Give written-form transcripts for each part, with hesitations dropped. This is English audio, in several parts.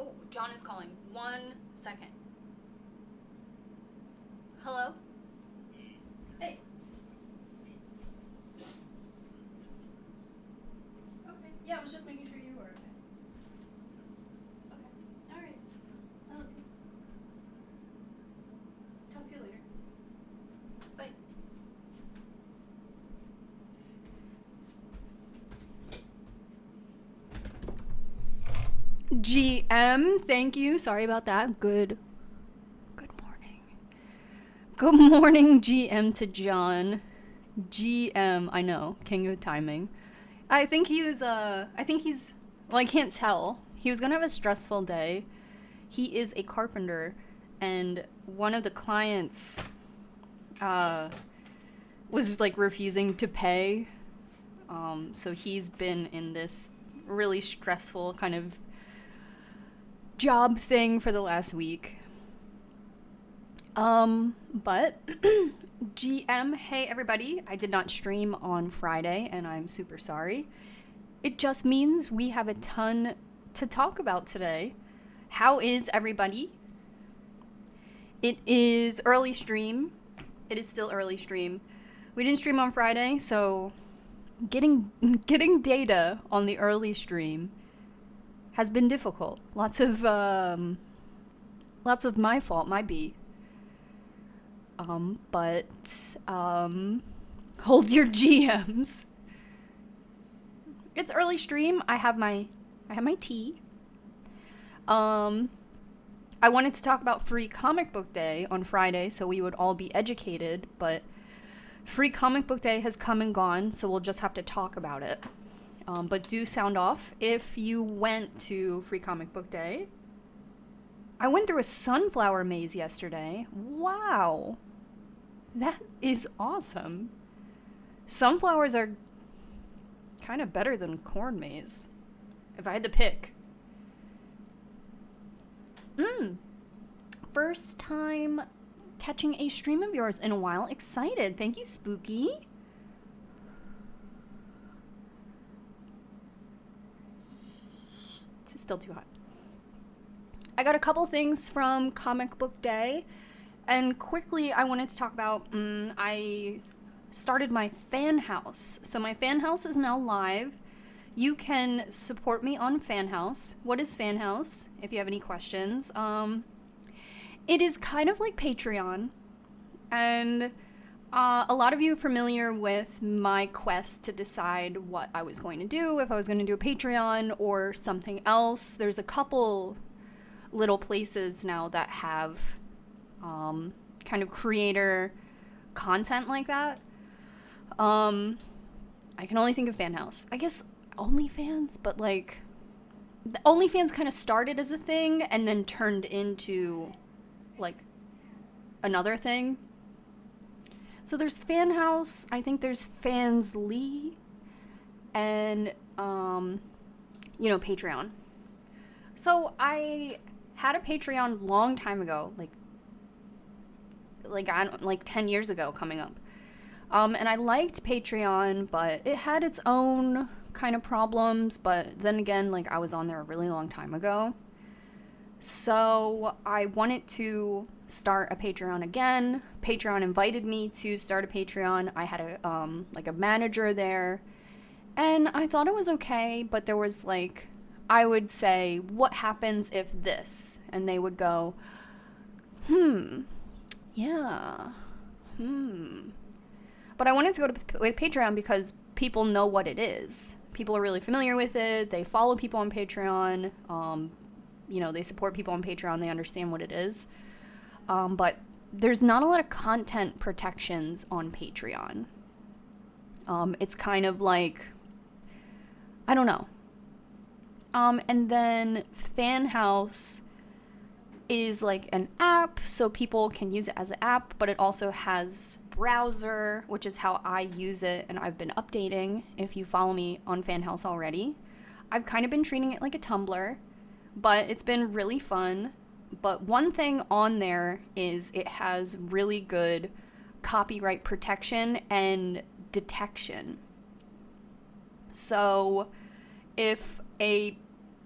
Oh, John is calling. 1 second. Hello? Hey. Okay. Yeah, I was just making sure you were okay. Okay. Alright. I love you. Talk to you later. Bye. GM, thank you. Sorry about that. Good morning. Good morning, GM to John. GM, I know, king of timing. I think he's, well, I can't tell. He was gonna have a stressful day. He is a carpenter, and one of the clients, was, like, refusing to pay. So he's been in this really stressful kind of job thing for the last week. But GM, hey everybody, I did not stream on Friday and I'm super sorry. It just means we have a ton to talk about today. How is everybody? It is early stream. It is still early stream. We didn't stream on Friday, so getting data on the early stream has been difficult. Lots of my fault, my B. But hold your GMs. It's early stream. I have my tea. I wanted to talk about Free Comic Book Day on Friday, so we would all be educated, but Free Comic Book Day has come and gone, so we'll just have to talk about it. But do sound off if you went to Free Comic Book Day. I went through a sunflower maze yesterday. Wow. That is awesome. Sunflowers are kind of better than corn maze, if I had to pick. First time catching a stream of yours in a while. Excited. Thank you, Spooky. It's still too hot. I got a couple things from Comic Book Day, and quickly I wanted to talk about, I started my fan house. So my fan house is now live. You can support me on Fan House. What is Fan House? If you have any questions. It is kind of like Patreon, and a lot of you are familiar with my quest to decide what I was going to do, if I was going to do a Patreon or something else. There's a couple little places now that have kind of creator content like that. I can only think of Fan House. I guess OnlyFans, but like the OnlyFans kind of started as a thing and then turned into like another thing. So there's Fan House, I think there's Fansly, and Patreon. So I had a Patreon long time ago, like 10 years ago coming up. And I liked Patreon, but it had its own kind of problems, but then again, like, I was on there a really long time ago. So I wanted to start a Patreon again. Patreon invited me to start a Patreon. I had a manager there, and I thought it was okay, but there was like, I would say, what happens if this? And they would go, yeah, But I wanted to go with Patreon because people know what it is. People are really familiar with it. They follow people on Patreon. They support people on Patreon. They understand what it is. But there's not a lot of content protections on Patreon. It's kind of like, I don't know. And then Fan House is like an app, so people can use it as an app, but it also has browser, which is how I use it, and I've been updating. If you follow me on Fan House already, I've kind of been treating it like a Tumblr, but it's been really fun. But one thing on there is it has really good copyright protection and detection. So if a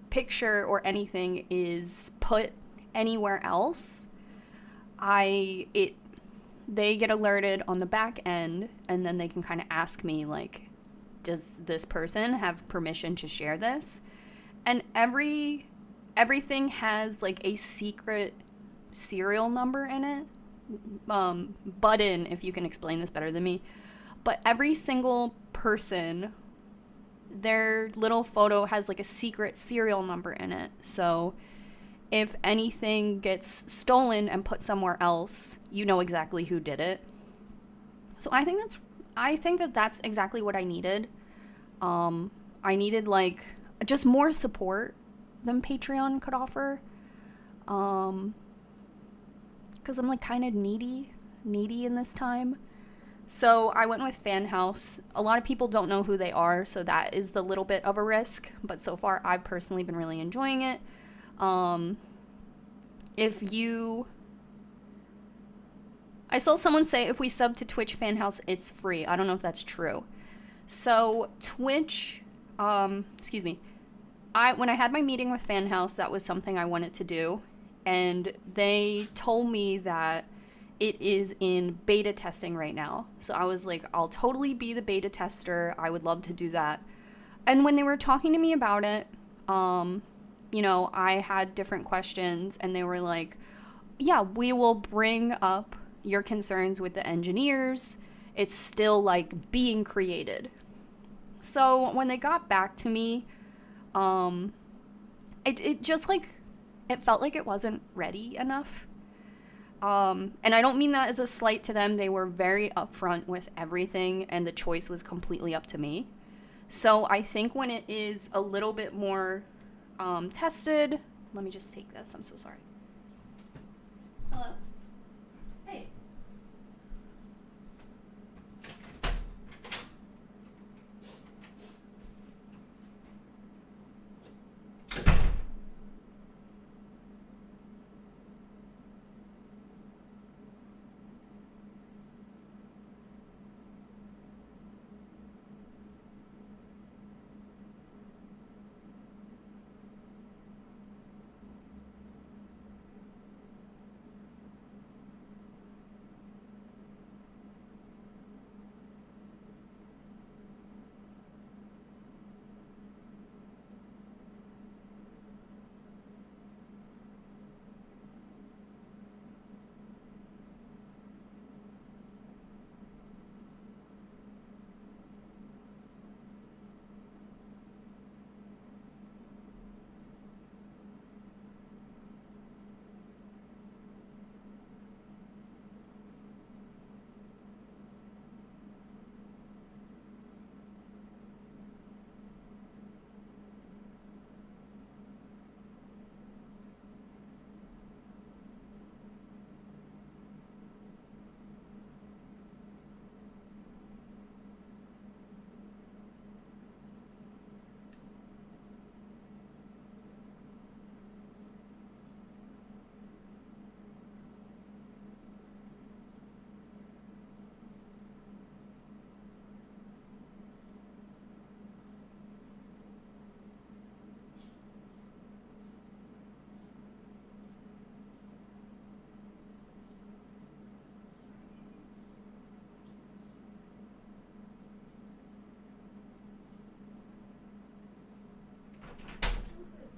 picture or anything is put anywhere else, they get alerted on the back end, and then they can kind of ask me, like, does this person have permission to share this? And everything has like a secret serial number in it. Button, if you can explain this better than me. But every single person, their little photo has like a secret serial number in it. So if anything gets stolen and put somewhere else, you know exactly who did it. So I think that that's exactly what I needed. I needed like just more support than Patreon could offer. Because I'm like kind of needy in this time. So I went with Fan House. A lot of people don't know who they are, so that is the little bit of a risk. But so far, I've personally been really enjoying it. I saw someone say if we sub to Twitch Fan House, it's free. I don't know if that's true. So Twitch, when I had my meeting with Fan House, that was something I wanted to do. And they told me that it is in beta testing right now. So I was like, I'll totally be the beta tester. I would love to do that. And when they were talking to me about it, I had different questions, and they were like, yeah, we will bring up your concerns with the engineers. It's still like being created. So when they got back to me, it just like, it felt like it wasn't ready enough. And I don't mean that as a slight to them. They were very upfront with everything, and the choice was completely up to me. So I think when it is a little bit more tested, let me just take this. I'm so sorry. Hello? Hey.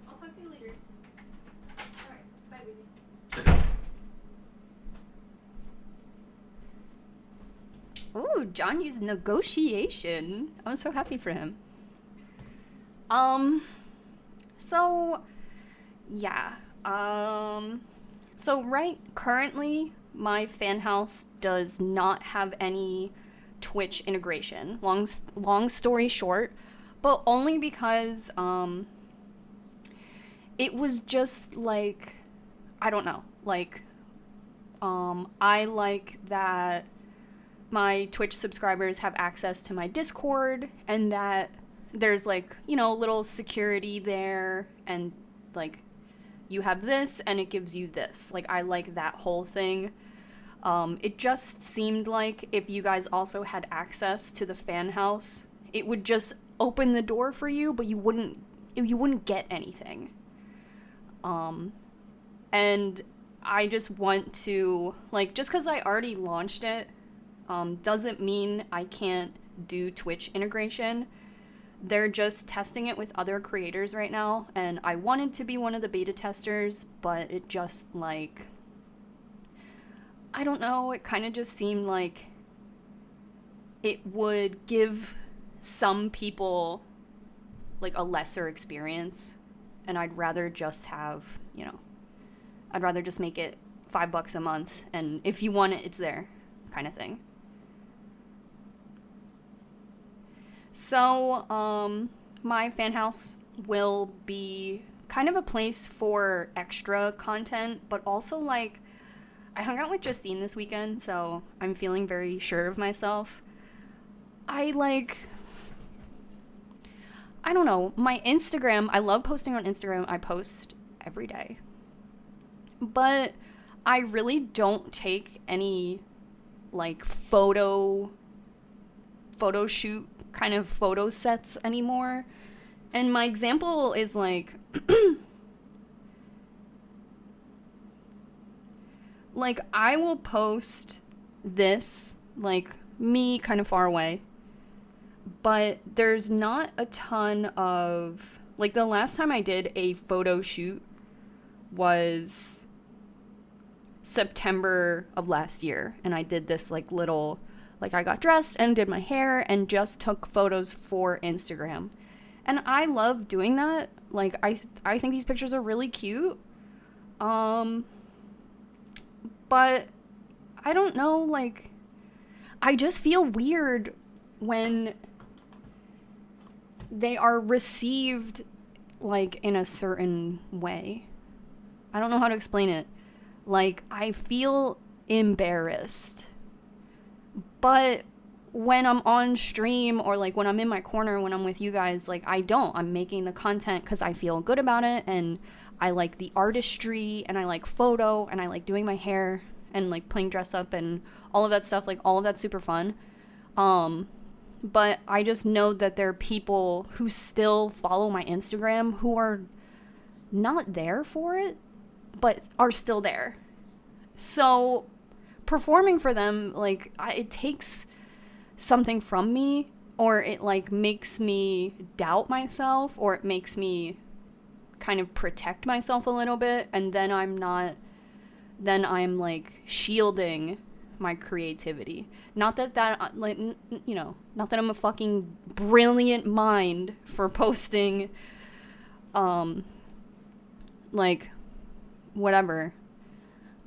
I'll talk to you later. Alright, bye, baby. Ooh, John used negotiation. I'm so happy for him. So, yeah. Currently, my fan house does not have any Twitch integration. Long story short, but only because, it was just like, I don't know, like, I like that my Twitch subscribers have access to my Discord, and that there's like, little security there, and like you have this and it gives you this. Like, I like that whole thing. It just seemed like if you guys also had access to the fan house, it would just open the door for you, but you wouldn't you wouldn't get anything. And I just want to, like, just because I already launched it, doesn't mean I can't do Twitch integration. They're just testing it with other creators right now, and I wanted to be one of the beta testers, but it just, like, I don't know, it kind of just seemed like it would give some people, like, a lesser experience, and I'd rather just have, I'd rather just make it $5 a month, and if you want it, it's there, kind of thing. So, my fan house will be kind of a place for extra content, but also, like, I hung out with Justine this weekend, so I'm feeling very sure of myself. I don't know, my Instagram, I love posting on Instagram. I post every day. But I really don't take any, like, photo shoot kind of photo sets anymore. And my example is, like, like, I will post this, like, me kind of far away, but there's not a ton of, like, the last time I did a photo shoot was September of last year, and I did this, like, little, like, I got dressed and did my hair and just took photos for Instagram. And I love doing that. Like, I think these pictures are really cute. But I don't know, like, I just feel weird when they are received, like, in a certain way. I don't know how to explain it. Like, I feel embarrassed. But when I'm on stream, or, like, when I'm in my corner, when I'm with you guys, like, I'm making the content because I feel good about it, and I like the artistry, and I like photo, and I like doing my hair, and, like, playing dress up, and all of that stuff. Like, all of that's super fun. But I just know that there are people who still follow my Instagram who are not there for it, but are still there. So performing for them, like, it takes something from me, or it, like, makes me doubt myself, or it makes me kind of protect myself a little bit, and then I'm like shielding my creativity. Not that like, not that I'm a fucking brilliant mind for posting like, whatever.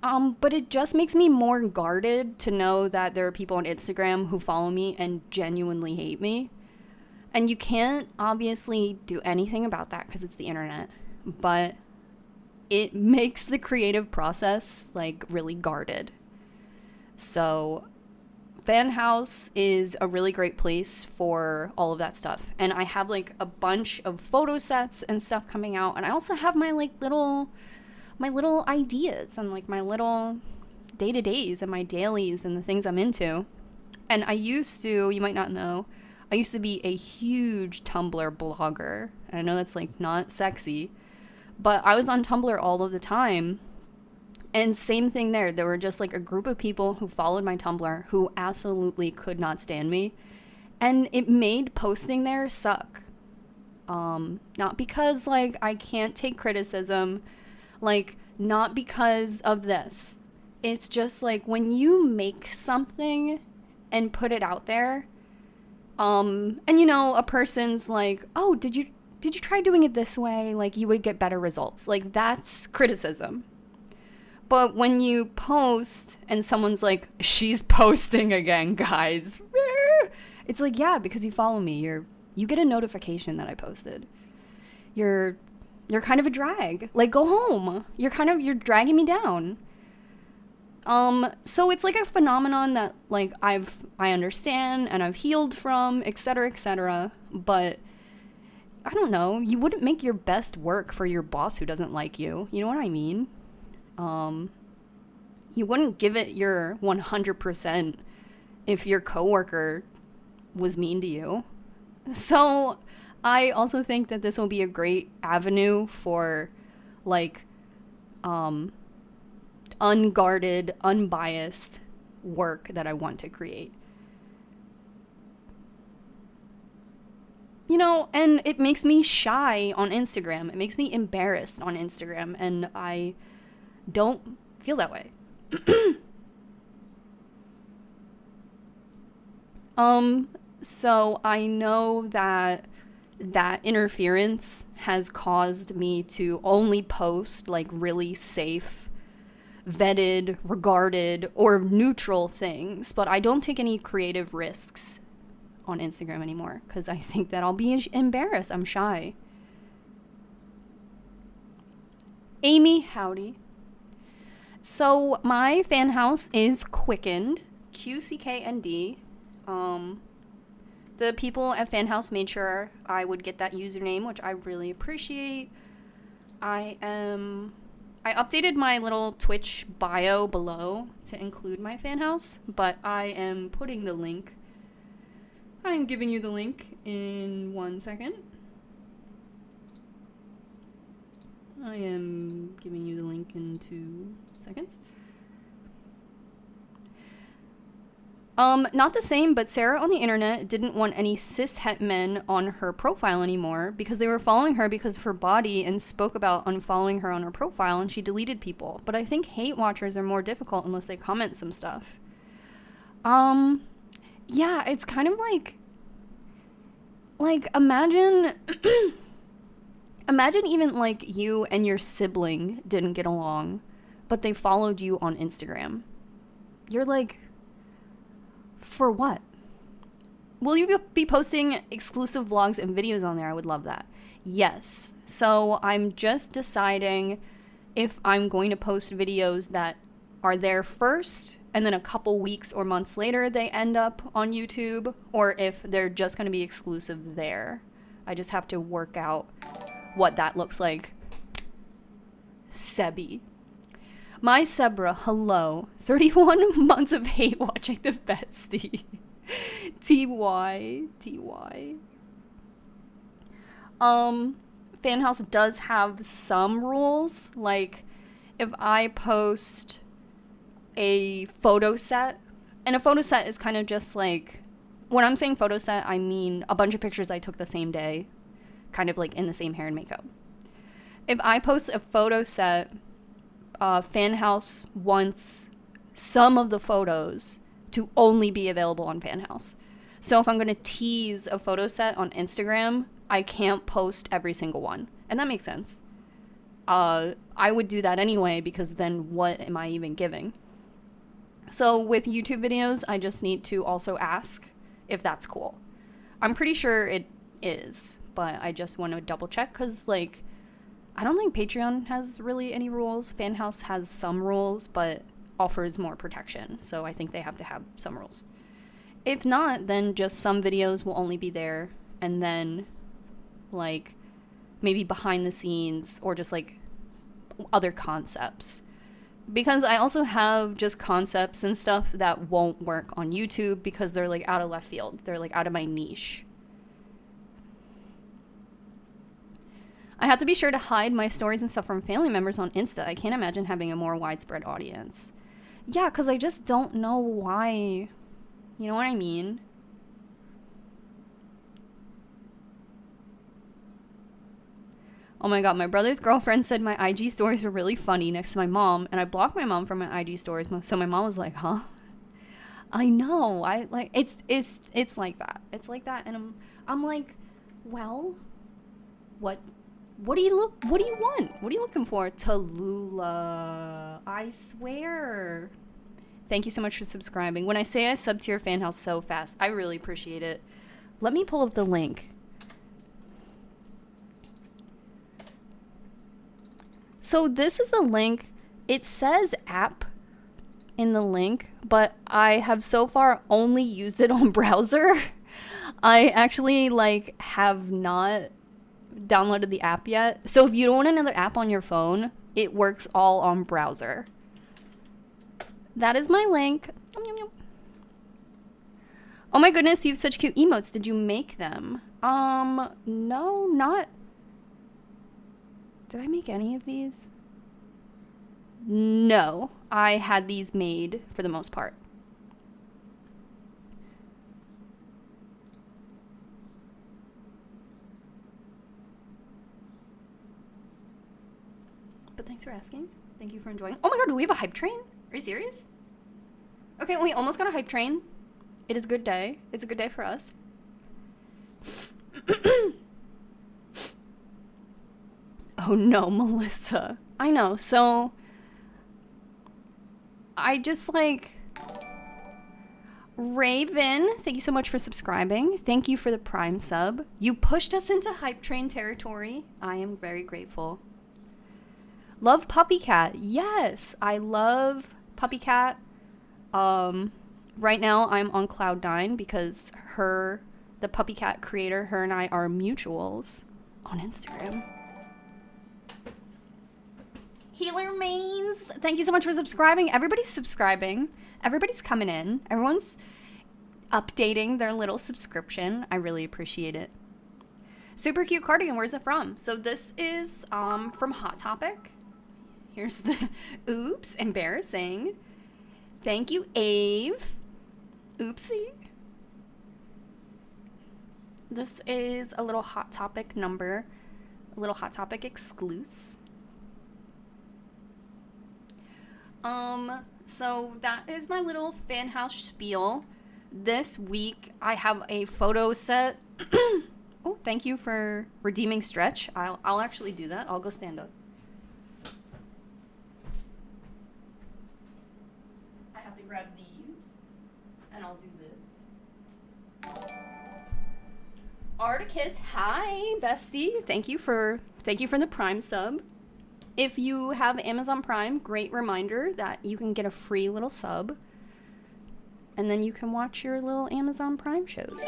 But it just makes me more guarded to know that there are people on Instagram who follow me and genuinely hate me. And you can't obviously do anything about that because it's the internet. But it makes the creative process, like, really guarded. So Fan House is a really great place for all of that stuff. And I have, like, a bunch of photo sets and stuff coming out. And I also have my, like, little ideas and, like, my little day-to-days and my dailies and the things I'm into. And I used to, you might not know, I used to be a huge Tumblr blogger. And I know that's, like, not sexy, but I was on Tumblr all of the time. And same thing there. There were just, like, a group of people who followed my Tumblr who absolutely could not stand me. And it made posting there suck. Not because, like, I can't take criticism. Like, not because of this. It's just, like, when you make something and put it out there, and, a person's like, oh, did you try doing it this way? Like, you would get better results. Like, that's criticism. But when you post and someone's like, she's posting again, guys. It's like, yeah, because you follow me. You get a notification that I posted. You're kind of a drag. Like, go home. You're dragging me down. So it's, like, a phenomenon that, like, I understand and I've healed from, etc., etc. But I don't know. You wouldn't make your best work for your boss who doesn't like you. You know what I mean? You wouldn't give it your 100% if your coworker was mean to you. So I also think that this will be a great avenue for like unguarded, unbiased work that I want to create. You know, and it makes me shy on Instagram. It makes me embarrassed on Instagram, and I don't feel that way. So I know that interference has caused me to only post like really safe, vetted, regarded, or neutral things, but I don't take any creative risks on Instagram anymore because I think that I'll be embarrassed. I'm shy. Amy, howdy. So my fan house is Qcknd, Qcknd. The people at fan house made sure I would get that username, which I really appreciate. I updated my little Twitch bio below to include my fan house, but I am putting the link. I'm giving you the link in 1 second. I am giving you the link in 2 seconds. Not the same, but Sarah on the internet didn't want any cis-het men on her profile anymore because they were following her because of her body and spoke about unfollowing her on her profile, and she deleted people. But I think hate watchers are more difficult unless they comment some stuff. Yeah, it's kind of like imagine imagine even like you and your sibling didn't get along, but they followed you on Instagram. You're like, for what? Will you be posting exclusive vlogs and videos on there? I would love that. Yes. So I'm just deciding if I'm going to post videos that are there first and then a couple weeks or months later they end up on YouTube, or if they're just going to be exclusive there. I just have to work out what that looks like. Sebi. My Sebra, hello. 31 months of hate watching the bestie. TY. Fanhouse does have some rules. Like, if I post a photo set, and a photo set is kind of just like, when I'm saying photo set, I mean a bunch of pictures I took the same day, kind of like in the same hair and makeup. If I post a photo set, Fanhouse wants some of the photos to only be available on Fanhouse. So if I'm going to tease a photo set on Instagram, I can't post every single one. And that makes sense. I would do that anyway, because then what am I even giving? So with YouTube videos, I just need to also ask if that's cool. I'm pretty sure it is, but I just want to double check because, like, I don't think Patreon has really any rules. Fanhouse has some rules, but offers more protection. So I think they have to have some rules. If not, then just some videos will only be there. And then, like, maybe behind the scenes or just, like, other concepts. Because I also have just concepts and stuff that won't work on YouTube because they're, like, out of left field. They're, like, out of my niche. I have to be sure to hide my stories and stuff from family members on Insta. I can't imagine having a more widespread audience. Yeah, because I just don't know why. You know what I mean? Oh my god, my brother's girlfriend said my IG stories were really funny next to my mom, and I blocked my mom from my IG stories, so my mom was like, huh? I know. I like it's like that. It's like that, and I'm like, well, what do you want? What are you looking for? Tallulah. I swear. Thank you so much for subscribing. When I say I sub to your fan house so fast, I really appreciate it. Let me pull up the link. So this is the link. It says app in the link, but I have so far only used it on browser. I actually have not downloaded the app yet. So if you don't want another app on your phone, it works all on browser. That is my link. Oh my goodness, you have such cute emotes. Did you make them? No, not... Did I make any of these? No, I had these made for the most part. But thanks for asking. Thank you for enjoying. Oh my god, do we have a hype train? Are you serious? Okay, we almost got a hype train. It is a good day. It's a good day for us. Oh no, Melissa. I know, so... I just like... Raven, thank you so much for subscribing. Thank you for the Prime sub. You pushed us into hype train territory. I am very grateful. Love Puppy Cat. Yes, I love Puppy Cat. Right now I'm on Cloud9 because the Puppy Cat creator, her and I are mutuals on Instagram. Healer Mains, thank you so much for subscribing. Everybody's subscribing. Everybody's coming in. Everyone's updating their little subscription. I really appreciate it. Super cute cardigan. Where's it from? So this is from Hot Topic. Here's the oops, embarrassing. Thank you, Ave. Oopsie. This is a little Hot Topic number, a little Hot Topic exclusive. So that is my little fan house spiel. This week I have a photo set. Oh, thank you for redeeming stretch. I'll actually do that. I'll go stand up. I have to grab these and I'll do this. Articus, hi, bestie. Thank you for the Prime sub. If you have Amazon Prime, great reminder that you can get a free little sub. And then you can watch your little Amazon Prime shows.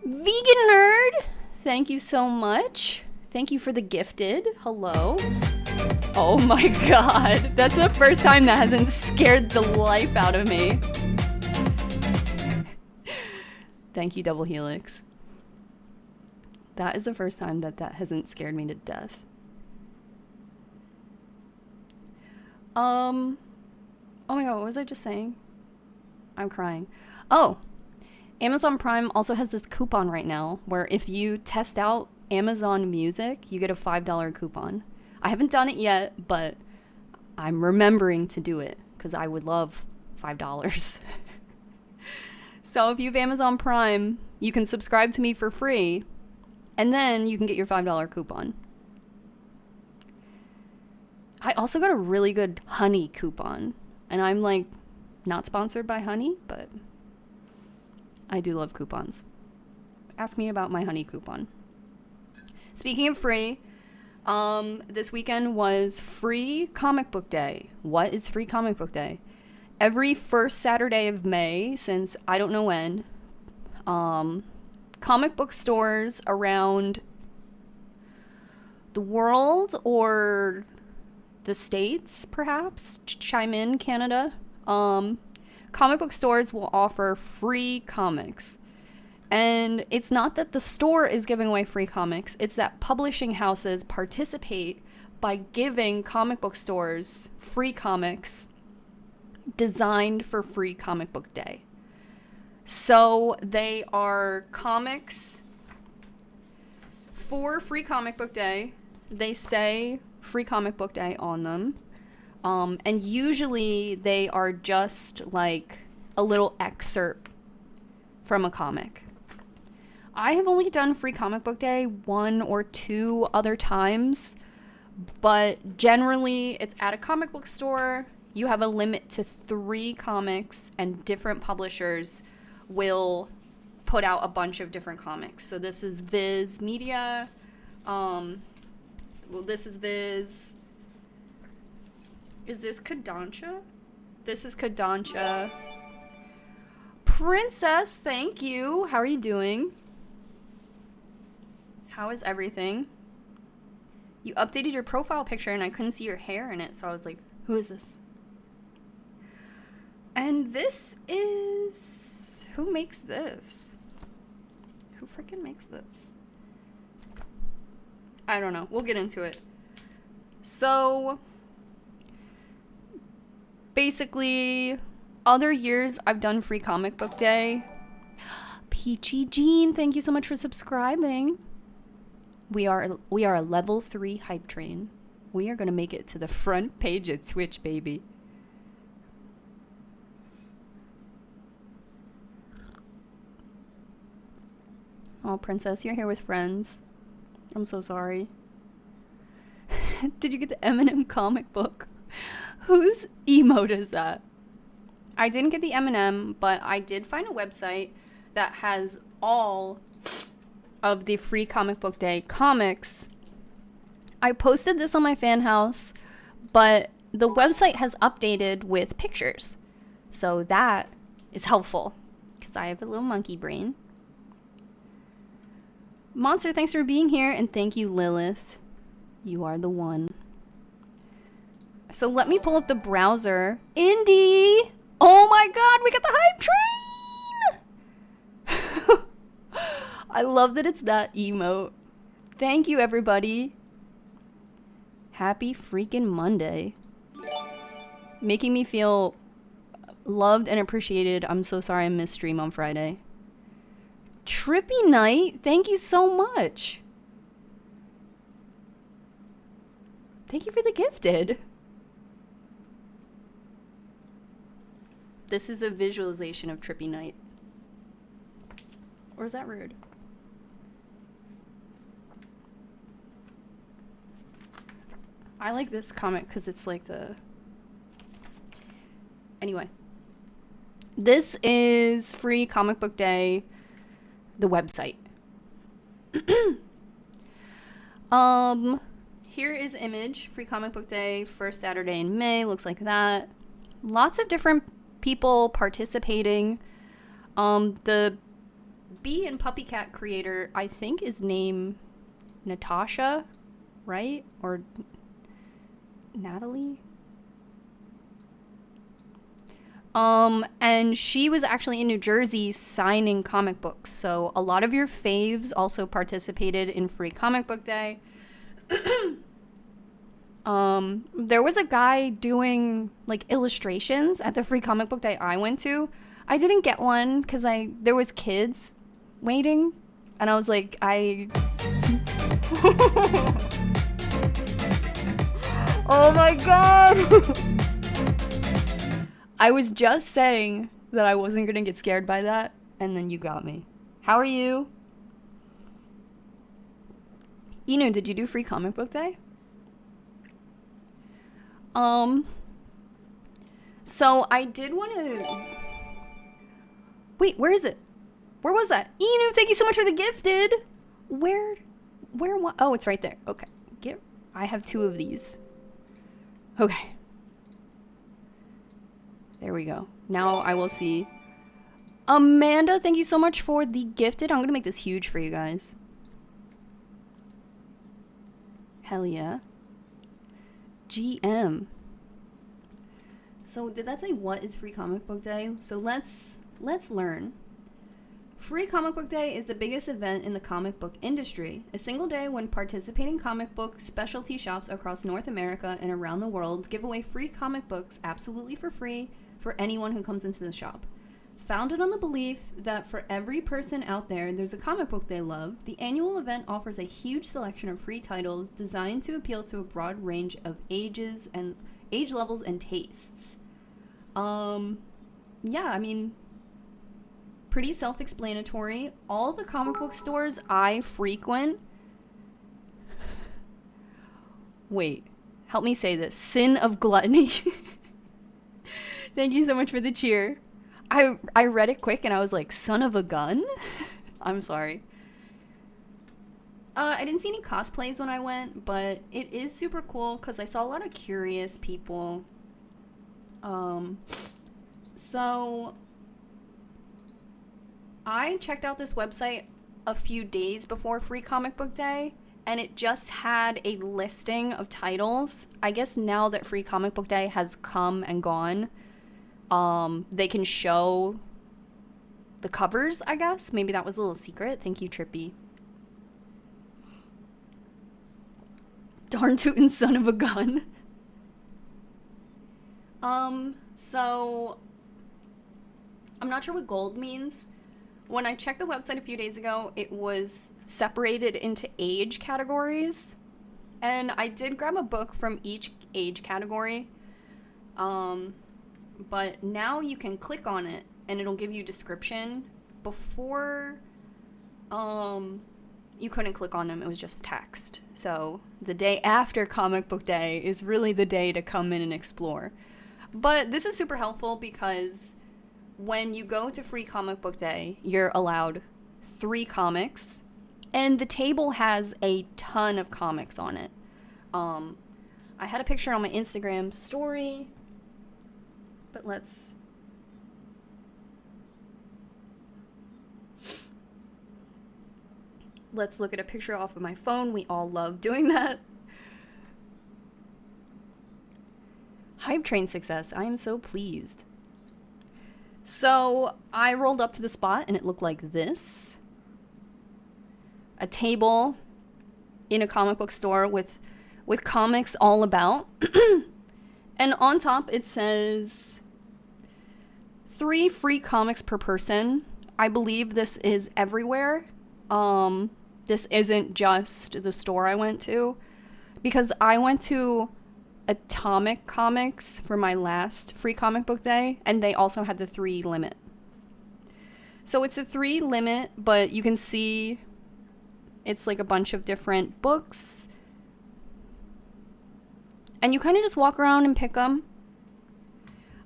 Vegan Nerd, thank you so much. Thank you for the gifted. Hello. Oh my god. That's the first time that hasn't scared the life out of me. Thank you, Double Helix. That is the first time that hasn't scared me to death. Oh my god, what was I just saying? I'm crying. Oh, Amazon Prime also has this coupon right now where if you test out Amazon Music, you get a $5 coupon. I haven't done it yet, but I'm remembering to do it because I would love $5. So if you have Amazon Prime, you can subscribe to me for free, and then you can get your $5 coupon. I also got a really good honey coupon, and I'm like not sponsored by honey, but I do love coupons. Ask me about my honey coupon. Speaking of free, this weekend was Free Comic Book Day. What is Free Comic Book Day? Every first Saturday of May, since I don't know when, comic book stores around the world or the States, perhaps, chime in, Canada. Comic book stores will offer free comics. And it's not that the store is giving away free comics, it's that publishing houses participate by giving comic book stores free comics designed for Free Comic Book Day. So they are comics for Free Comic Book Day. They say Free Comic Book Day on them. And usually they are just like a little excerpt from a comic. I have only done Free Comic Book Day 1 or 2 other times, but generally it's at a comic book store. You have a limit to 3 comics, and different publishers will put out a bunch of different comics. So this is Viz Media. This is Viz. Is this Qcknd? This is Qcknd. Princess, thank you. How are you doing? How is everything? You updated your profile picture and I couldn't see your hair in it, so I was like, who is this? And this is... Who makes this? Who freaking makes this? I don't know. We'll get into it. So, basically, other years I've done Free Comic Book Day. Peachy Jean, thank you so much for subscribing. We are a level 3 hype train. We are going to make it to the front page at Twitch, baby. Oh, Princess, you're here with friends. I'm so sorry. Did you get the Eminem comic book? Whose emote is that? I didn't get the Eminem, but I did find a website that has all of the Free Comic Book Day comics. I posted this on my fan house, but the website has updated with pictures. So that is helpful, because I have a little monkey brain. Monster, thanks for being here, and thank you, Lilith. You are the one. So let me pull up the browser. Indy! Oh my god, we got the hype train! I love that it's that emote. Thank you, everybody. Happy freaking Monday. Making me feel loved and appreciated. I'm so sorry I missed stream on Friday. Trippy Night, thank you so much. Thank you for the gifted. This is a visualization of Trippy Night. Or is that rude? I like this comic because it's like the... Anyway. This is Free Comic Book Day, the website. Here is image. Free Comic Book Day, first Saturday in May. Looks like that. Lots of different people participating. The Bee and Puppy Cat creator, I think, is named Natasha, right? Or Natalie? And she was actually in New Jersey signing comic books. So a lot of your faves also participated in Free Comic Book Day. There was a guy doing like illustrations at the Free Comic Book Day I went to. I didn't get one because there was kids waiting, and I was like, oh my god. I was just saying that I wasn't gonna get scared by that, and then you got me. How are you? Inu, did you do Free Comic Book Day? So I did want to... Wait, where is it? Where was that? Inu, thank you so much for the gifted. Where, what? Oh, it's right there. Okay. I have 2 of these. Okay. There we go. Now I will see. Amanda, thank you so much for the gifted. I'm going to make this huge for you guys. Hell yeah. GM. So did that say what is Free Comic Book Day? So let's learn. Free Comic Book Day is the biggest event in the comic book industry. A single day when participating comic book specialty shops across North America and around the world give away free comic books absolutely for free for anyone who comes into the shop. Founded on the belief that for every person out there, there's a comic book they love, the annual event offers a huge selection of free titles designed to appeal to a broad range of ages and age levels and tastes. Yeah, I mean, pretty self-explanatory. All the comic book stores I frequent... Wait, help me say this. Sin of gluttony. Thank you so much for the cheer. I read it quick and I was like, son of a gun? I'm sorry. I didn't see any cosplays when I went, but it is super cool because I saw a lot of curious people. So I checked out this website a few days before Free Comic Book Day, and it just had a listing of titles. I guess now that Free Comic Book Day has come and gone, they can show the covers, I guess. Maybe that was a little secret. Thank you, Trippy. Darn tootin' son of a gun. So I'm not sure what gold means. When I checked the website a few days ago, it was separated into age categories. And I did grab a book from each age category. But now you can click on it and it'll give you a description. Before, you couldn't click on them. It was just text. So the day after comic book day is really the day to come in and explore. But this is super helpful because when you go to free comic book day, you're allowed 3 comics, and the table has a ton of comics on it. I had a picture on my Instagram story, but let's look at a picture off of my phone. We all love doing that. Hype train success. I am so pleased. So I rolled up to the spot and it looked like this. A table in a comic book store with comics all about. And on top it says 3 free comics per person. I believe this is everywhere. This isn't just the store I went to, because I went to Atomic Comics for my last free comic book day, and they also had the 3 limit. So it's a 3 limit, but you can see it's like a bunch of different books, and you kind of just walk around and pick them.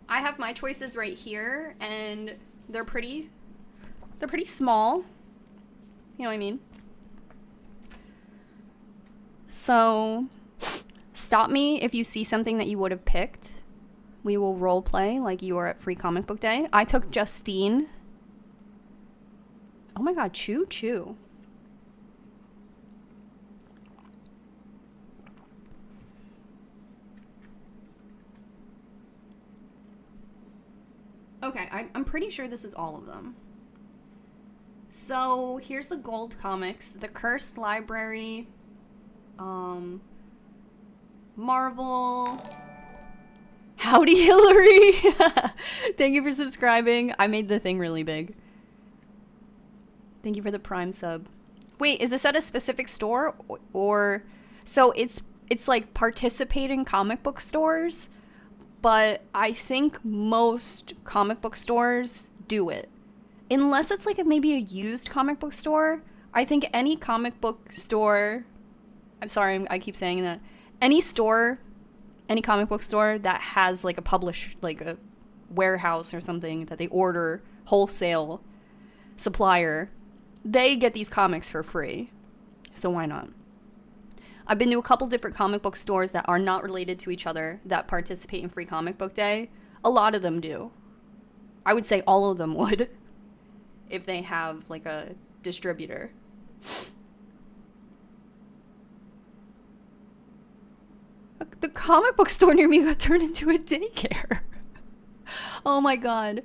I have my choices right here, and they're pretty small. You know what I mean? So stop me if you see something that you would have picked. We will role play like you are at free comic book day. I took Justine. Oh my god, Choo Choo. Okay, I'm pretty sure this is all of them. So here's the gold comics. The Cursed Library, Marvel. Howdy, Hillary. Thank you for subscribing. I made the thing really big. Thank you for the Prime sub. Wait, is this at a specific store or so it's like participating comic book stores, but I think most comic book stores do it. Unless it's like maybe a used comic book store. I think any comic book store, I'm sorry, I keep saying that. Any store, any comic book store that has like like a warehouse or something that they order wholesale supplier, they get these comics for free. So why not? I've been to a couple different comic book stores that are not related to each other that participate in free comic book day. A lot of them do. I would say all of them would if they have like a distributor. The comic book store near me got turned into a daycare. Oh my god.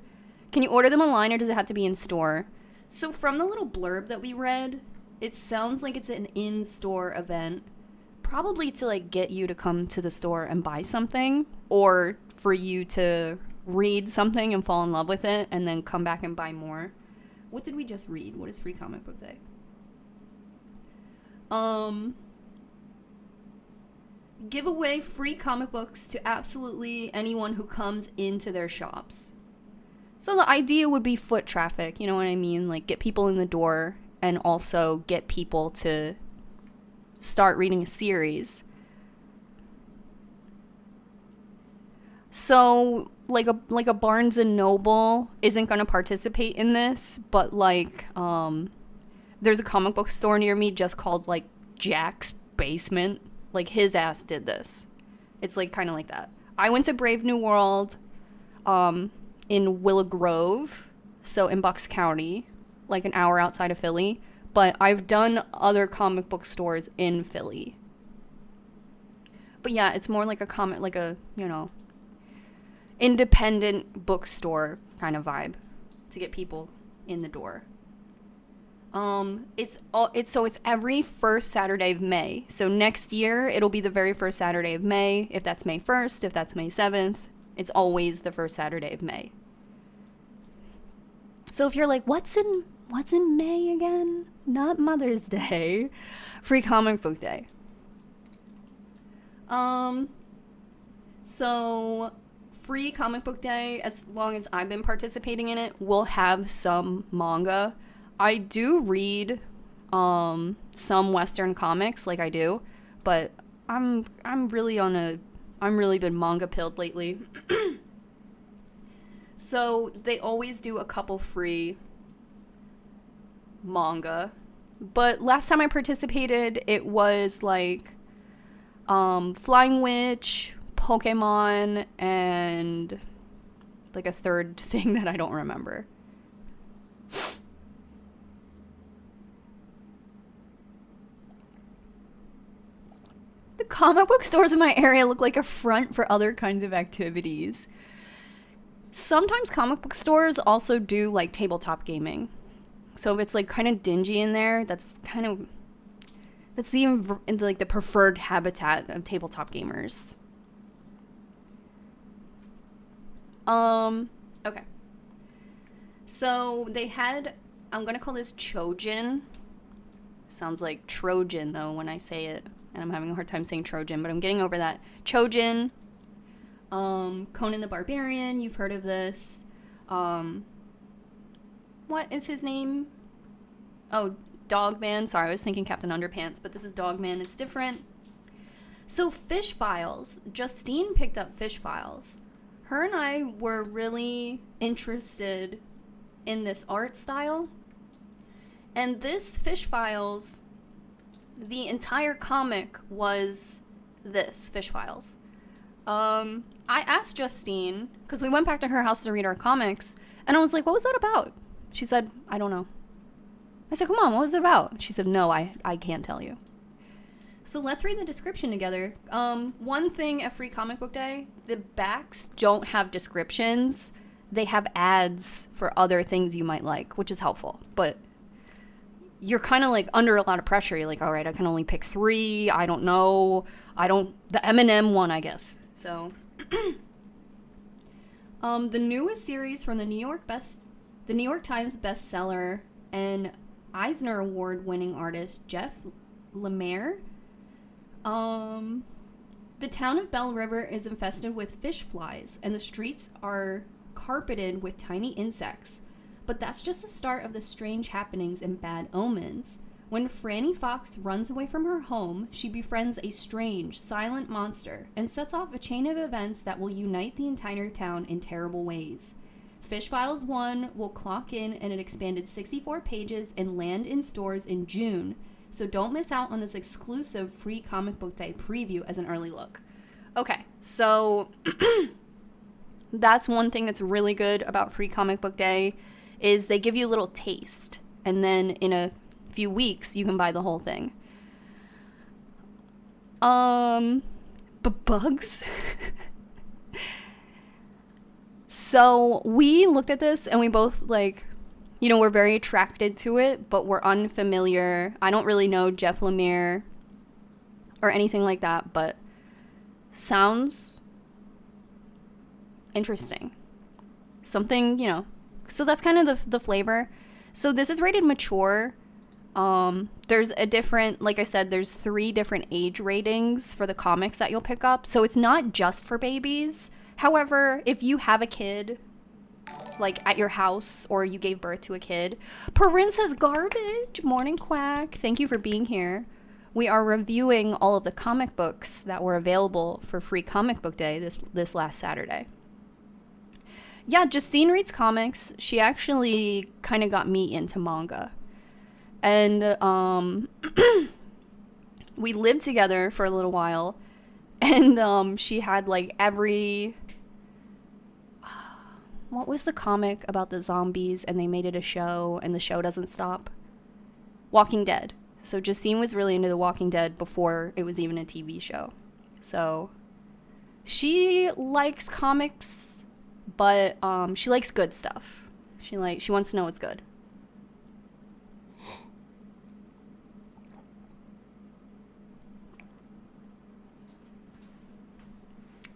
Can you order them online or does it have to be in store? So from the little blurb that we read, it sounds like it's an in-store event. Probably to like get you to come to the store and buy something, or for you to read something and fall in love with it and then come back and buy more. What did we just read? What is free comic book day? Give away free comic books to absolutely anyone who comes into their shops. So the idea would be foot traffic, you know what I mean? Like get people in the door and also get people to start reading a series. So like a Barnes and Noble isn't going to participate in this, but like there's a comic book store near me just called like Jack's Basement. Like his ass did this. It's like kind of like that. I went to Brave New World in Willow Grove, so in Bucks County, like an hour outside of Philly, but I've done other comic book stores in Philly. But yeah, it's more like a you know, independent bookstore kind of vibe to get people in the door. It's every first Saturday of May. So next year it'll be the very first Saturday of May. If that's May 1st, if that's May 7th, it's always the first Saturday of May. So if you're like, what's in May again? Not Mother's Day. Free Comic Book Day. So Free Comic Book Day, as long as I've been participating in it, will have some manga. I do read some Western comics, like I do, but I'm really been manga pilled lately. So they always do a couple free manga, but last time I participated, it was like Flying Witch, Pokemon, and like a third thing that I don't remember. The comic book stores in my area look like a front for other kinds of activities. Sometimes comic book stores also do like tabletop gaming. So if it's like kind of dingy in there, that's the preferred habitat of tabletop gamers. Okay. So they had, I'm gonna call this Qcknd. Sounds like Trojan though when I say it, and I'm having a hard time saying Trojan, but I'm getting over that. Qcknd. Conan the Barbarian, you've heard of this. What is his name? Oh, Dogman. Sorry, I was thinking Captain Underpants, but this is Dogman. It's different. So Fish Files. Justine picked up Fish Files. Her and I were really interested in this art style. And this Fish Files, the entire comic was this Fish Files. I asked Justine, because we went back to her house to read our comics, and I was like, what was that about? She said, I don't know. I said, come on, what was it about? She said, no, I can't tell you. So let's read the description together. One thing at Free Comic Book Day, the backs don't have descriptions. They have ads for other things you might like, which is helpful. But you're kind of like under a lot of pressure. You're like, all right, I can only pick 3. I don't know. The Eminem one, I guess. So, the newest series from the New York Times bestseller and Eisner Award-winning artist Jeff Lemire. The town of Bell River is infested with fish flies, and the streets are carpeted with tiny insects. But that's just the start of the strange happenings and bad omens. When Franny Fox runs away from her home, she befriends a strange, silent monster and sets off a chain of events that will unite the entire town in terrible ways. Fish Files 1 will clock in at an expanded 64 pages and land in stores in June, so don't miss out on this exclusive Free Comic Book Day preview as an early look. Okay, so that's one thing that's really good about Free Comic Book Day is they give you a little taste, and then in a few weeks you can buy the whole thing. But bugs? So we looked at this and we both we're very attracted to it, but we're unfamiliar. I don't really know Jeff Lemire or anything like that, but sounds interesting. Something, so that's kind of the flavor. So this is rated mature. There's a different, like I said, there's 3 different age ratings for the comics that you'll pick up. So it's not just for babies. However, if you have a kid, like at your house, or you gave birth to a kid, Perrin says garbage, morning quack, thank you for being here. We are reviewing all of the comic books that were available for Free Comic Book Day this last Saturday. Yeah, Justine reads comics. She actually kind of got me into manga. And we lived together for a little while. And she had what was the comic about the zombies and they made it a show and the show doesn't stop? Walking Dead. So Justine was really into The Walking Dead before it was even a TV show. So she likes comics, but she likes good stuff. She wants to know what's good.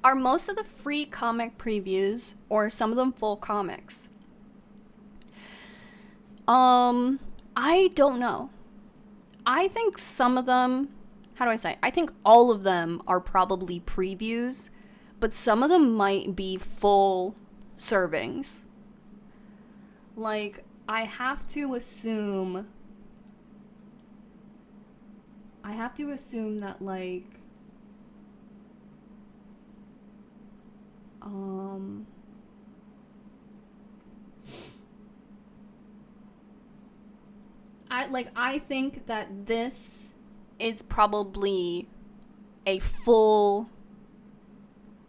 Are most of the free comic previews, or some of them full comics? I don't know. I think some of them, how do I say? I think all of them are probably previews, but some of them might be full servings. Like, I have to assume that, like, I think that this is probably a full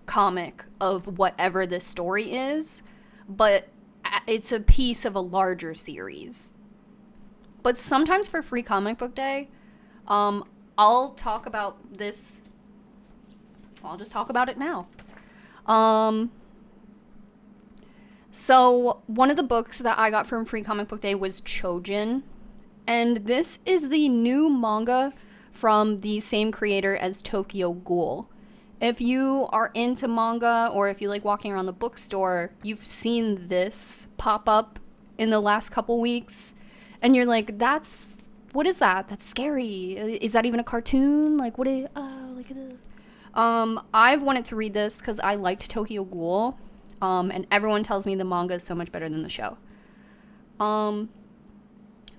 comic of whatever this story is, but it's a piece of a larger series. But sometimes for Free Comic Book Day, I'll talk about this. I'll just talk about it now. So one of the books that I got from Free Comic Book Day was Qcknd. And this is the new manga from the same creator as Tokyo Ghoul. If you are into manga, or if you like walking around the bookstore, you've seen this pop up in the last couple weeks. And you're like, what is that? That's scary. Is that even a cartoon? Like, what is, I've wanted to read this because I liked Tokyo Ghoul. And everyone tells me the manga is so much better than the show.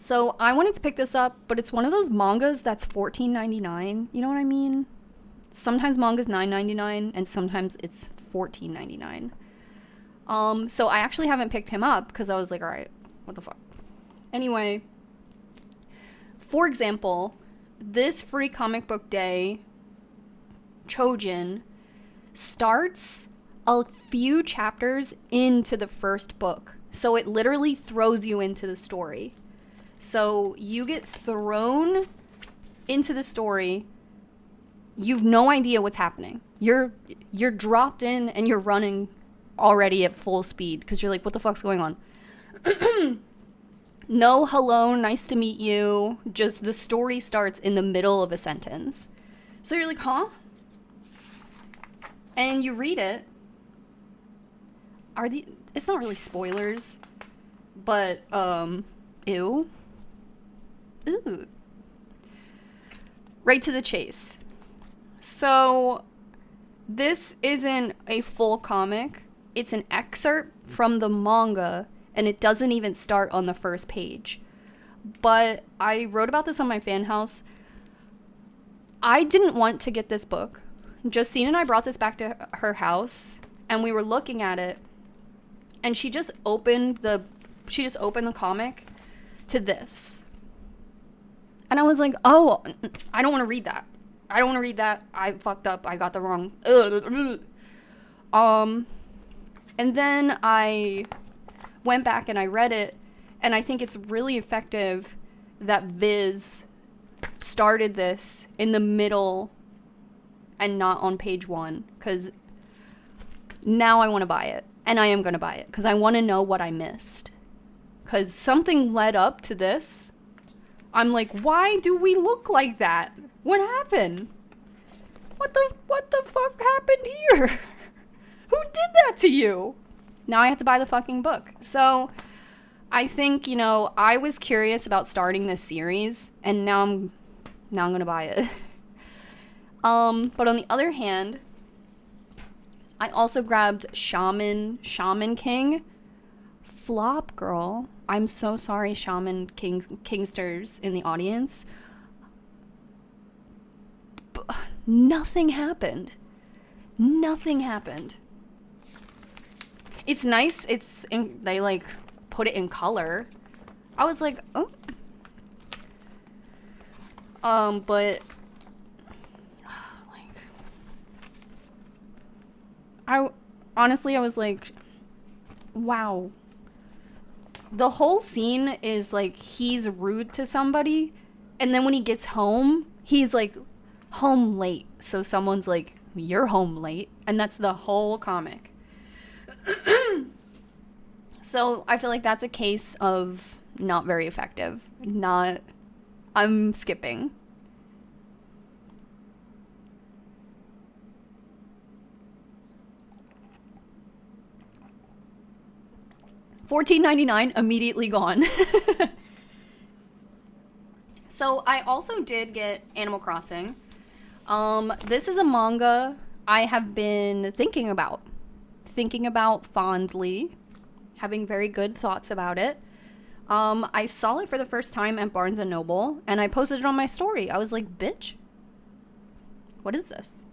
So I wanted to pick this up, but it's one of those mangas that's $14.99. You know what I mean? Sometimes manga's $9.99 and sometimes it's $14.99. So I actually haven't picked him up because I was like, all right, what the fuck? Anyway, for example, this Free Comic Book Day, Qcknd, starts a few chapters into the first book. So it literally throws you into the story. So you get thrown into the story. You've no idea what's happening. You're dropped in and you're running already at full speed because you're like, what the fuck's going on? No, hello, nice to meet you. Just the story starts in the middle of a sentence. So you're like, huh? And you read it. It's not really spoilers, but, ew. Ooh. Right to the chase. So, this isn't a full comic. It's an excerpt from the manga, and it doesn't even start on the first page. But I wrote about this on my fan house. I didn't want to get this book. Justine and I brought this back to her house, and we were looking at it, and she just opened the comic to this. And I was like, oh, I don't want to read that. I fucked up. I got the wrong. And then I went back and I read it, and I think it's really effective that Viz started this in the middle and not on page 1, because now I want to buy it, and I am going to buy it because I want to know what I missed, because something led up to this. I'm like, why do we look like that? What happened? What the fuck happened here? Who did that to you? Now I have to buy the fucking book. So I think, I was curious about starting this series, and now I'm gonna buy it. But on the other hand, I also grabbed Shaman King. Flop, girl. I'm so sorry, Kingsters in the audience. But nothing happened. It's nice. They put it in color. I was like, oh. But I was like, wow. The whole scene is like he's rude to somebody, and then when he gets home, he's like home late. So someone's like, you're home late, and that's the whole comic. So I feel like that's a case of Not very effective. Not... I'm skipping. $14.99, immediately gone. So I also did get Animal Crossing. This is a manga I have been thinking about fondly, having very good thoughts about it. I saw it for the first time at Barnes & Noble, and I posted it on my story. I was like, bitch, what is this?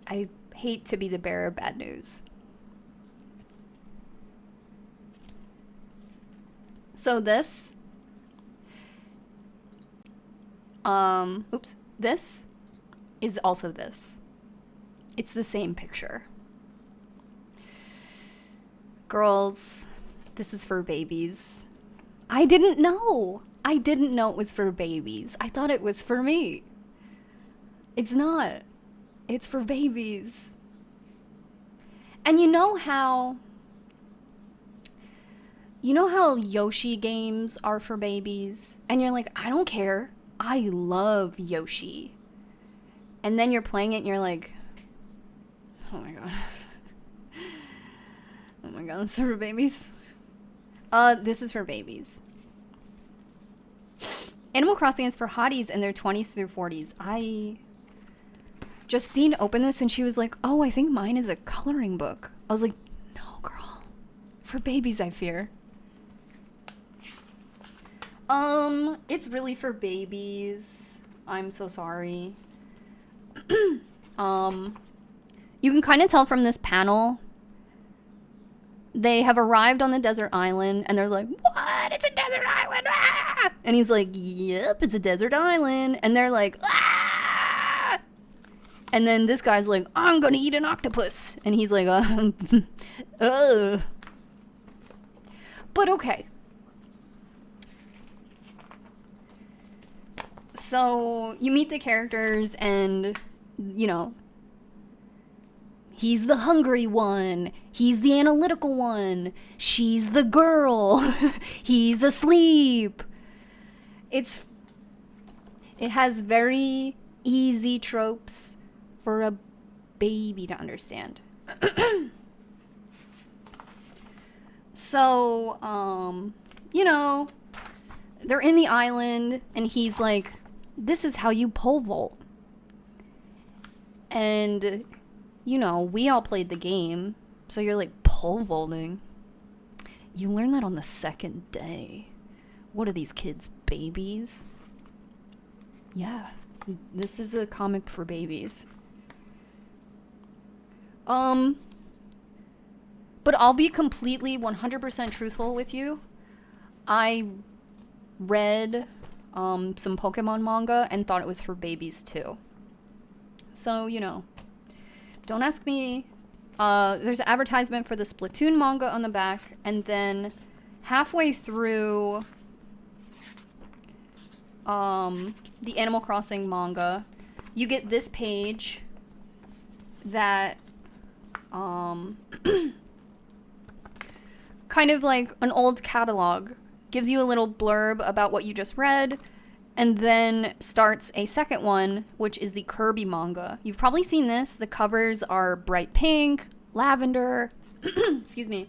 I hate to be the bearer of bad news. So this, this is also this. It's the same picture. Girls, this is for babies. I didn't know it was for babies. I thought it was for me. It's not. It's for babies. And you know how Yoshi games are for babies? And you're like, I don't care. I love Yoshi. And then you're playing it and you're like, oh my god. Oh my god, this is for babies? This is for babies. Animal Crossing is for hotties in their 20s through 40s. Justine opened this and she was like, oh, I think mine is a coloring book. I was like, no, girl. For babies, I fear. It's really for babies. I'm so sorry. You can kind of tell from this panel, they have arrived on the desert island and they're like, what? It's a desert island! Ah! And he's like, yep, it's a desert island. And they're like, ah! And then this guy's like, I'm gonna eat an octopus. And he's like, But okay. So you meet the characters and, you know, he's the hungry one. He's the analytical one. She's the girl. He's asleep. It has very easy tropes for a baby to understand. So, you know, they're in the island and he's like, this is how you pole vault. And, you know, we all played the game. So you're like, pole vaulting? You learn that on the second day. What are these kids, babies? Yeah, this is a comic for babies. But I'll be completely 100% truthful with you. I read some Pokemon manga and thought it was for babies too. So, you know, don't ask me. There's an advertisement for the Splatoon manga on the back, and then halfway through the Animal Crossing manga, you get this page that kind of like an old catalog, gives you a little blurb about what you just read, and then starts a second one, which is the Kirby manga. You've probably seen this. The covers are bright pink, lavender, excuse me.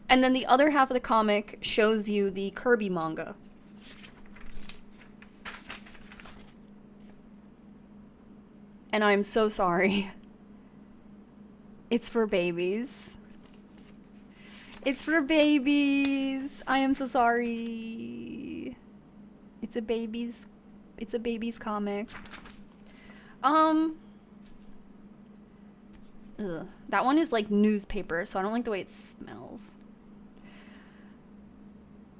And then the other half of the comic shows you the Kirby manga. And I'm so sorry. It's for babies. It's for babies. I am so sorry. It's a baby's comic. Ugh. That one is like newspaper, so I don't like the way it smells.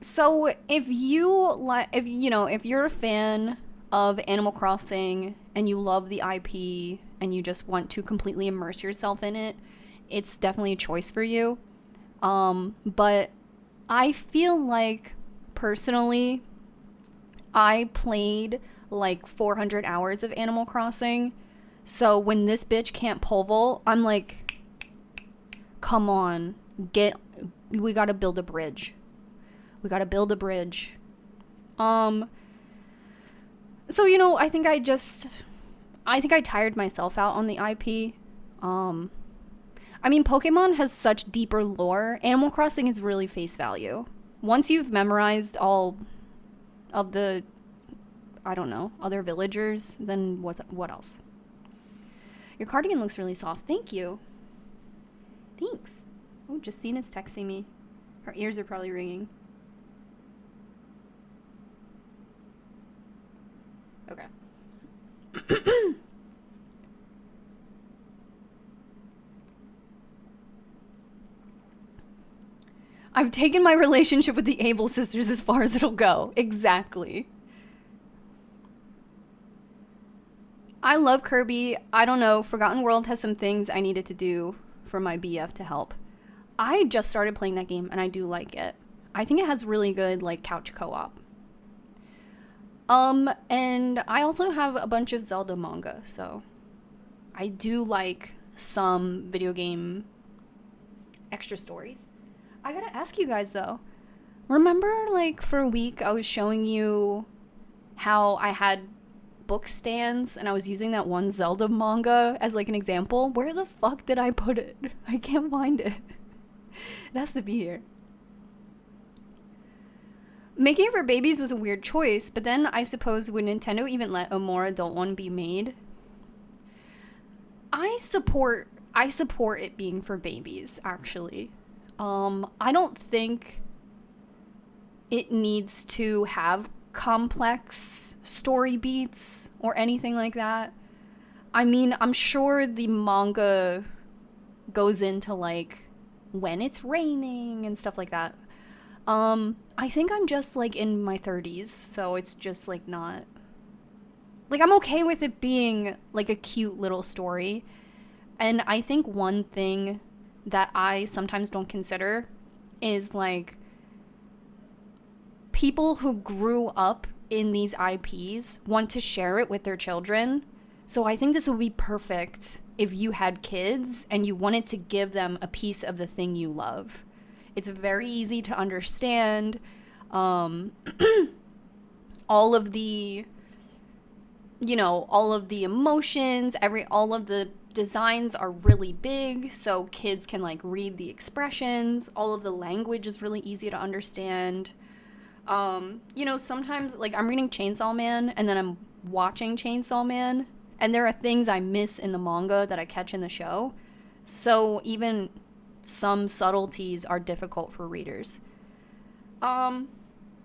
So if you're a fan of Animal Crossing and you love the IP and you just want to completely immerse yourself in it, it's definitely a choice for you. But I feel like, personally, I played like 400 hours of Animal Crossing. So when this bitch can't pole vault, I'm like, come on, we gotta build a bridge. We gotta build a bridge. So, you know, I think I tired myself out on the IP. I mean, Pokemon has such deeper lore. Animal Crossing is really face value. Once you've memorized all of the, I don't know, other villagers, then what else? Your cardigan looks really soft. Thank you. Thanks. Oh, Justina's texting me. Her ears are probably ringing. Okay. I've taken my relationship with the Able sisters as far as it'll go. Exactly. I love Kirby. I don't know. Forgotten World has some things I needed to do for my BF to help. I just started playing that game and I do like it. I think it has really good like couch co-op. And I also have a bunch of Zelda manga, so I do like some video game extra stories. I gotta ask you guys though, remember like for a week I was showing you how I had book stands and I was using that one Zelda manga as like an example? Where the fuck did I put it? I can't find it. It has to be here. Making it for babies was a weird choice, but then I suppose would Nintendo even let a more adult one be made? I support it being for babies, actually. I don't think it needs to have complex story beats or anything like that. I mean, I'm sure the manga goes into like when it's raining and stuff like that. I think I'm just like in my 30s, so it's just like not like I'm okay with it being like a cute little story. And I think one thing that I sometimes don't consider is like people who grew up in these IPs want to share it with their children. So I think this would be perfect if you had kids and you wanted to give them a piece of the thing you love. It's very easy to understand. All of the, all of the emotions, all of the designs are really big, so kids can like read the expressions. All of the language is really easy to understand. Sometimes like I'm reading Chainsaw Man and then I'm watching Chainsaw Man, and there are things I miss in the manga that I catch in the show. So even some subtleties are difficult for readers.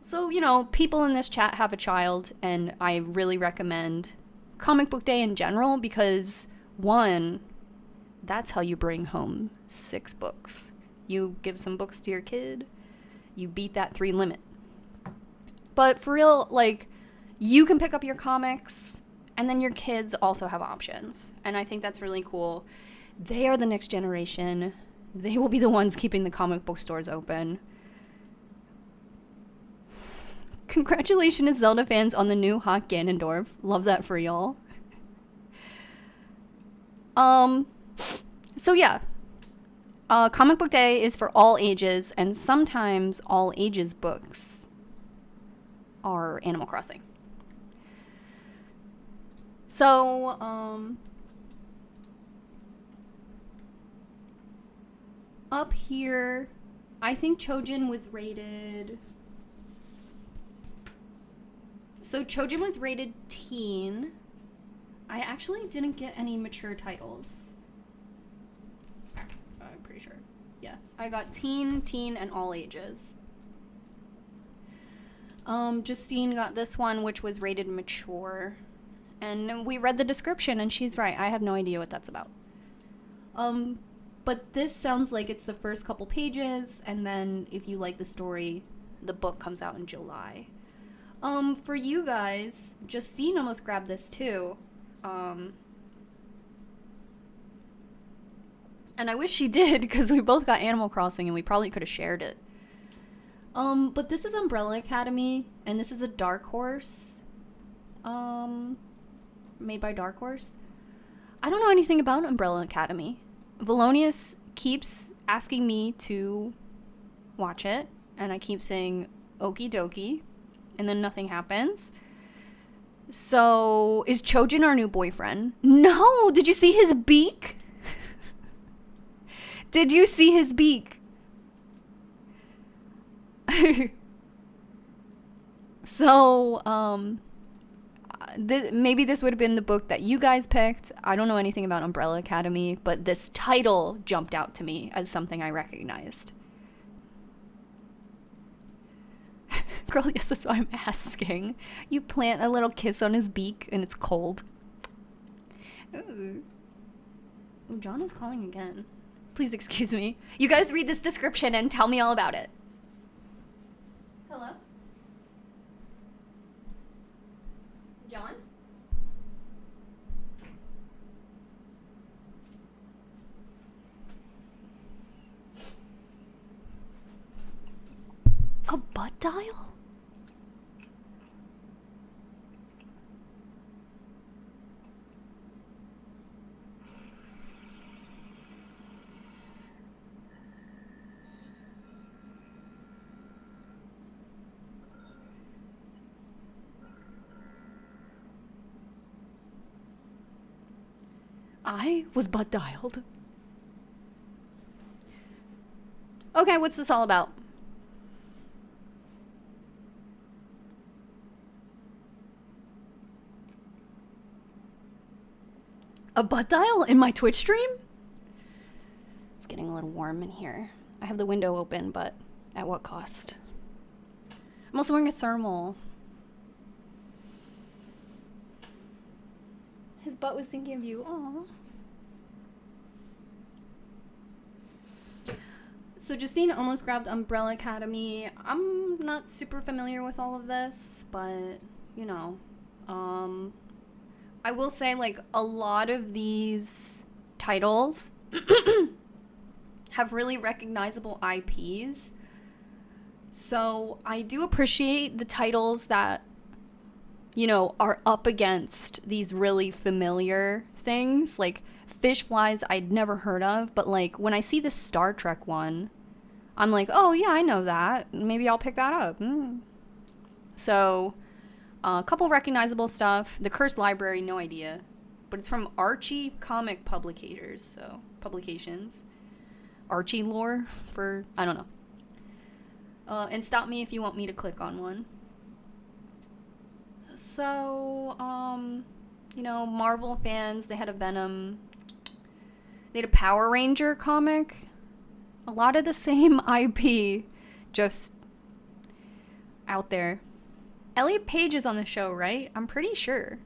So, people in this chat have a child, and I really recommend Comic Book Day in general because, one, that's how you bring home 6 books. You give some books to your kid, you beat that 3 limit. But for real, like, you can pick up your comics, and then your kids also have options. And I think that's really cool. They are the next generation. They will be the ones keeping the comic book stores open. Congratulations, Zelda fans, on the new hot Ganondorf. Love that for y'all. So yeah. Comic Book Day is for all ages, and sometimes all ages books are Animal Crossing. So, up here, I think Qcknd was rated... So Qcknd was rated teen. I actually didn't get any mature titles. I'm pretty sure. Yeah, I got teen, and all ages. Justine got this one, which was rated mature. And we read the description, and she's right. I have no idea what that's about. But this sounds like it's the first couple pages, and then if you like the story, the book comes out in July. For you guys, Justine almost grabbed this too. And I wish she did, because we both got Animal Crossing and we probably could have shared it. But this is Umbrella Academy, and this is a Dark Horse. Made by Dark Horse. I don't know anything about Umbrella Academy. Valonius keeps asking me to watch it, and I keep saying okie dokie, and then nothing happens. So, is Chojin our new boyfriend? No! Did you see his beak? Did you see his beak? So, maybe this would have been the book that you guys picked. I don't know anything about Umbrella Academy, but this title jumped out to me as something I recognized. Girl, yes, that's what I'm asking. You plant a little kiss on his beak and it's cold. Ooh. Ooh, John is calling again. Please excuse me. You guys read this description and tell me all about it. Hello? John? A butt dial? I was butt dialed. Okay, what's this all about? A butt dial in my Twitch stream? It's getting a little warm in here. I have the window open, but at what cost? I'm also wearing a thermal. His butt was thinking of you. Aww. So Justine almost grabbed Umbrella Academy. I'm not super familiar with all of this, but, you know. I will say, like, a lot of these titles have really recognizable IPs. So I do appreciate the titles that, you know, are up against these really familiar things. Like, Fish Flies I'd never heard of, but, like, when I see the Star Trek one, I'm like, oh, yeah, I know that. Maybe I'll pick that up. So, a couple recognizable stuff. The Cursed Library, no idea. But it's from Archie Comic Publicators, so publications. Archie lore for, I don't know. And stop me if you want me to click on one. So, you know, Marvel fans, they had a Venom. They had a Power Ranger comic. A lot of the same IP, just out there. Elliot Page is on the show, right? I'm pretty sure.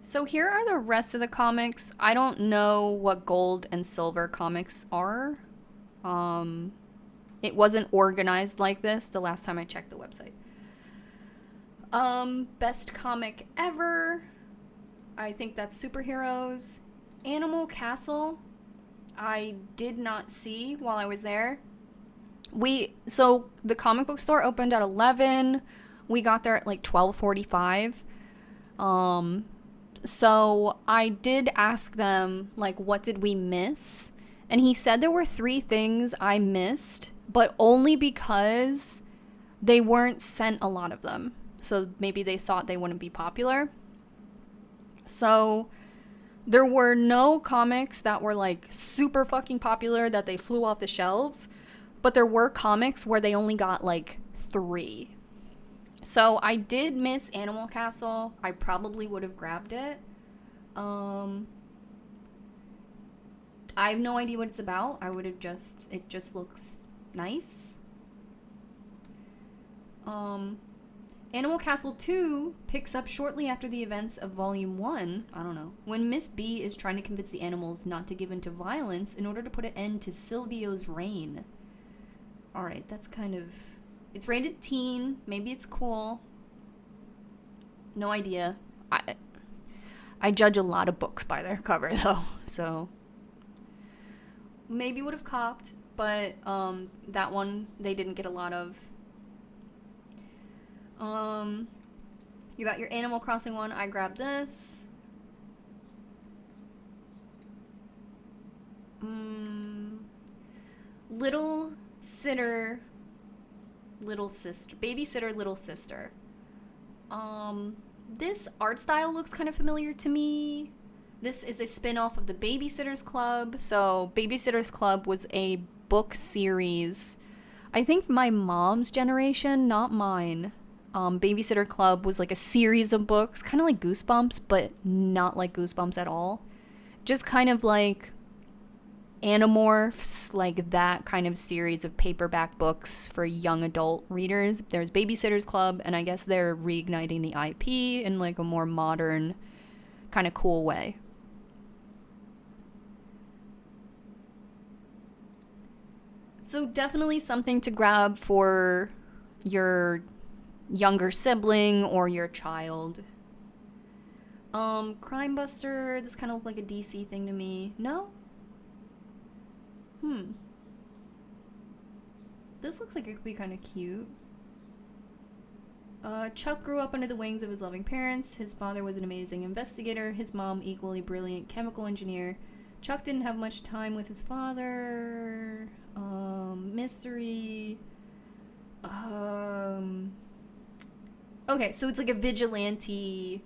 So here are the rest of the comics. I don't know what gold and silver comics are. It wasn't organized like this the last time I checked the website. Best comic ever. I think that's superheroes. Animal Castle. I did not see while I was there. So the comic book store opened at 11. We got there at like 12:45. So I did ask them, like, what did we miss? And he said there were 3 things I missed, but only because they weren't sent a lot of them. So maybe they thought they wouldn't be popular. So there were no comics that were, like, super fucking popular that they flew off the shelves. But there were comics where they only got, like, 3. So I did miss Animal Castle. I probably would have grabbed it. I have no idea what it's about. It just looks nice. Animal Castle 2 picks up shortly after the events of Volume 1, I don't know, when Miss B is trying to convince the animals not to give in to violence in order to put an end to Silvio's reign. Alright, that's kind of... It's rated teen. Maybe it's cool. No idea. I judge a lot of books by their cover, though, so... Maybe would have copped. but that one they didn't get a lot of. You got your Animal Crossing one. I grabbed this. Little sitter, little sister, babysitter, little sister. This art style looks kind of familiar to me. This is a spin-off of the Babysitter's Club. So Babysitter's Club was a book series. I think my mom's generation, not mine. Babysitter Club was like a series of books, kind of like Goosebumps, but not like Goosebumps at all. Just kind of like Animorphs, like that kind of series of paperback books for young adult readers. There's Babysitter's Club, and I guess they're reigniting the IP in like a more modern, kind of cool way. So definitely something to grab for your younger sibling or your child. Crime Buster, this kind of looked like a DC thing to me. No? This looks like it could be kind of cute. Chuck grew up under the wings of his loving parents. His father was an amazing investigator. His mom, equally brilliant chemical engineer. Chuck didn't have much time with his father. Mystery. Okay, so it's like a vigilante,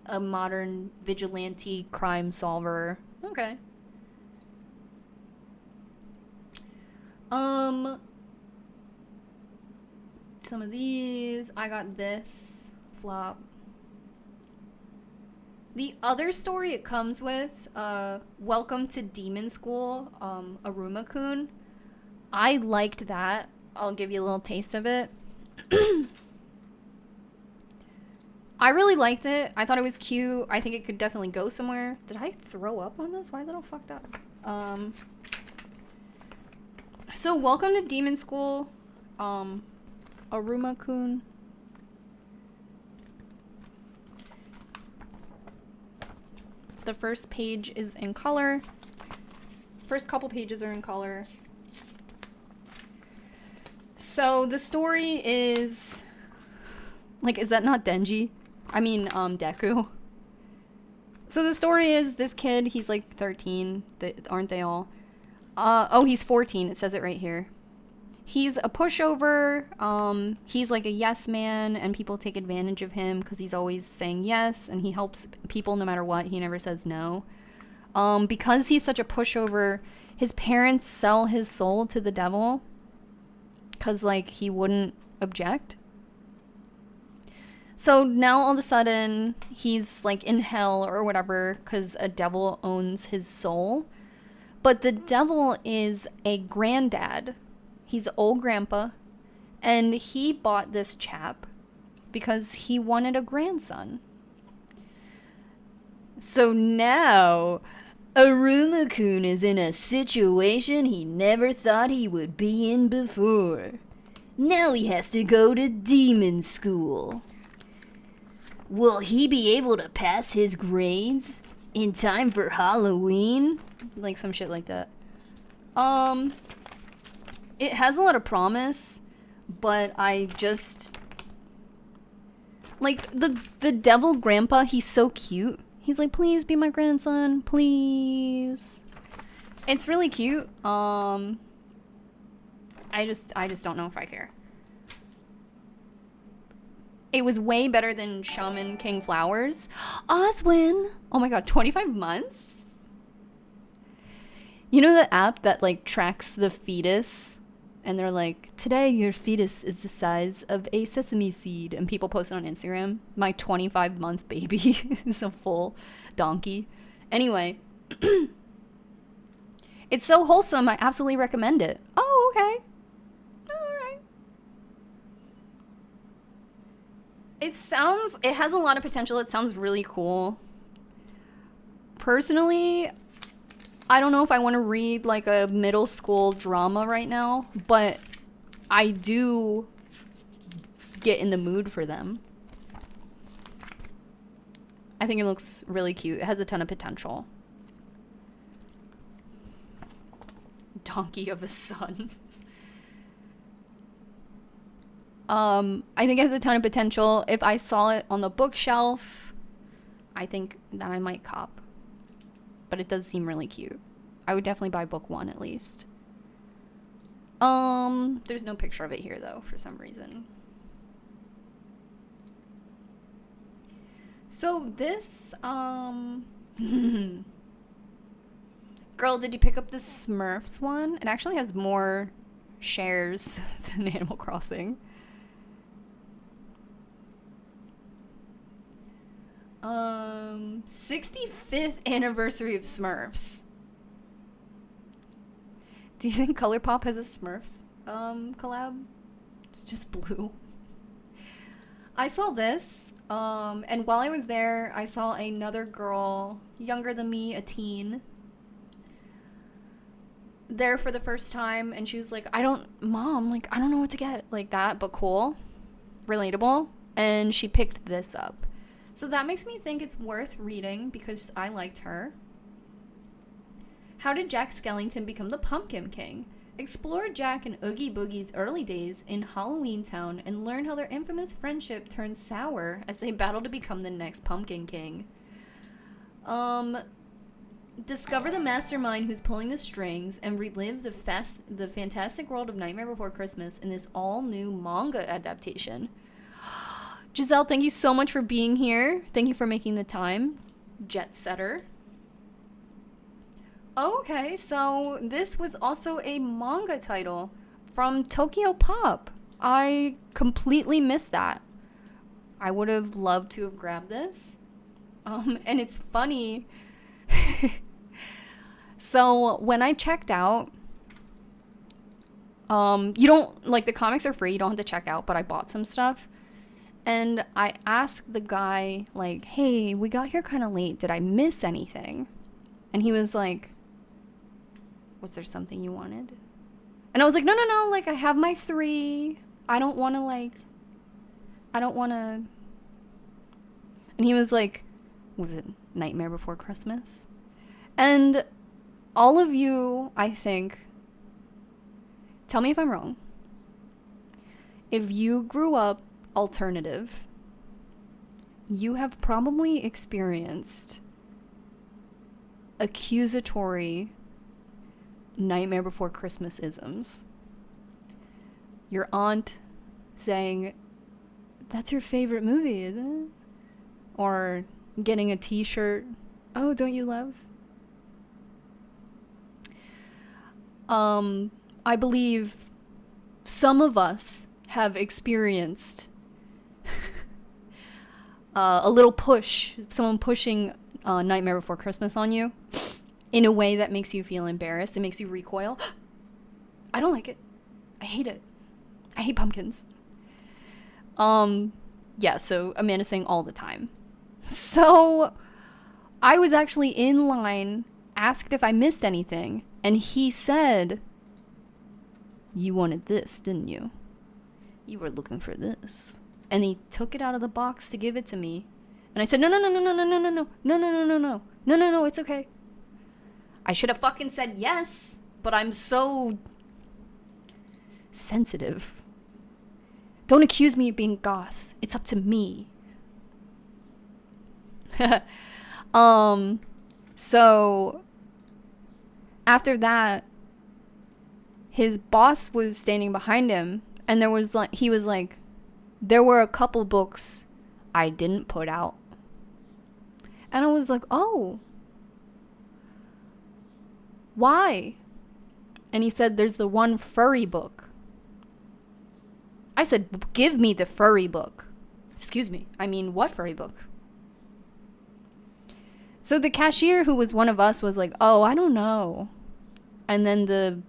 a modern vigilante crime solver. Okay. Some of these. I got this flop. The other story it comes with, Welcome to Demon School, Aruma-kun. I liked that. I'll give you a little taste of it. I really liked it. I thought it was cute. I think it could definitely go somewhere. Did I throw up on this? Why is it all fucked up? So Welcome to Demon School, Aruma-kun. The first page is in color. First couple pages are in color. So the story is, like, is that not Denji? I mean, Deku. So the story is this kid, he's like 13, aren't they all? Oh, he's 14, it says it right here. He's a pushover, he's like a yes man, and people take advantage of him because he's always saying yes, and he helps people no matter what, he never says no. Because he's such a pushover, his parents sell his soul to the devil, because, like, he wouldn't object. So now all of a sudden, he's, like, in hell or whatever, because a devil owns his soul. But the devil is a granddad. He's an old grandpa. And he bought this chap because he wanted a grandson. So now, Aruma-kun is in a situation he never thought he would be in before. Now he has to go to demon school. Will he be able to pass his grades in time for Halloween? Like some shit like that. It has a lot of promise, but I just, like, the devil grandpa, he's so cute. He's like, please be my grandson, please. It's really cute. I just don't know if I care. It was way better than Shaman King Flowers. Oswin! Oh my god, 25 months? You know the app that, like, tracks the fetus? And they're like, today your fetus is the size of a sesame seed. And people post it on Instagram. My 25-month baby is a full donkey. Anyway. It's so wholesome, I absolutely recommend it. Oh, okay. Alright. It has a lot of potential. It sounds really cool. Personally, I don't know if I want to read like a middle school drama right now, but I do get in the mood for them. I think it looks really cute. It has a ton of potential. donkey of a son. I think it has a ton of potential. If I saw it on the bookshelf, I think that I might cop. But it does seem really cute. I would definitely buy book 1 at least. There's no picture of it here though, for some reason. So this, girl, did you pick up the Smurfs one? It actually has more shares than Animal Crossing. 65th anniversary of Smurfs. Do you think ColourPop has a Smurfs collab? It's just blue. I saw this, and while I was there, I saw another girl, younger than me, a teen, there for the first time, and she was like, Mom, like, I don't know what to get, like that, but cool, relatable, and she picked this up. So that makes me think it's worth reading because I liked her. How did Jack Skellington become the Pumpkin King? Explore Jack and Oogie Boogie's early days in Halloween Town and learn how their infamous friendship turns sour as they battle to become the next Pumpkin King. Discover the mastermind who's pulling the strings and relive the fantastic world of Nightmare Before Christmas in this all-new manga adaptation. Giselle, thank you so much for being here. Thank you for making the time. Jet setter. Okay, so this was also a manga title from Tokyo Pop. I completely missed that. I would have loved to have grabbed this. And it's funny. So when I checked out, you don't, like, the comics are free. You don't have to check out, but I bought some stuff. And I asked the guy, like, hey, we got here kind of late. Did I miss anything? And he was like, was there something you wanted? And I was like, no, like, I have my 3. I don't want to. And he was like, was it Nightmare Before Christmas? And all of you, I think, tell me if I'm wrong. If you grew up alternative, you have probably experienced accusatory Nightmare Before Christmas isms. Your aunt saying, that's your favorite movie, isn't it? Or getting a t-shirt, oh, don't you love? I believe some of us have experienced a little push, someone pushing Nightmare Before Christmas on you in a way that makes you feel embarrassed. It makes you recoil. I don't like it. I hate it. I hate pumpkins. Yeah, so Amanda's saying all the time. So I was actually in line, asked if I missed anything, and he said, you wanted this, didn't you? You were looking for this. And he took it out of the box to give it to me. And I said, no, it's okay. I should have fucking said yes, but I'm so sensitive. Don't accuse me of being goth. It's up to me. So after that, his boss was standing behind him, and he was like, there were a couple books I didn't put out. And I was like, oh, why? And he said, there's the one furry book. I said, give me the furry book. Excuse me. I mean, what furry book? So the cashier, who was one of us, was like, oh, I don't know. And then the,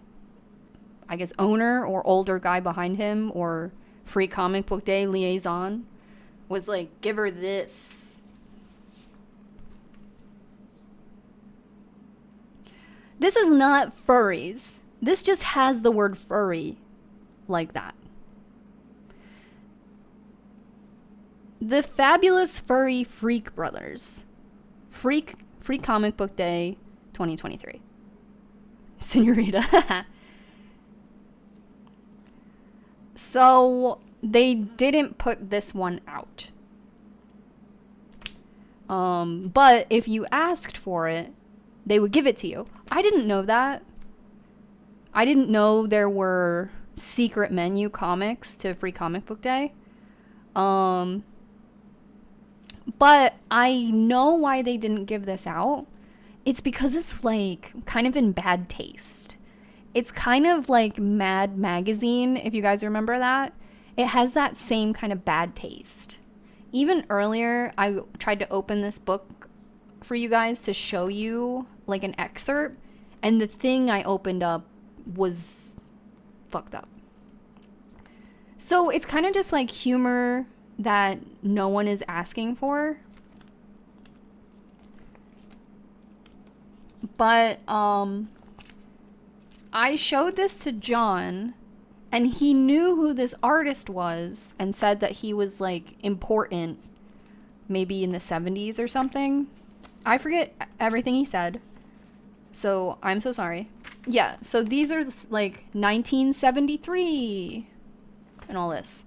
I guess, owner or older guy behind him, or Free Comic Book Day liaison, was like, give her this. This is not furries. This just has the word furry like that. The Fabulous Furry Freak Brothers. Free Comic Book Day 2023. Senorita. So they didn't put this one out. But if you asked for it, they would give it to you. I didn't know that. I didn't know there were secret menu comics to Free Comic Book Day. But I know why they didn't give this out. It's because it's like kind of in bad taste. It's kind of like Mad Magazine, if you guys remember that. It has that same kind of bad taste. Even earlier, I tried to open this book for you guys to show you like an excerpt, and the thing I opened up was fucked up. So it's kind of just like humor that no one is asking for. But I showed this to John, and he knew who this artist was and said that he was like important, maybe in the 70s or something. I forget everything he said, so I'm so sorry. Yeah, so these are like 1973 and all this.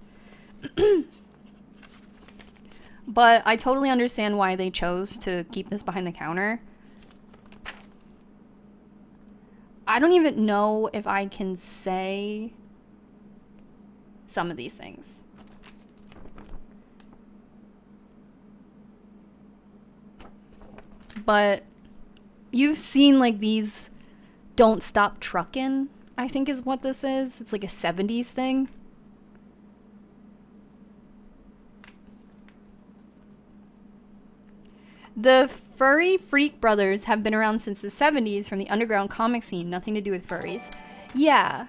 But I totally understand why they chose to keep this behind the counter. I don't even know if I can say some of these things. But you've seen like these Don't Stop Truckin', I think is what this is. It's like a 70s thing. The Furry Freak Brothers have been around since the 70s from the underground comic scene. Nothing to do with furries. Yeah.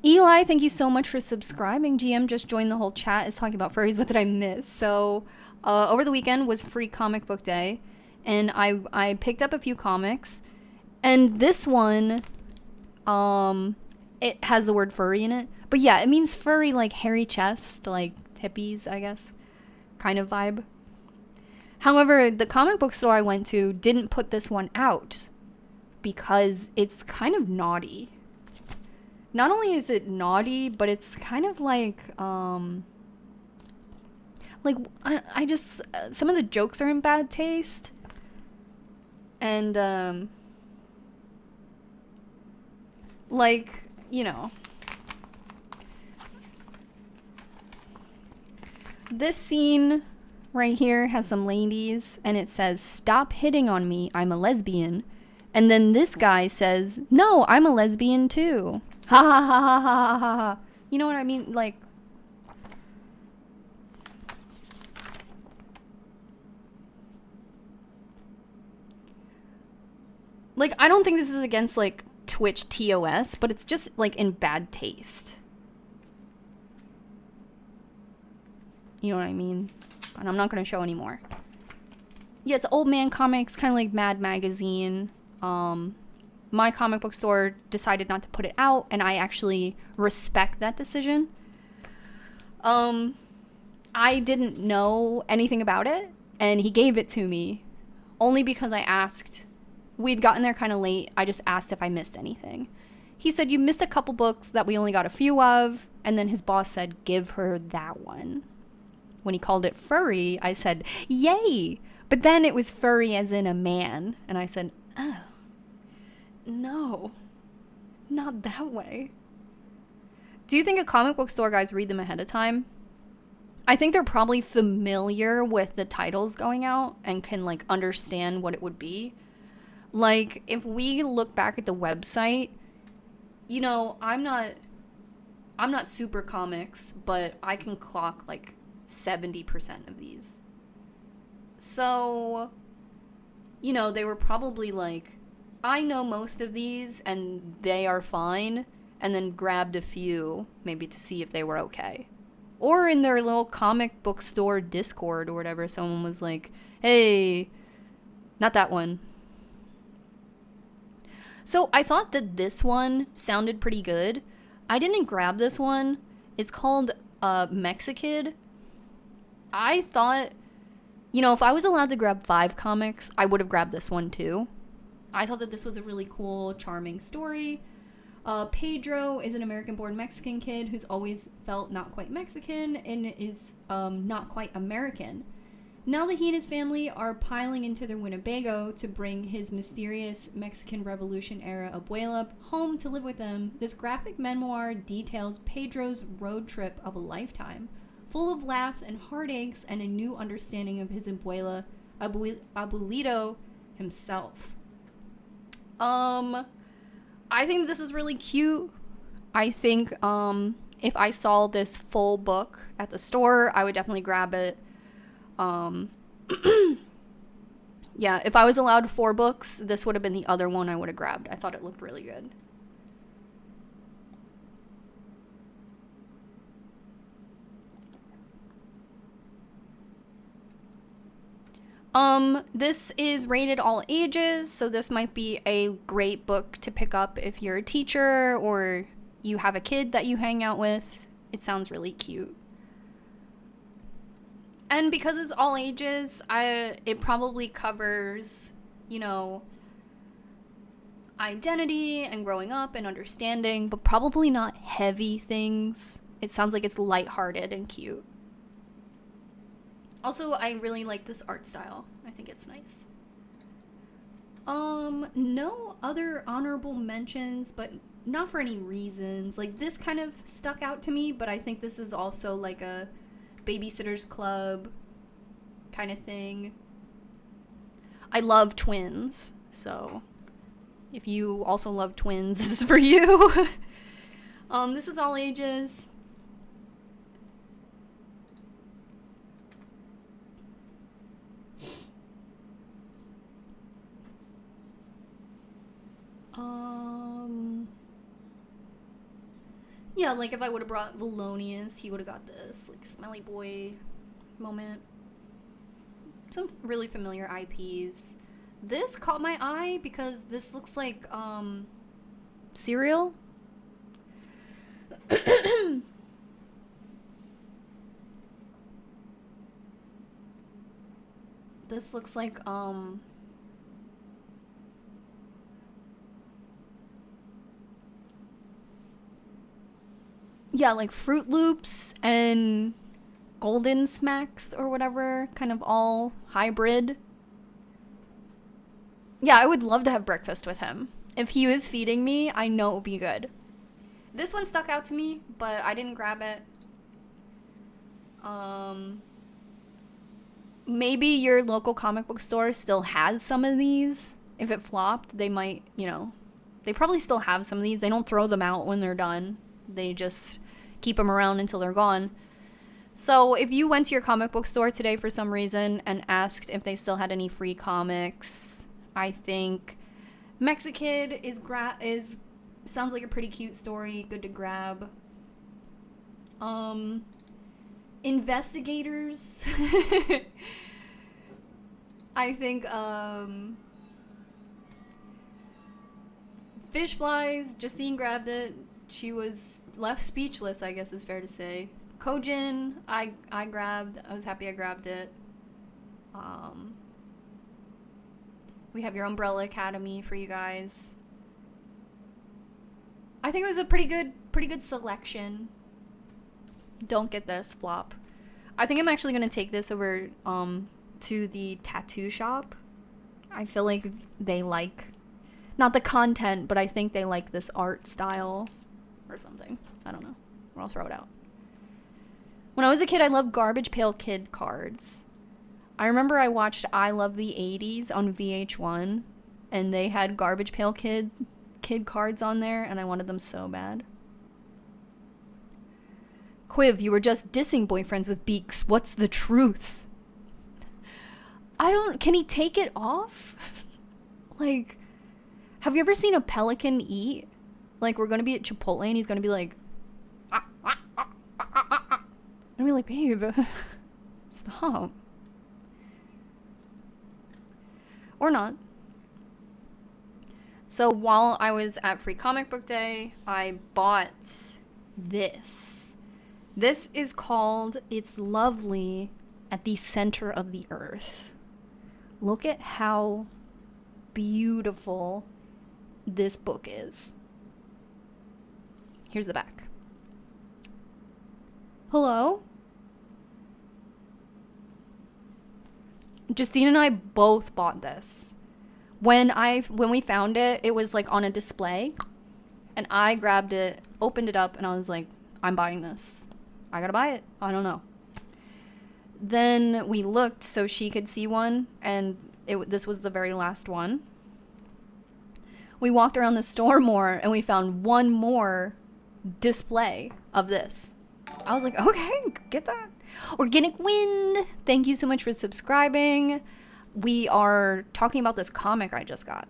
Eli, thank you so much for subscribing. GM just joined the whole chat. Is talking about furries. What did I miss? So, over the weekend was Free Comic Book Day. And I picked up a few comics. And this one, it has the word furry in it. But yeah, it means furry like hairy chest, like hippies, I guess. Kind of vibe. However, the comic book store I went to didn't put this one out because it's kind of naughty. Not only is it naughty, but it's kind of like I just some of the jokes are in bad taste. And like, you know, this scene right here has some ladies, and it says, "Stop hitting on me, I'm a lesbian." And then this guy says, "No, I'm a lesbian too." Ha ha ha ha ha ha ha. You know what I mean? Like, I don't think this is against like Twitch TOS, but it's just like in bad taste. You know what I mean? And I'm not going to show anymore. Yeah, it's old man comics, kind of like Mad Magazine. My comic book store decided not to put it out, and I actually respect that decision. I didn't know anything about it, and he gave it to me only because I asked. We'd gotten there kind of late. I just asked if I missed anything. He said, "You missed a couple books that we only got a few of," and then his boss said, "Give her that one." When he called it furry, I said, "Yay!" But then it was furry as in a man. And I said, "Oh, no, not that way." Do you think a comic book store guys read them ahead of time? I think they're probably familiar with the titles going out and can like understand what it would be. Like, if we look back at the website, you know, I'm not super comics, but I can clock like 70% of these. So, you know, they were probably like, I know most of these and they are fine, and then grabbed a few maybe to see if they were okay. Or in their little comic book store Discord or whatever, someone was like, "Hey, not that one." So I thought that this one sounded pretty good. I didn't grab this one. It's called Mexikid. I thought, you know, if I was allowed to grab 5 comics, I would have grabbed this one too. I thought that this was a really cool, charming story. Pedro is an American-born Mexican kid who's always felt not quite Mexican and is not quite American. Now that he and his family are piling into their Winnebago to bring his mysterious Mexican Revolution-era abuela home to live with them, this graphic memoir details Pedro's road trip of a lifetime, full of laughs and heartaches and a new understanding of his abuelito himself. I think this is really cute. I think if I saw this full book at the store, I would definitely grab it. Yeah, if I was allowed 4 books, this would have been the other one I would have grabbed. I thought it looked really good. This is rated all ages, so this might be a great book to pick up if you're a teacher or you have a kid that you hang out with. It sounds really cute. And because it's all ages, it probably covers, identity and growing up and understanding, but probably not heavy things. It sounds like it's lighthearted and cute. Also, I really like this art style. I think it's nice. No other honorable mentions, but not for any reasons. Like, this kind of stuck out to me, but I think this is also like a Babysitter's Club kind of thing. I love twins, so if you also love twins, this is for you. This is all ages. Yeah, like if I would have brought Valonius, he would have got this, like, smelly boy moment. Some really familiar IPs. This caught my eye because this looks like, cereal. This looks like, yeah, like Fruit Loops and Golden Smacks or whatever, kind of all hybrid. Yeah, I would love to have breakfast with him. If he was feeding me, I know it would be good. This one stuck out to me, but I didn't grab it. Maybe your local comic book store still has some of these. If it flopped, they might, they probably still have some of these. They don't throw them out when they're done. They just keep them around until they're gone. So if you went to your comic book store today for some reason and asked if they still had any free comics, I think Mexikid is sounds like a pretty cute story, good to grab. Investigators. I think Fish Flies, Justine grabbed it. She was left speechless, I guess is fair to say. Qcknd, I grabbed. I was happy I grabbed it. We have your Umbrella Academy for you guys. I think it was a pretty good selection. Don't get this, flop. I think I'm actually gonna take this over to the tattoo shop. I feel like they like, not the content, but I think they like this art style or something. I don't know. Or I'll throw it out. When I was a kid, I loved Garbage Pail Kid cards. I remember I watched I Love the 80s on VH1, and they had Garbage Pail Kid cards on there, and I wanted them so bad. Quiv, you were just dissing boyfriends with beaks. What's the truth? Can he take it off? Like, have you ever seen a pelican eat? Like, we're gonna be at Chipotle and he's gonna be like, and be like, babe, stop. Or not. So while I was at Free Comic Book Day, I bought this. This is called It's Lovely at the Center of the Earth. Look at how beautiful this book is. Here's the back. Hello? Justine and I both bought this. When we found it, it was like on a display, and I grabbed it, opened it up, and I was like, I'm buying this. I gotta buy it. I don't know. Then we looked so she could see one, and this was the very last one. We walked around the store more, and we found one more display of this. I was like, okay, get that. Organic Wind, thank you so much for subscribing. We are talking about this comic I just got.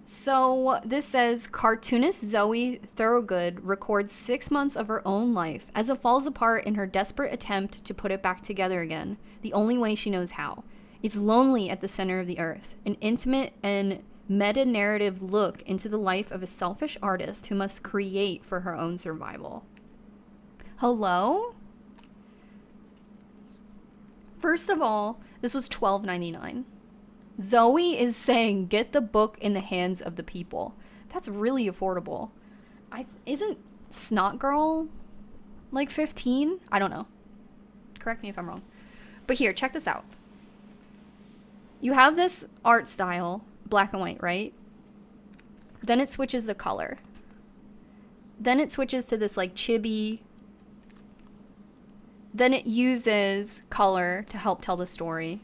So this says, cartoonist Zoe Thorogood records 6 months of her own life as it falls apart in her desperate attempt to put it back together again, the only way she knows how. It's lonely at the center of the earth, an intimate and meta-narrative look into the life of a selfish artist who must create for her own survival. Hello? First of all, this was $12.99. Zoe is saying, get the book in the hands of the people. That's really affordable. Isn't Snot Girl like 15? I don't know. Correct me if I'm wrong. But here, check this out. You have this art style, black and white, right? Then it switches the color. Then it switches to this like chibi. Then it uses color to help tell the story.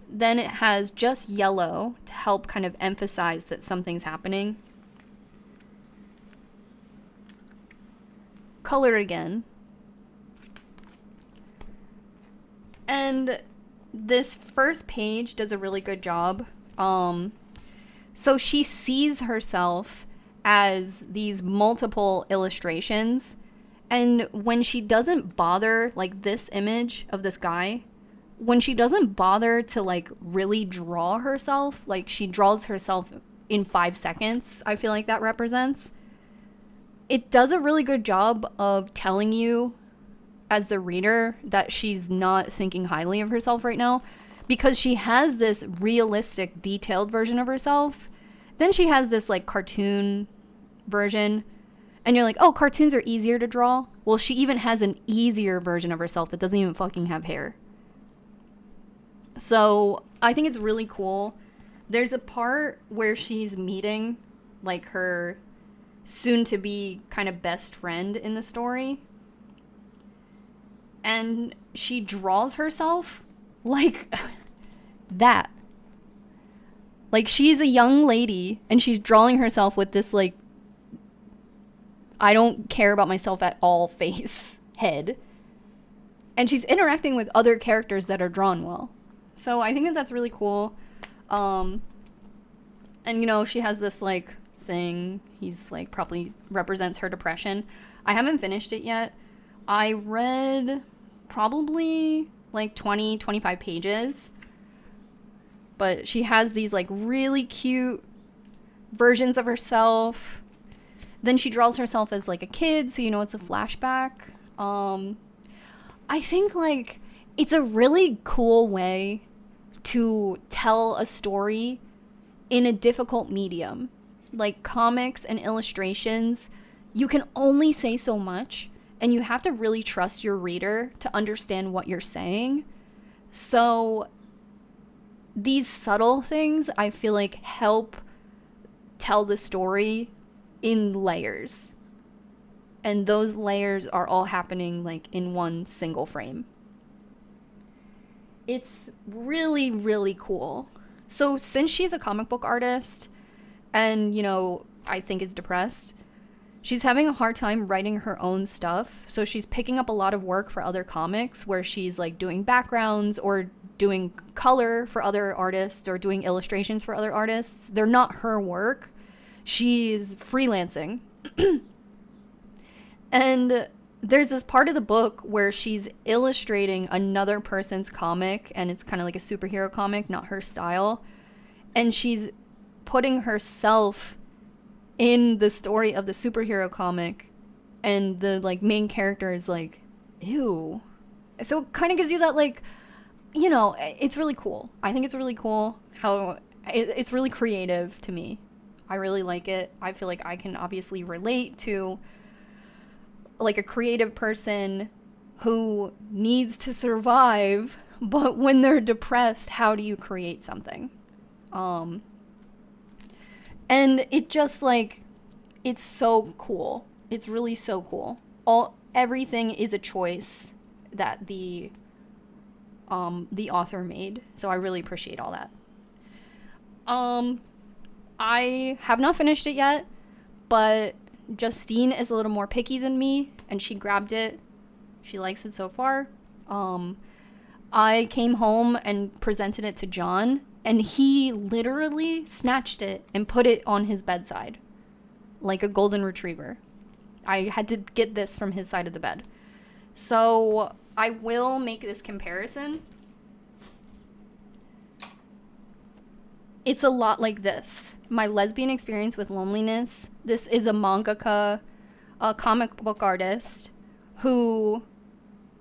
Then it has just yellow to help kind of emphasize that something's happening. Color again. And this first page does a really good job. So she sees herself as these multiple illustrations. And when she doesn't bother, like this image of this guy, when she doesn't bother to like really draw herself, like she draws herself in 5 seconds, I feel like that represents, it does a really good job of telling you as the reader that she's not thinking highly of herself right now, because she has this realistic, detailed version of herself. Then she has this like cartoon version, and you're like, oh, cartoons are easier to draw. Well, she even has an easier version of herself that doesn't even fucking have hair. So I think it's really cool. There's a part where she's meeting like her soon-to-be kind of best friend in the story. And she draws herself like that. Like she's a young lady and she's drawing herself with this like, I don't care about myself at all face head. And she's interacting with other characters that are drawn well. So I think that that's really cool. And you know, she has this like thing. He's like probably represents her depression. I haven't finished it yet. I read probably like 25 pages. But she has these like really cute versions of herself. Then she draws herself as like a kid, so you know it's a flashback. I think like it's a really cool way to tell a story in a difficult medium. Like comics and illustrations, you can only say so much, and you have to really trust your reader to understand what you're saying. So these subtle things, I feel like, help tell the story in layers. And those layers are all happening like in one single frame. It's really, really cool. So since she's a comic book artist and, you know, I think is depressed, she's having a hard time writing her own stuff. So she's picking up a lot of work for other comics where she's like doing backgrounds or doing color for other artists or doing illustrations for other artists. They're not her work. She's freelancing. And there's this part of the book where she's illustrating another person's comic, and it's kind of like a superhero comic, not her style. And she's putting herself in the story of the superhero comic, and the like main character is like, ew. So it kind of gives you that like, you know, it's really cool. I think it's really cool how it's really creative to me. I really like it. I feel like I can obviously relate to like a creative person who needs to survive, but when they're depressed, how do you create something? And it just like, it's so cool. It's really so cool. Everything is a choice that the author made. So I really appreciate all that. I have not finished it yet, but Justine is a little more picky than me, and she grabbed it. She likes it so far. I came home and presented it to John, and he literally snatched it and put it on his bedside like a golden retriever. I had to get this from his side of the bed. So I will make this comparison. It's a lot like this. My lesbian experience with loneliness. This is a mangaka, a comic book artist who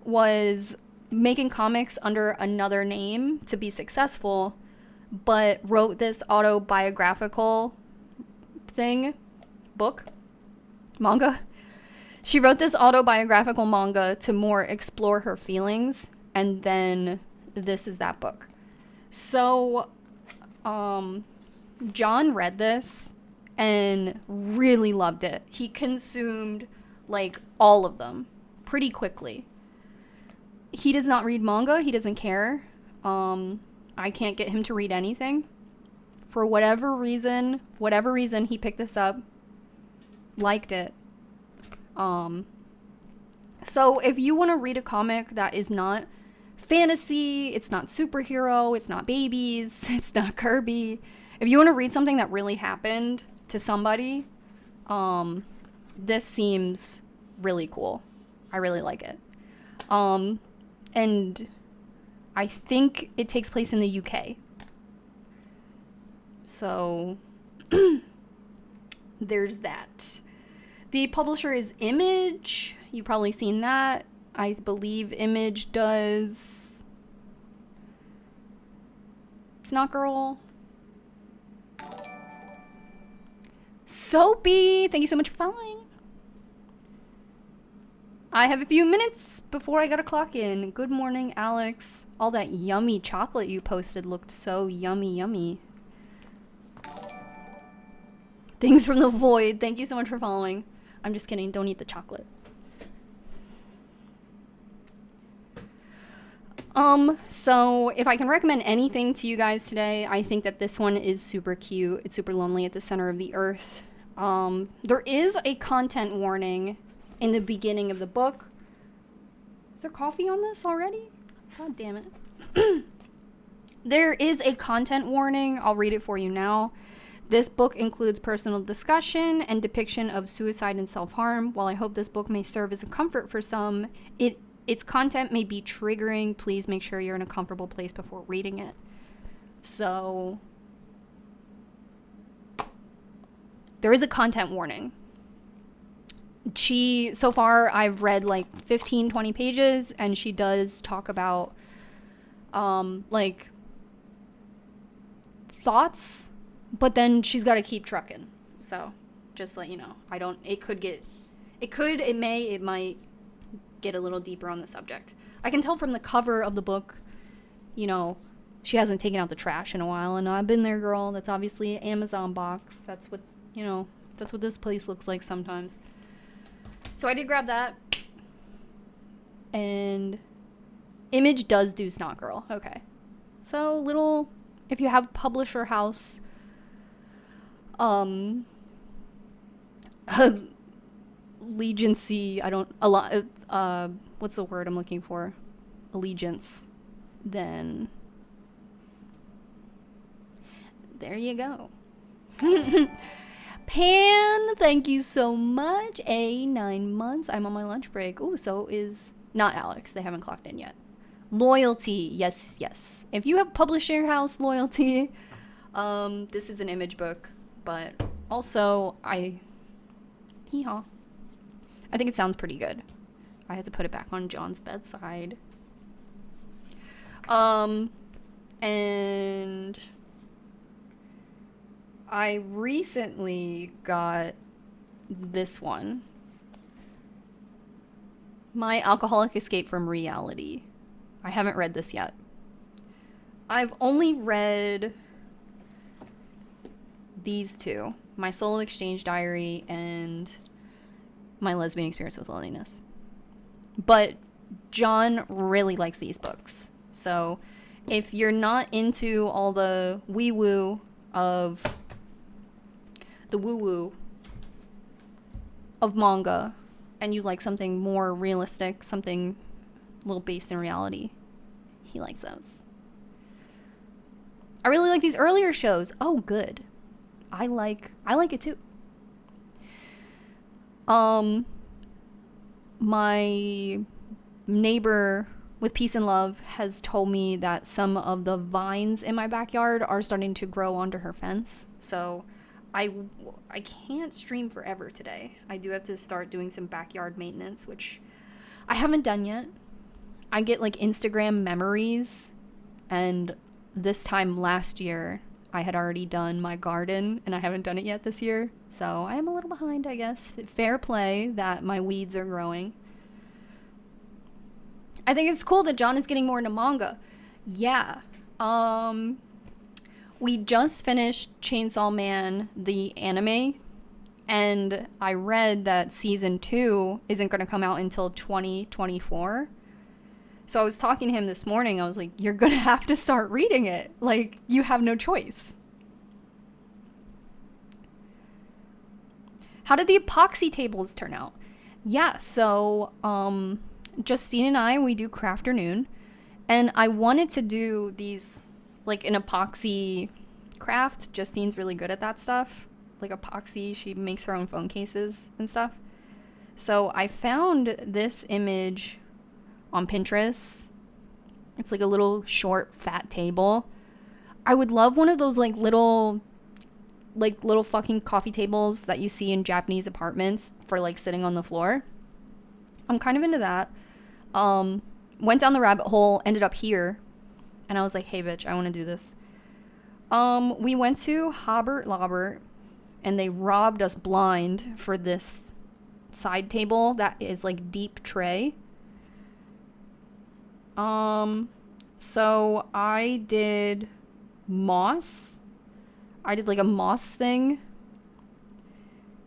was making comics under another name to be successful, but wrote this autobiographical manga. She wrote this autobiographical manga to more explore her feelings, and then this is that book. So, John read this and really loved it. He consumed like all of them pretty quickly. He does not read manga. He doesn't care. I can't get him to read anything. For whatever reason, he picked this up, liked it. So if you want to read a comic that is not fantasy, it's not superhero, it's not babies, it's not Kirby. If you want to read something that really happened to somebody, this seems really cool. I really like it. And I think it takes place in the UK. So there's that. The publisher is Image. You've probably seen that. I believe Image does It's Not Girl. Soapy, thank you so much for following. I have a few minutes before I gotta clock in. Good morning, Alex. All that yummy chocolate you posted looked so yummy. Things from the void. Thank you so much for following. I'm just kidding. Don't eat the chocolate. So if I can recommend anything to you guys today, I think that this one is super cute. It's super lonely at the center of the earth. There is a content warning in the beginning of the book. Is there coffee on this already? God damn it. There is a content warning. I'll read it for you now. This book includes personal discussion and depiction of suicide and self-harm. While I hope this book may serve as a comfort for some, its content may be triggering. Please make sure you're in a comfortable place before reading it. So, there is a content warning. So far, I've read like 15, 20 pages, and she does talk about, like, thoughts, but then she's got to keep trucking. So, just let you know. It might get a little deeper on the subject. I can tell from the cover of the book, you know, she hasn't taken out the trash in a while, and I've been there, girl. That's obviously an Amazon box. That's what this place looks like sometimes. So I did grab that. And Image does do Snot Girl. Okay. So if you have publisher house, allegiancy, what's the word I'm looking for? Allegiance. Then there you go. Pan, thank you so much. 9 months. I'm on my lunch break. Ooh, so is not Alex. They haven't clocked in yet. Loyalty. Yes. If you have publishing house loyalty, this is an Image book, but also I think it sounds pretty good. I had to put it back on John's bedside. And I recently got this one. My Alcoholic Escape from Reality. I haven't read this yet. I've only read these two. My Soul Exchange Diary and My Lesbian Experience with Loneliness. But John really likes these books. So if you're not into all the wee-woo of the woo-woo of manga and you like something more realistic, something a little based in reality, he likes those. I really like these earlier shows. Oh, good. I like it too. My neighbor with Peace and Love has told me that some of the vines in my backyard are starting to grow onto her fence. So I can't stream forever today. I do have to start doing some backyard maintenance, which I haven't done yet. I get like Instagram memories, and this time last year I had already done my garden and I haven't done it yet this year. So I am a little behind, I guess. Fair play that my weeds are growing. I think it's cool that John is getting more into manga. Yeah. We just finished Chainsaw Man, the anime, and I read that season 2 isn't going to come out until 2024. So I was talking to him this morning. I was like, you're going to have to start reading it. Like, you have no choice. How did the epoxy tables turn out? Yeah, so Justine and I, we do Crafternoon, and I wanted to do these, like, an epoxy craft. Justine's really good at that stuff. Like epoxy, she makes her own phone cases and stuff. So I found this image on Pinterest. It's like a little short, fat table. I would love one of those like little fucking coffee tables that you see in Japanese apartments for like sitting on the floor. I'm kind of into that. Went down the rabbit hole, ended up here, and I was like, hey bitch, I want to do this. We went to Hobart Lobert, and they robbed us blind for this side table that is like deep tray. So I did moss. I did like a moss thing.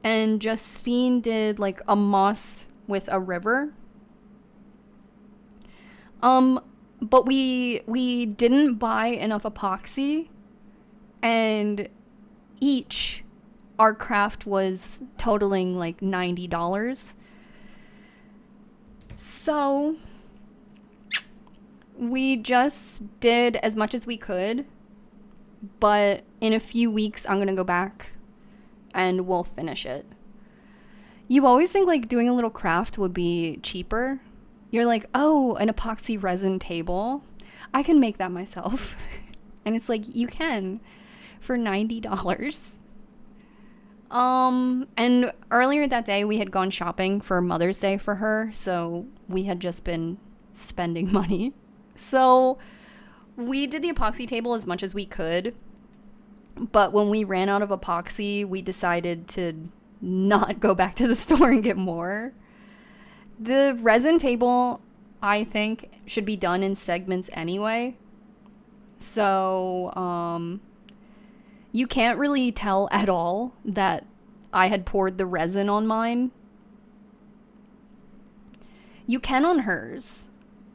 And Justine did like a moss with a river. But we didn't buy enough epoxy, and our craft was totaling like $90. So we just did as much as we could, but in a few weeks I'm gonna go back and we'll finish it. You always think like doing a little craft would be cheaper. You're like, oh, an epoxy resin table, I can make that myself. And it's like, you can for $90. And earlier that day we had gone shopping for Mother's Day for her, so we had just been spending money. So we did the epoxy table as much as we could, but when we ran out of epoxy, we decided to not go back to the store and get more. The resin table, I think, should be done in segments anyway. So, you can't really tell at all that I had poured the resin on mine. You can on hers.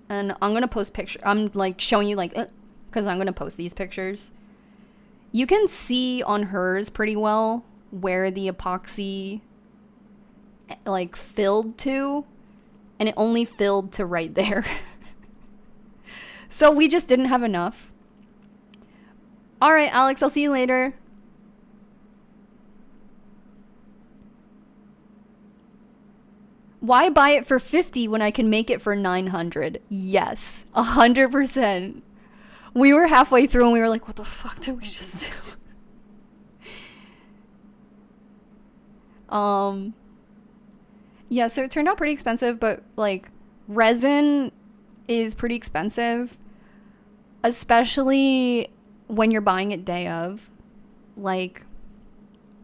And I'm going to post pictures. I'm like showing you like, because I'm going to post these pictures. You can see on hers pretty well where the epoxy like filled to. And it only filled to right there. So we just didn't have enough. All right, Alex, I'll see you later. Why buy it for $50 when I can make it for $900? Yes, 100%. We were halfway through and we were like, what the fuck did we just do? Yeah, so it turned out pretty expensive, but like resin is pretty expensive. especially when you're buying it day of. Like,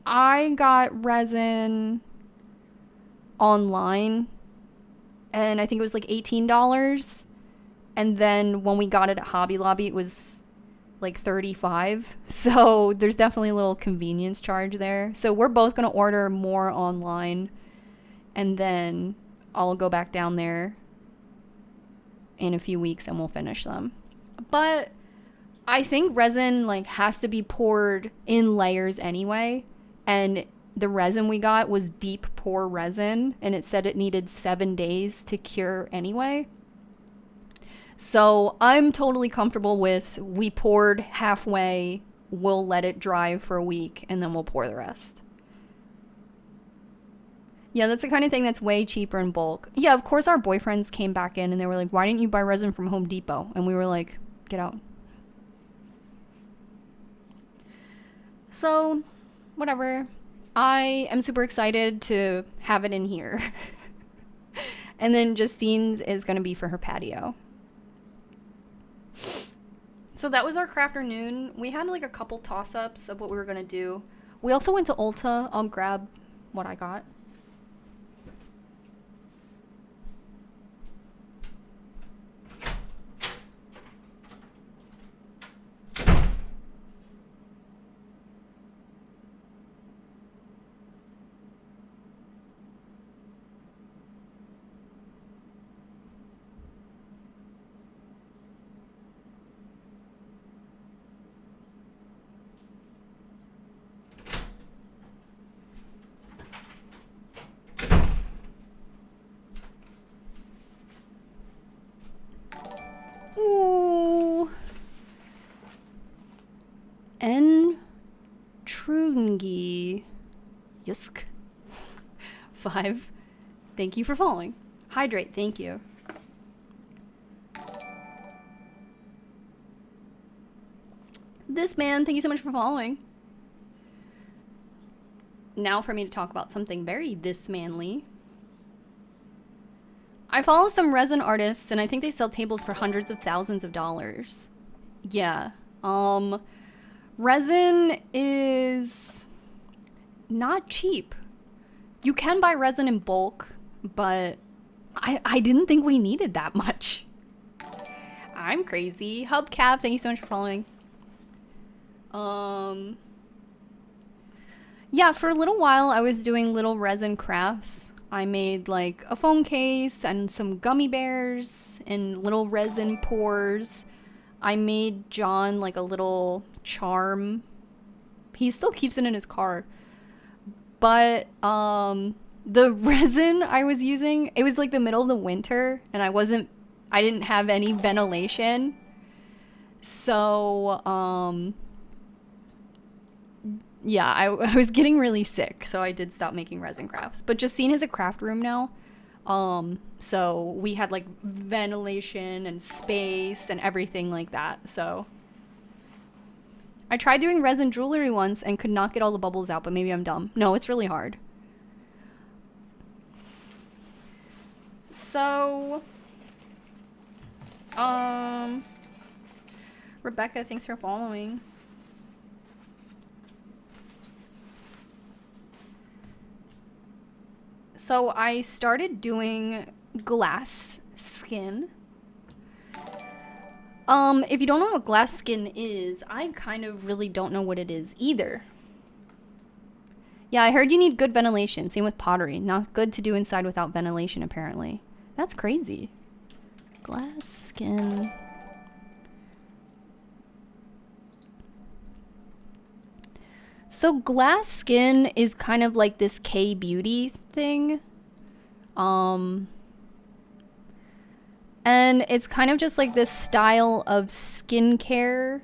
I got resin online and I think it was like $18. And then when we got it at Hobby Lobby, it was like $35. So there's definitely a little convenience charge there. So we're both going to order more online, and then I'll go back down there in a few weeks and we'll finish them. But I think resin like has to be poured in layers anyway. And the resin we got was deep pour resin, and it said it needed 7 days to cure anyway. So I'm totally comfortable with, we poured halfway, we'll let it dry for a week, and then we'll pour the rest. Yeah, that's the kind of thing that's way cheaper in bulk. Yeah, of course our boyfriends came back in and they were like, why didn't you buy resin from Home Depot? And we were like, get out. So, whatever. I am super excited to have it in here. And then Justine's is going to be for her patio. So that was our crafternoon. We had like a couple toss-ups of what we were going to do. We also went to Ulta. I'll grab what I got. Ooh. Qcknd. Yusk. 5. Thank you for following. Hydrate, thank you. This man, thank you so much for following. Now for me to talk about something very this manly. I follow some resin artists, and I think they sell tables for hundreds of thousands of dollars. Yeah. Resin is not cheap. You can buy resin in bulk, but I didn't think we needed that much. I'm crazy. Hubcap, thank you so much for following. Yeah, for a little while I was doing little resin crafts. I made like a phone case and some gummy bears and little resin pours. I made John like a little charm. He still keeps it in his car. But the resin I was using, it was like the middle of the winter and I didn't have any ventilation. So yeah, I was getting really sick, so I did stop making resin crafts. But Justine has a craft room now, so we had like ventilation and space and everything like that. So I tried doing resin jewelry once and could not get all the bubbles out, but maybe I'm dumb. No, it's really hard. So Rebecca, thanks for following. So I started doing glass skin. If you don't know what glass skin is, I kind of really don't know what it is either. Yeah, I heard you need good ventilation. Same with pottery. Not good to do inside without ventilation, apparently. That's crazy. Glass skin. So glass skin is kind of like this K-beauty thing. And it's kind of just like this style of skincare.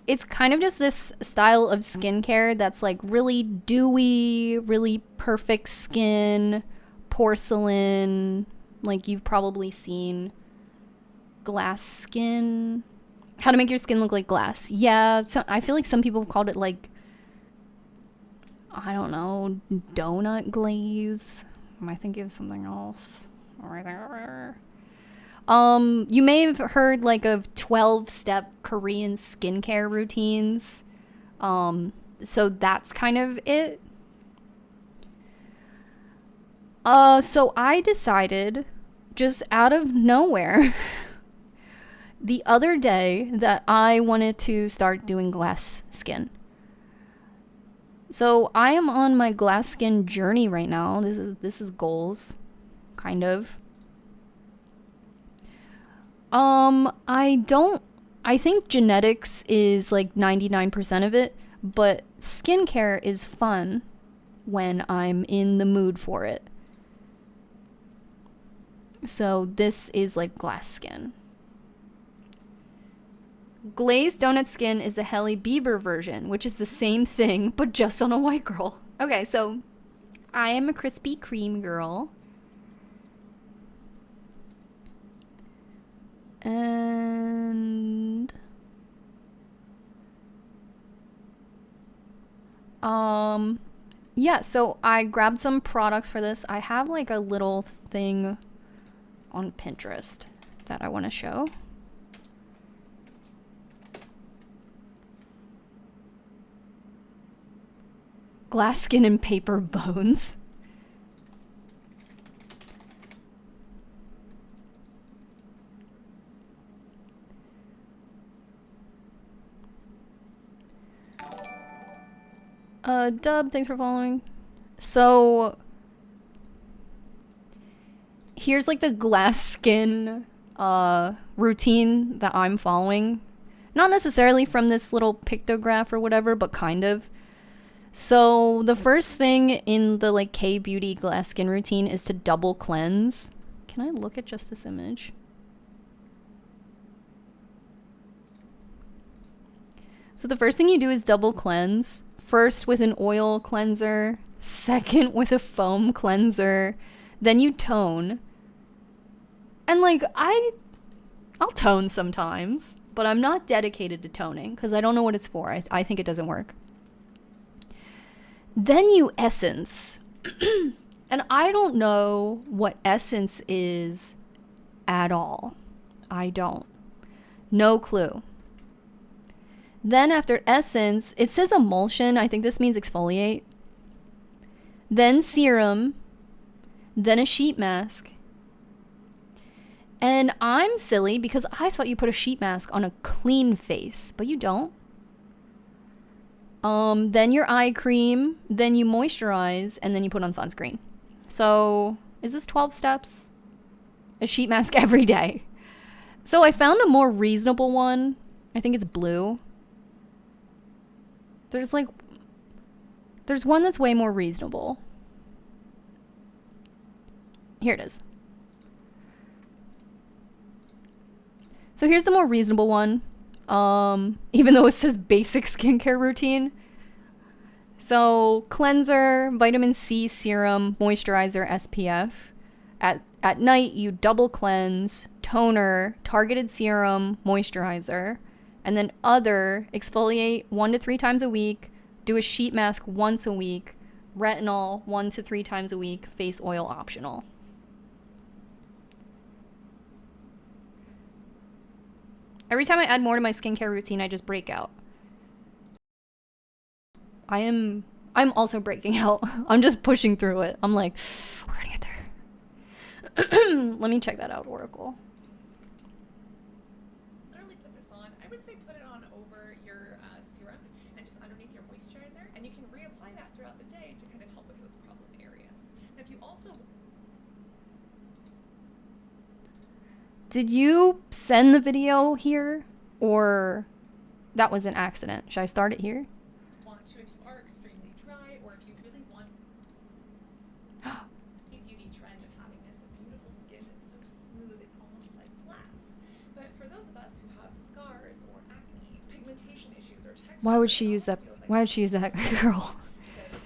It's kind of just this style of skincare that's like really dewy, really perfect skin, porcelain, like you've probably seen. Glass skin. How to make your skin look like glass. Yeah, so I feel like some people have called it like, I don't know, donut glaze. Am I thinking of something else? You may have heard like of 12-step Korean skincare routines. So that's kind of it. So I decided just out of nowhere the other day that I wanted to start doing glass skin. So I am on my glass skin journey right now. This is goals, kind of. I think genetics is like 99% of it, but skincare is fun when I'm in the mood for it. So this is like glass skin. Glazed donut skin is the Hailey Bieber version, which is the same thing, but just on a white girl. Okay, so I am a Krispy Kreme girl. And yeah, so I grabbed some products for this. I have like a little thing on Pinterest that I want to show. Glass skin and paper bones. Dub, thanks for following. So here's like the glass skin routine that I'm following. Not necessarily from this little pictograph or whatever, but kind of. So the first thing in the like K-beauty glass skin routine is to double cleanse. Can I look at just this image? So the first thing you do is double cleanse. First with an oil cleanser, second with a foam cleanser, then you tone. And like I'll tone sometimes, but I'm not dedicated to toning because I don't know what it's for. I think it doesn't work. Then you essence. And I don't know what essence is at all. I don't. No clue. Then after essence, it says emulsion. I think this means exfoliate. Then serum. Then a sheet mask. And I'm silly because I thought you put a sheet mask on a clean face, but you don't. Then your eye cream, then you moisturize, and then you put on sunscreen. So, is this 12 steps? A sheet mask every day. So I found a more reasonable one. I think it's blue. There's one that's way more reasonable. Here it is. So here's the more reasonable one. Even though it says basic skincare routine. So cleanser, vitamin C serum, moisturizer, SPF. At night, you double cleanse, toner, targeted serum, moisturizer, and then other, exfoliate 1 to 3 times a week, do a sheet mask once a week, retinol 1 to 3 times a week, face oil optional. Every time I add more to my skincare routine, I just break out. I'm also breaking out. I'm just pushing through it. I'm like, we're gonna get there. Let me check that out, Oracle. Literally put this on. I would say put it on over your serum and just underneath your moisturizer, and you can reapply that throughout the day to kind of help with those problem areas. And if you also... Did you send the video here, or that was an accident? Should I start it here? Want to, if you are extremely dry, or if you really want a beauty trend of having this beautiful skin that's so smooth it's almost like glass. But for those of us who have scars or acne, pigmentation issues, or texture, Why would she use that? Why would she use that girl? Because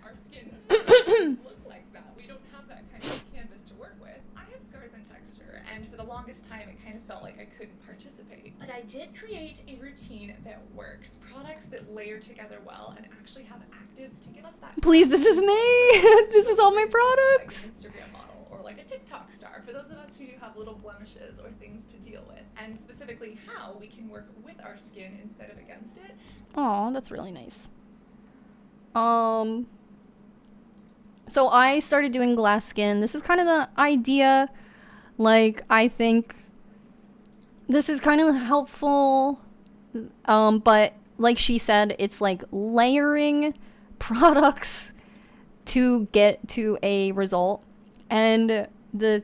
our skin doesn't look like that. We don't have that kind of canvas to work with. I have scars and texture, and for the longest longest time, it kind of felt like I couldn't participate. But I did create a routine that works. Products that layer together well and actually have actives to give us that. Please, this is me. This is all my products. Like an Instagram model or like a TikTok star for those of us who do have little blemishes or things to deal with. And specifically how we can work with our skin instead of against it. Oh, that's really nice. So I started doing glass skin. This is kind of the idea. Like, I think this is kind of helpful. But like she said, it's like layering products to get to a result. And the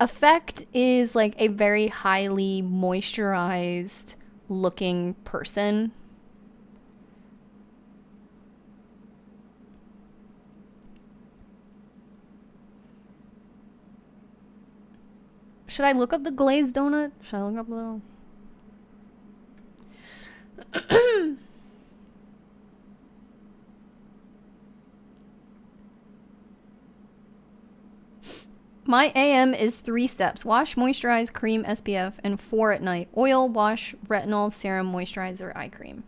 effect is like a very highly moisturized looking person. Should I look up the glazed donut? Should I look up the... My AM is 3 steps. Wash, moisturize, cream, SPF, and 4 at night. Oil, wash, retinol, serum, moisturizer, eye cream.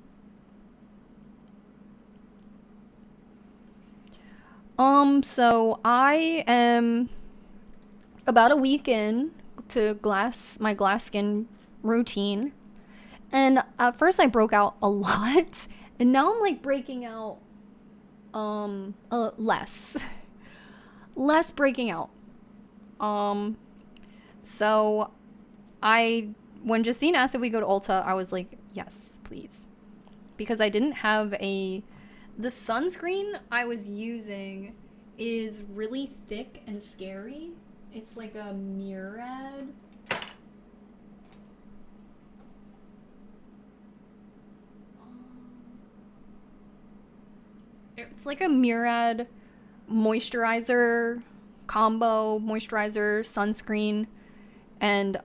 So I am about a week in to my glass skin routine. And at first I broke out a lot. And now I'm like breaking out less. Less breaking out. So when Justine asked if we go to Ulta, I was like, yes, please. Because I didn't have the sunscreen I was using is really thick and scary. It's like a Murad. It's like a Murad moisturizer combo, moisturizer, sunscreen. And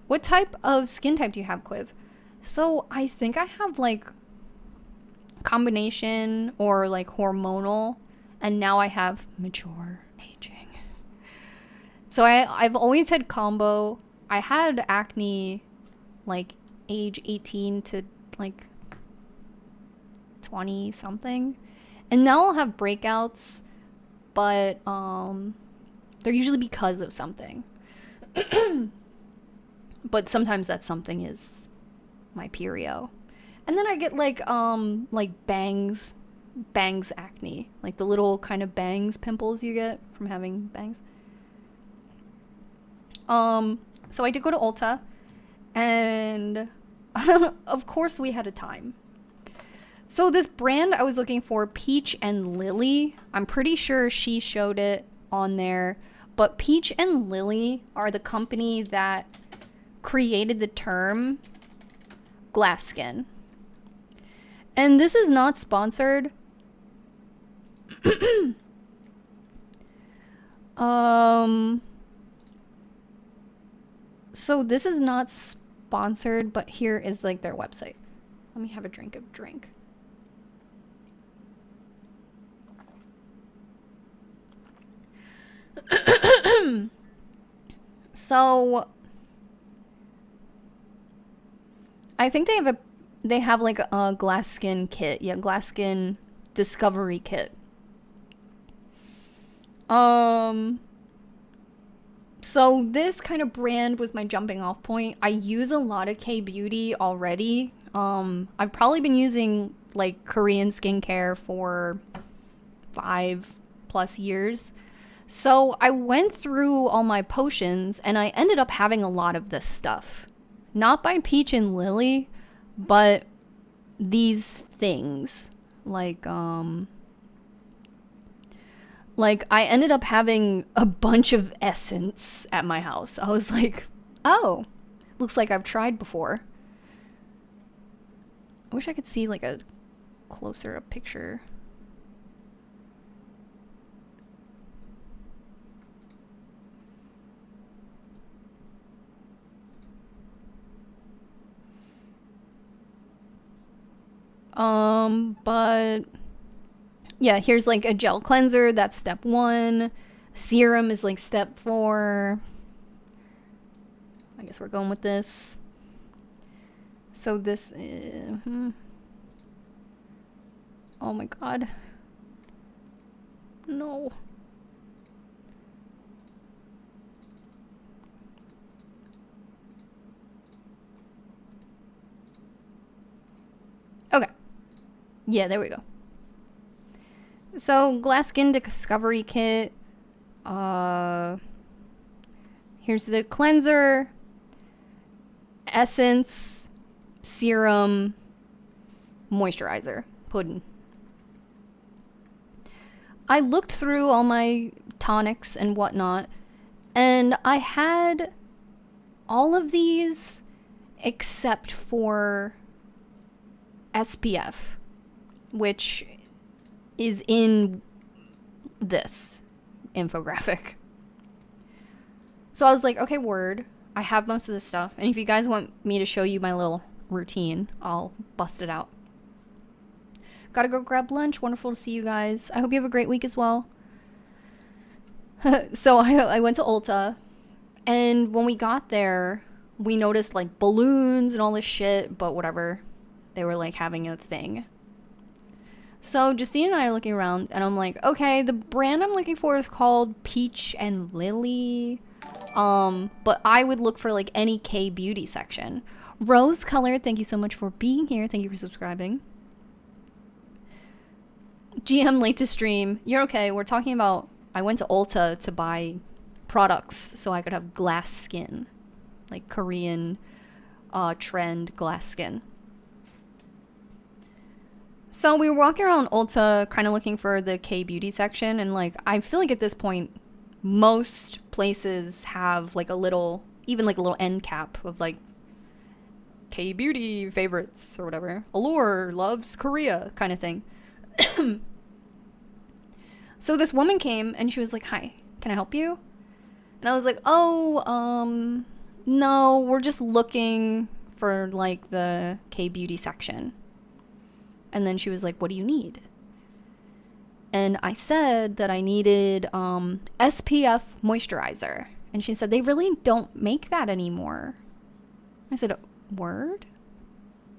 what type of skin type do you have, Quiv? So I think I have like combination or like hormonal, and now I have mature aging. So I've always had combo. I had acne like age 18 to like 20 something, and now I'll have breakouts, but they're usually because of something. But sometimes that something is my perio. And then I get like bangs acne, like the little kind of bangs pimples you get from having bangs. So I did go to Ulta, and of course we had a time. So this brand I was looking for, Peach and Lily, I'm pretty sure she showed it on there, but Peach and Lily are the company that created the term glass skin. And this is not sponsored. So this is not sponsored, but here is like their website. Let me have a drink. So I think they have like a glass skin kit. Yeah, glass skin discovery kit. So this kind of brand was my jumping off point. I use a lot of K-beauty already. I've probably been using like Korean skincare for 5+ years. So I went through all my potions and I ended up having a lot of this stuff. Not by Peach and Lily, but these things. Like I ended up having a bunch of essence at my house. I was like, oh, looks like I've tried before. I wish I could see like a closer up picture. But yeah, here's like a gel cleanser. That's step 1. Serum is like step 4. I guess we're going with this. So this is... Oh my god. No. Okay. Yeah, there we go. So, Qcknd Discovery Kit. Here's the cleanser, essence, serum, moisturizer, pudding. I looked through all my tonics and whatnot, and I had all of these except for SPF, which is in this infographic. So I was like, okay, word. I have most of this stuff. And if you guys want me to show you my little routine, I'll bust it out. Gotta go grab lunch. Wonderful to see you guys. I hope you have a great week as well. So I went to Ulta. And when we got there, we noticed like balloons and all this shit. But whatever. They were like having a thing. So Justine and I are looking around. And I'm like, okay, the brand I'm looking for is called Peach and Lily. But I would look for like any K beauty section. Rose Colored, thank you so much for being here. Thank you for subscribing. GM late to stream. You're okay. We're talking about, I went to Ulta to buy products so I could have glass skin. Like Korean trend glass skin. So we were walking around Ulta kind of looking for the K beauty section, and like I feel like at this point most places have like a little, even like a little end cap of like K beauty favorites or whatever. Allure loves Korea kind of thing. So this woman came and she was like, hi, can I help you? And I was like, oh, no, we're just looking for like the K beauty section. And then she was like, what do you need? And I said that I needed SPF moisturizer. And she said, they really don't make that anymore. I said, word?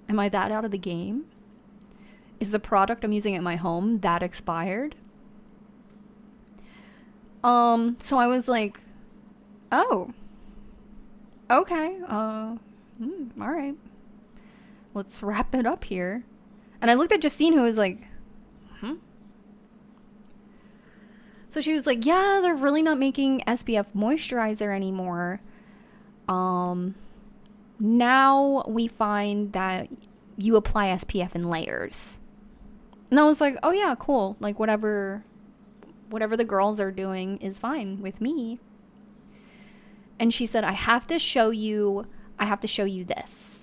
Am I that out of the game? Is the product I'm using at my home that expired? So I was like, oh, okay, all right. Let's wrap it up here. And I looked at Justine, who was like, So she was like, yeah, they're really not making SPF moisturizer anymore. Now we find that you apply SPF in layers. And I was like, oh yeah, cool. Like whatever the girls are doing is fine with me. And she said, I have to show you this.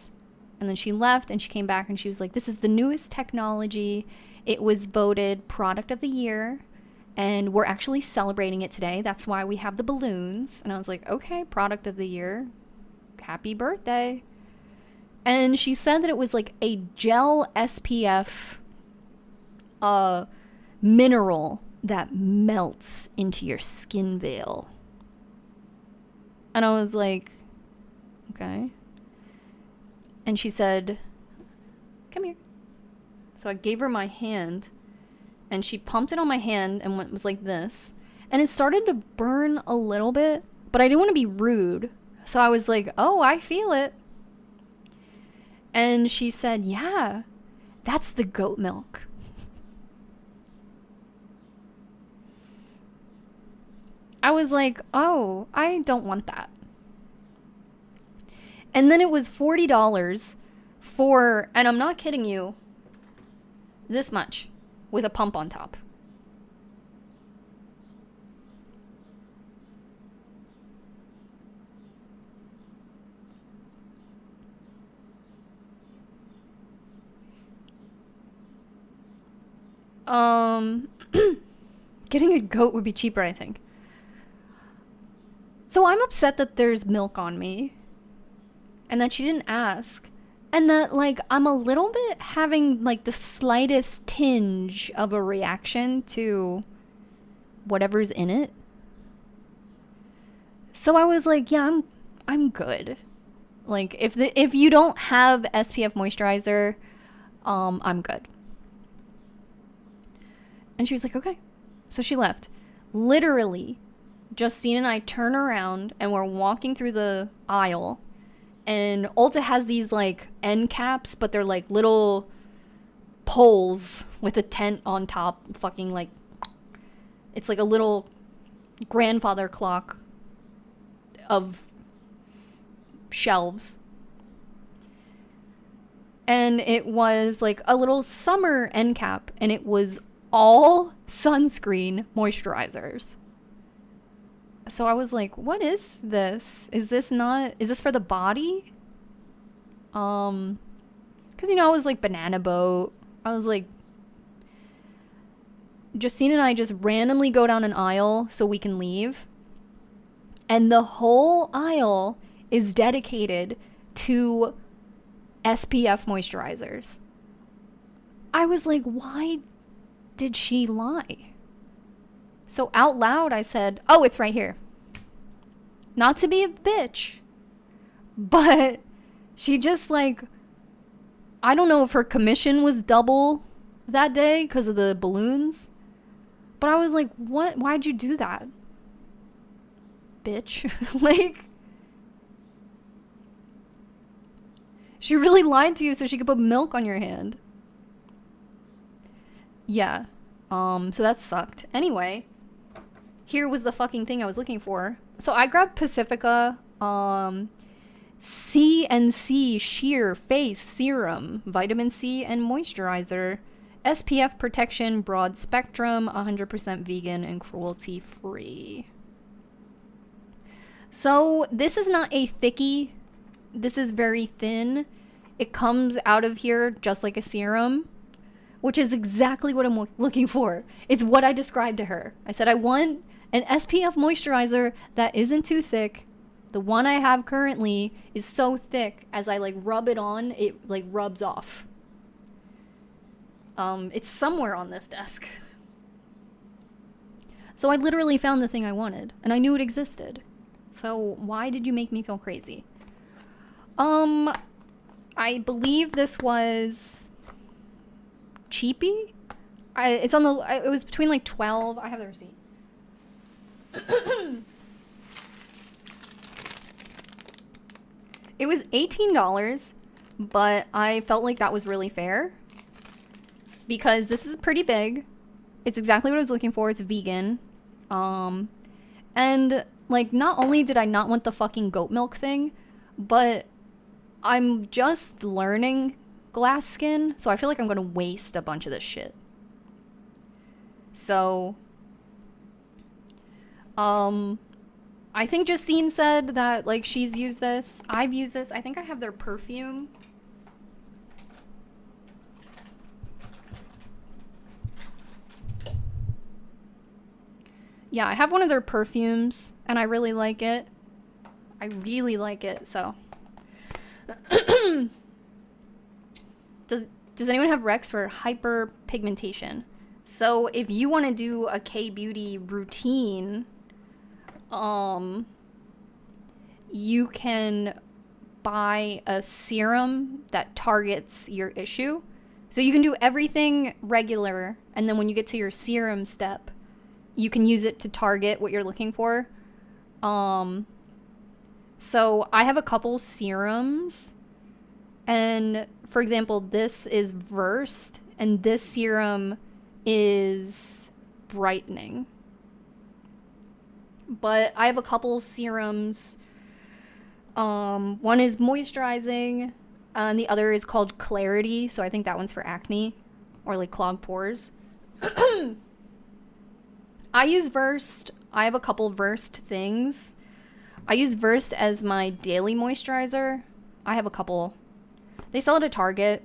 And then she left and she came back and she was like, this is the newest technology. It was voted product of the year and we're actually celebrating it today. That's why we have the balloons. And I was like, okay, product of the year. Happy birthday. And she said that it was like a gel SPF mineral that melts into your skin veil. And I was like, okay. And she said, come here. So I gave her my hand and she pumped it on my hand and was like this. And it started to burn a little bit, but I didn't want to be rude. So I was like, oh, I feel it. And she said, yeah, that's the goat milk. I was like, oh, I don't want that. And then it was $40 for, and I'm not kidding you, this much with a pump on top. Getting a goat would be cheaper, I think. So I'm upset that there's milk on me and that she didn't ask, and that like I'm a little bit having like the slightest tinge of a reaction to whatever's in it. So I was like, yeah, I'm good. Like if you don't have SPF moisturizer, I'm good. And she was like, okay. So she left. Literally, Justine and I turn around and we're walking through the aisle, and Ulta has these like end caps, but they're like little poles with a tent on top. Fucking like, it's like a little grandfather clock of shelves. And it was like a little summer end cap, and it was all sunscreen moisturizers. So I was like, what is this? Is this for the body? Because, you know, I was like banana boat. I was like, Justine and I just randomly go down an aisle so we can leave. And the whole aisle is dedicated to SPF moisturizers. I was like, why did she lie? So out loud, I said, oh, it's right here. Not to be a bitch, but she just like, I don't know if her commission was double that day because of the balloons, but I was like, what? Why'd you do that? Bitch. Like, she really lied to you so she could put milk on your hand. Yeah. So that sucked. Anyway, here was the fucking thing I was looking for. So I grabbed Pacifica, CNC Sheer Face Serum, Vitamin C and Moisturizer, SPF Protection, Broad Spectrum, 100% vegan and cruelty free. So this is not a thickie. This is very thin. It comes out of here just like a serum, which is exactly what I'm looking for. It's what I described to her. I said, I want an SPF moisturizer that isn't too thick. The one I have currently is so thick, as I like rub it on, it like rubs off. It's somewhere on this desk. So I literally found the thing I wanted, and I knew it existed. So why did you make me feel crazy? I believe this was cheapy. It was between like 12. I have the receipt. It was $18, but I felt like that was really fair because this is pretty big. It's exactly what I was looking for. It's vegan. And like, not only did I not want the fucking goat milk thing, but I'm just learning glass skin, so I feel like I'm gonna waste a bunch of this shit. So, I think Justine said that, like, she's used this. I've used this. I think I have their perfume. Yeah, I have one of their perfumes, and I really like it. I really like it, so. Does anyone have Rex for hyperpigmentation? So if you want to do a K-beauty routine, you can buy a serum that targets your issue. So you can do everything regular, and then when you get to your serum step, you can use it to target what you're looking for. So I have a couple serums, and for example, this is Versed, and this serum is brightening. But I have a couple serums. One is moisturizing, and the other is called Clarity, so I think that one's for acne or like clogged pores. I use Versed. I have a couple Versed things. I use Versed as my daily moisturizer. I have a couple. They sell it at Target.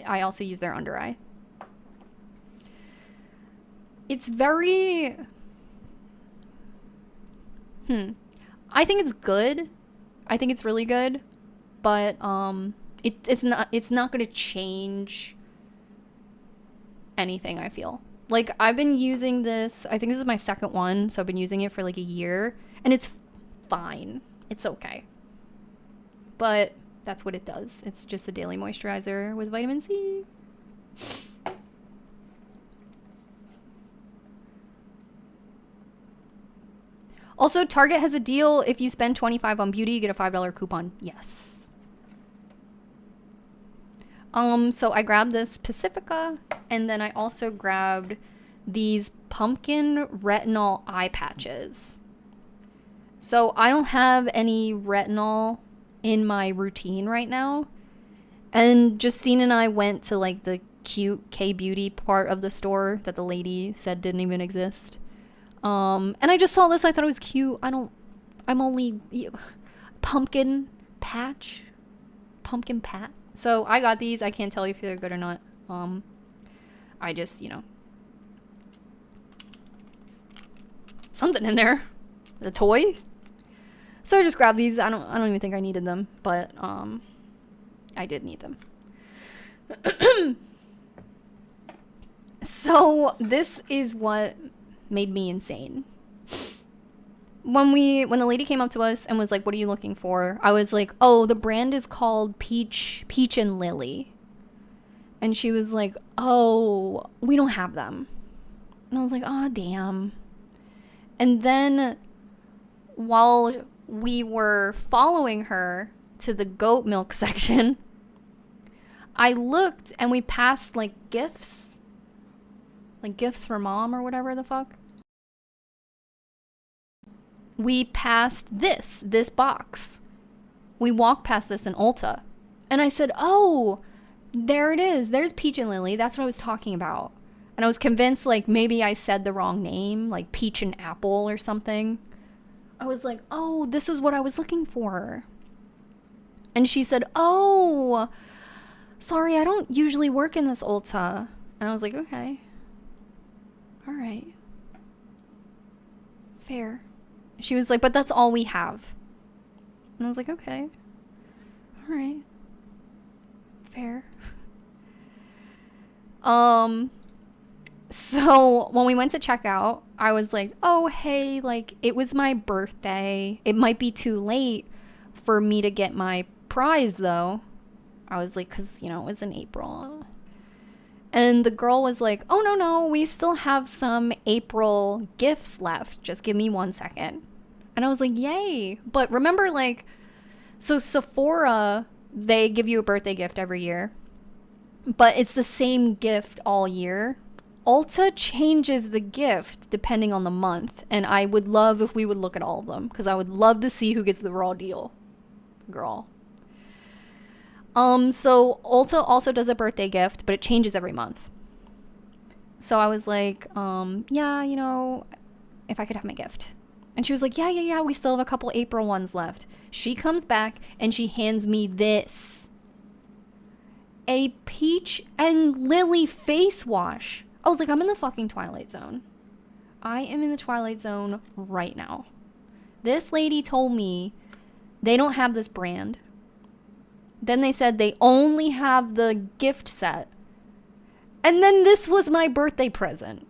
I also use their under eye. It's very... I think it's good. I think it's really good. But it's not going to change anything, I feel. Like, I've been using this, I think this is my second one, so I've been using it for like a year, and it's fine. It's okay. But that's what it does. It's just a daily moisturizer with vitamin C. Also, Target has a deal. If you spend $25 on beauty, you get a $5 coupon. Yes. So I grabbed this Pacifica, and then I also grabbed these pumpkin retinol eye patches. So I don't have any retinol in my routine right now. And Justine and I went to like the cute K-beauty part of the store that the lady said didn't even exist. And I just saw this. I thought it was cute. I'm only pumpkin patch. So I got these. I can't tell you if they're good or not. I just, something in there. The toy. So I just grabbed these. I don't even think I needed them, but I did need them. So this is what made me insane. When the lady came up to us and was like, "What are you looking for?" I was like, "Oh, the brand is called Peach and Lily." And she was like, "Oh, we don't have them." And I was like, "Oh, damn." And then while we were following her to the goat milk section, I looked and we passed like gifts for mom or whatever the fuck. We passed this box. We walked past this in Ulta. And I said, "Oh, there it is. There's Peach and Lily. That's what I was talking about." And I was convinced like maybe I said the wrong name, like Peach and Apple or something. I was like, "Oh, this is what I was looking for." And she said, "Oh, sorry, I don't usually work in this Ulta." And I was like, "Okay. All right. Fair." She was like, "But that's all we have." And I was like, "Okay. All right. Fair." So when we went to check out, I was like, "Oh, hey, like, it was my birthday. It might be too late for me to get my prize, though." I was like, because, it was in April. And the girl was like, "Oh, no, we still have some April gifts left. Just give me 1 second." And I was like, "Yay." But remember, like, so Sephora, they give you a birthday gift every year, but it's the same gift all year. Ulta changes the gift depending on the month, and I would love if we would look at all of them, because I would love to see who gets the raw deal. Girl. So Ulta also does a birthday gift, but it changes every month. So I was like, yeah, if I could have my gift. And she was like, yeah, we still have a couple April ones left. She comes back and she hands me this. A Peach and Lily face wash. I was like, I'm in the fucking Twilight Zone. I am in the Twilight Zone right now. This lady told me they don't have this brand. Then they said they only have the gift set. And then this was my birthday present.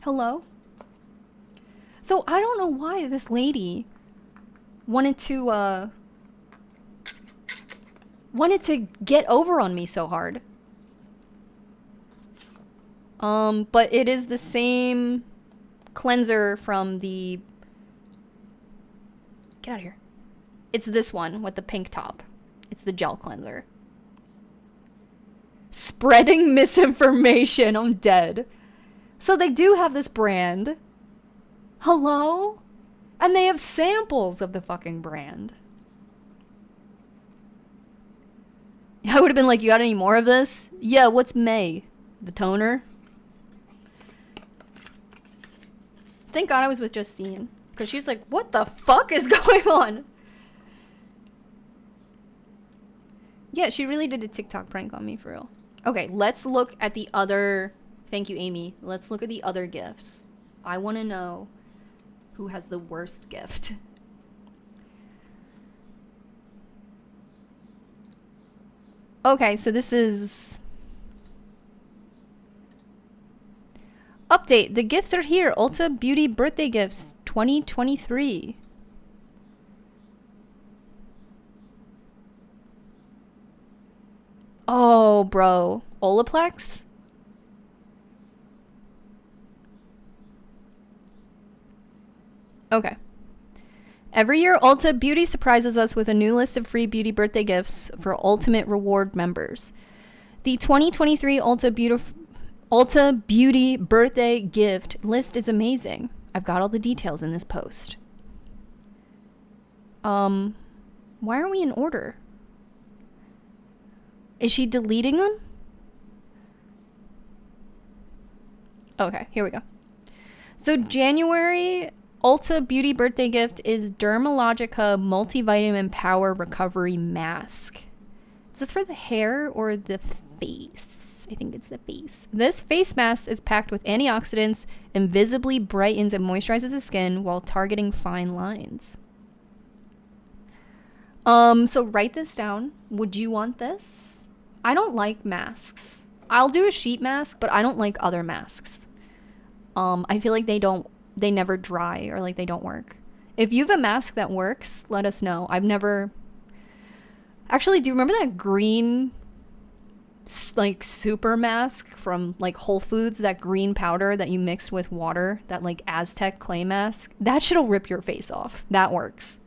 Hello? So I don't know why this lady wanted to get over on me so hard. But it is the same cleanser from the... Get out of here. It's this one with the pink top. It's the gel cleanser. Spreading misinformation. I'm dead. So they do have this brand. Hello? And they have samples of the fucking brand. I would have been like, "You got any more of this?" "Yeah, what's May?" "The toner." Thank God I was with Justine, because she's like, "What the fuck is going on?" Yeah, she really did a TikTok prank on me, for real. Okay, let's look at the other... Thank you, Amy. Let's look at the other gifts. I want to know who has the worst gift. Okay, so this is... Update. The gifts are here. Ulta Beauty birthday gifts 2023. Oh, bro. Olaplex? Okay. Every year, Ulta Beauty surprises us with a new list of free beauty birthday gifts for Ultimate Reward members. The 2023 Ulta Beauty birthday gift list is amazing. I've got all the details in this post. Why aren't we in order? Is she deleting them? Okay, here we go. So January Ulta Beauty birthday gift is Dermalogica Multivitamin Power Recovery Mask. Is this for the hair or the face? I think it's the face. This face mask is packed with antioxidants and visibly brightens and moisturizes the skin while targeting fine lines. So write this down. Would you want this? I don't like masks. I'll do a sheet mask, but I don't like other masks. I feel like they never dry or like they don't work. If you have a mask that works, let us know. I've never... Actually, do you remember that green like super mask from like Whole Foods, that green powder that you mixed with water, that like Aztec clay mask? That shit'll rip your face off. That works.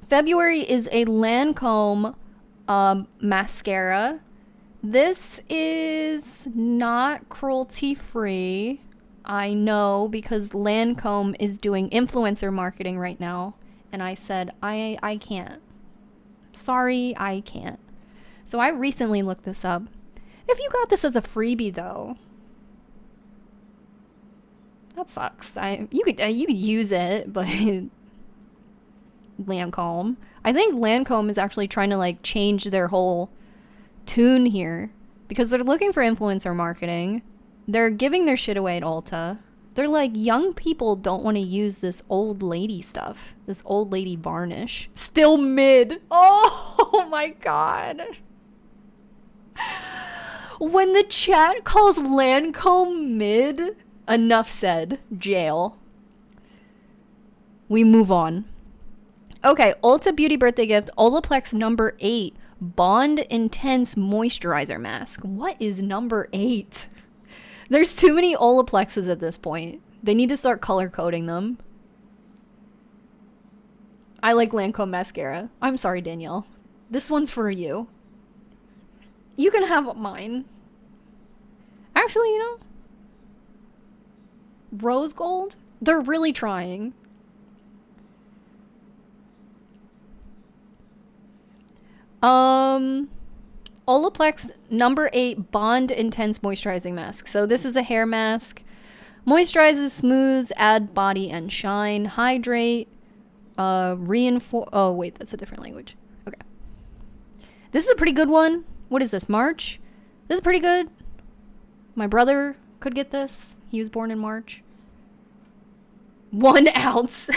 February is a Lancome mascara. This is not cruelty free. I know, because Lancome is doing influencer marketing right now, and I said I can't. Sorry, I can't. So I recently looked this up. If you got this as a freebie, though, that sucks. You could use it, but Lancome. I think Lancome is actually trying to like change their whole tune here, because they're looking for influencer marketing. They're giving their shit away at Ulta. They're like, young people don't want to use this old lady stuff, this old lady varnish. Still mid. Oh my god. When the chat calls Lancome mid, enough said. Jail. We move on. Okay, Ulta Beauty birthday gift, Olaplex number 8, Bond Intense Moisturizer Mask. What is number 8? There's too many Olaplexes at this point. They need to start color coding them. I like Lancome mascara. I'm sorry, Danielle. This one's for you. You can have mine. Actually, you know, rose gold? They're really trying. Olaplex number 8 Bond Intense Moisturizing Mask. So this is a hair mask. Moisturizes, smooths, add body and shine, hydrate, reinforce. Oh wait, that's a different language. Okay. This is a pretty good one. What is this, March? This is pretty good. My brother could get this. He was born in March. 1 ounce.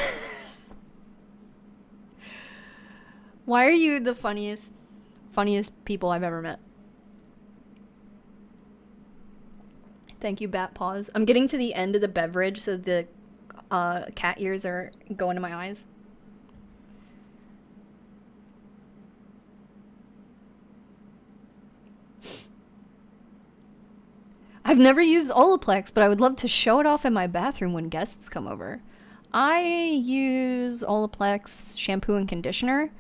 Why are you the funniest people I've ever met? Thank you, Bat Paws. I'm getting to the end of the beverage, so the cat ears are going to my eyes. I've never used Olaplex, but I would love to show it off in my bathroom when guests come over. I use Olaplex shampoo and conditioner,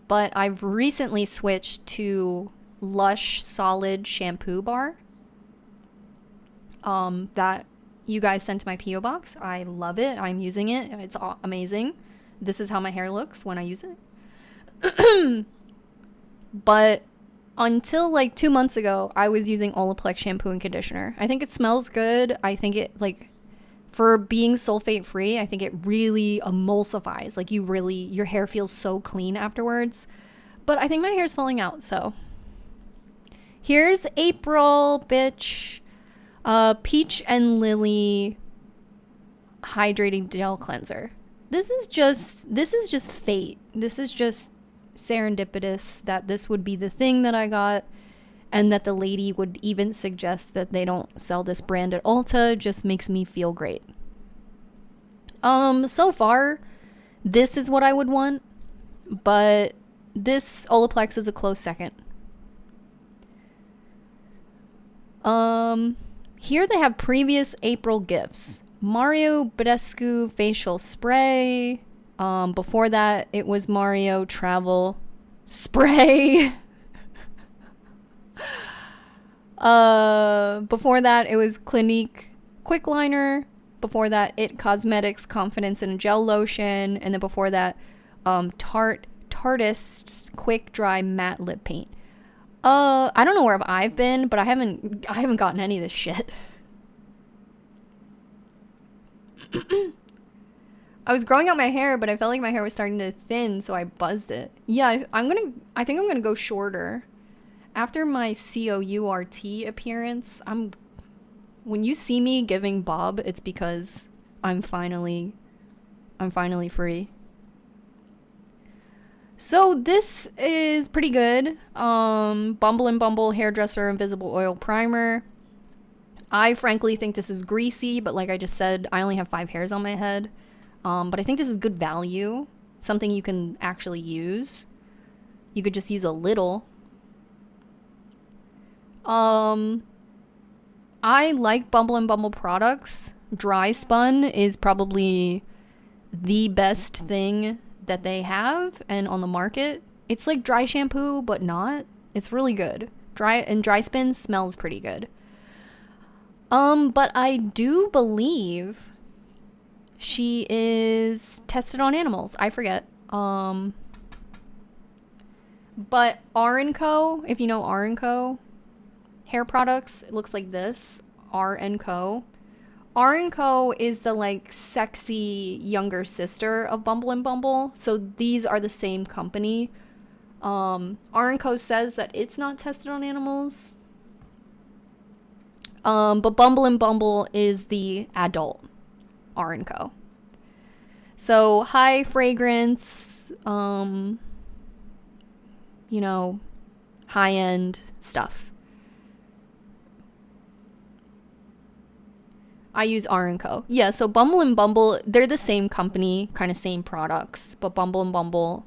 but I've recently switched to Lush Solid Shampoo Bar. That you guys sent to my P.O. box. I love it. I'm using it. It's amazing. This is how my hair looks when I use it. But until like 2 months ago, I was using Olaplex shampoo and conditioner. I think it smells good. I think it, like, for being sulfate free, I think it really emulsifies. Like, your hair feels so clean afterwards. But I think my hair's falling out, so. Here's April, bitch. Peach and Lily hydrating gel cleanser. This is just fate. This is just serendipitous that this would be the thing that I got, and that the lady would even suggest that they don't sell this brand at Ulta just makes me feel great. So far, this is what I would want, but this Olaplex is a close second. Here they have previous April gifts. Mario Badescu facial spray. Before that, it was Mario travel spray. Before that, it was Clinique quick liner. Before that, It Cosmetics Confidence in a Gel Lotion. And then before that, Tartist's Quick Dry Matte Lip Paint. I don't know where I've been, but I haven't gotten any of this shit. I was growing out my hair, but I felt like my hair was starting to thin, so I buzzed it. Yeah, I think I'm gonna go shorter. After my COURT appearance, when you see me giving bob, it's because I'm finally free. So this is pretty good. Bumble and Bumble Hairdresser Invisible Oil Primer. I frankly think this is greasy, but like I just said, I only have 5 hairs on my head. But I think this is good value. Something you can actually use. You could just use a little. I like Bumble and Bumble products. Dry Spun is probably the best thing that they have and on the market. It's like dry shampoo, but not. It's really good. Dry Spin smells pretty good. But I do believe she is tested on animals. I forget. But R & Co, if you know R & Co hair products, it looks like this. R & Co. R & Co is the like sexy younger sister of Bumble and Bumble. So these are the same company. R & Co says that it's not tested on animals. But Bumble and Bumble is the adult R & Co. So high fragrance, high end stuff. I use R & Co. Yeah, so Bumble and Bumble, they're the same company, kind of same products, but Bumble and Bumble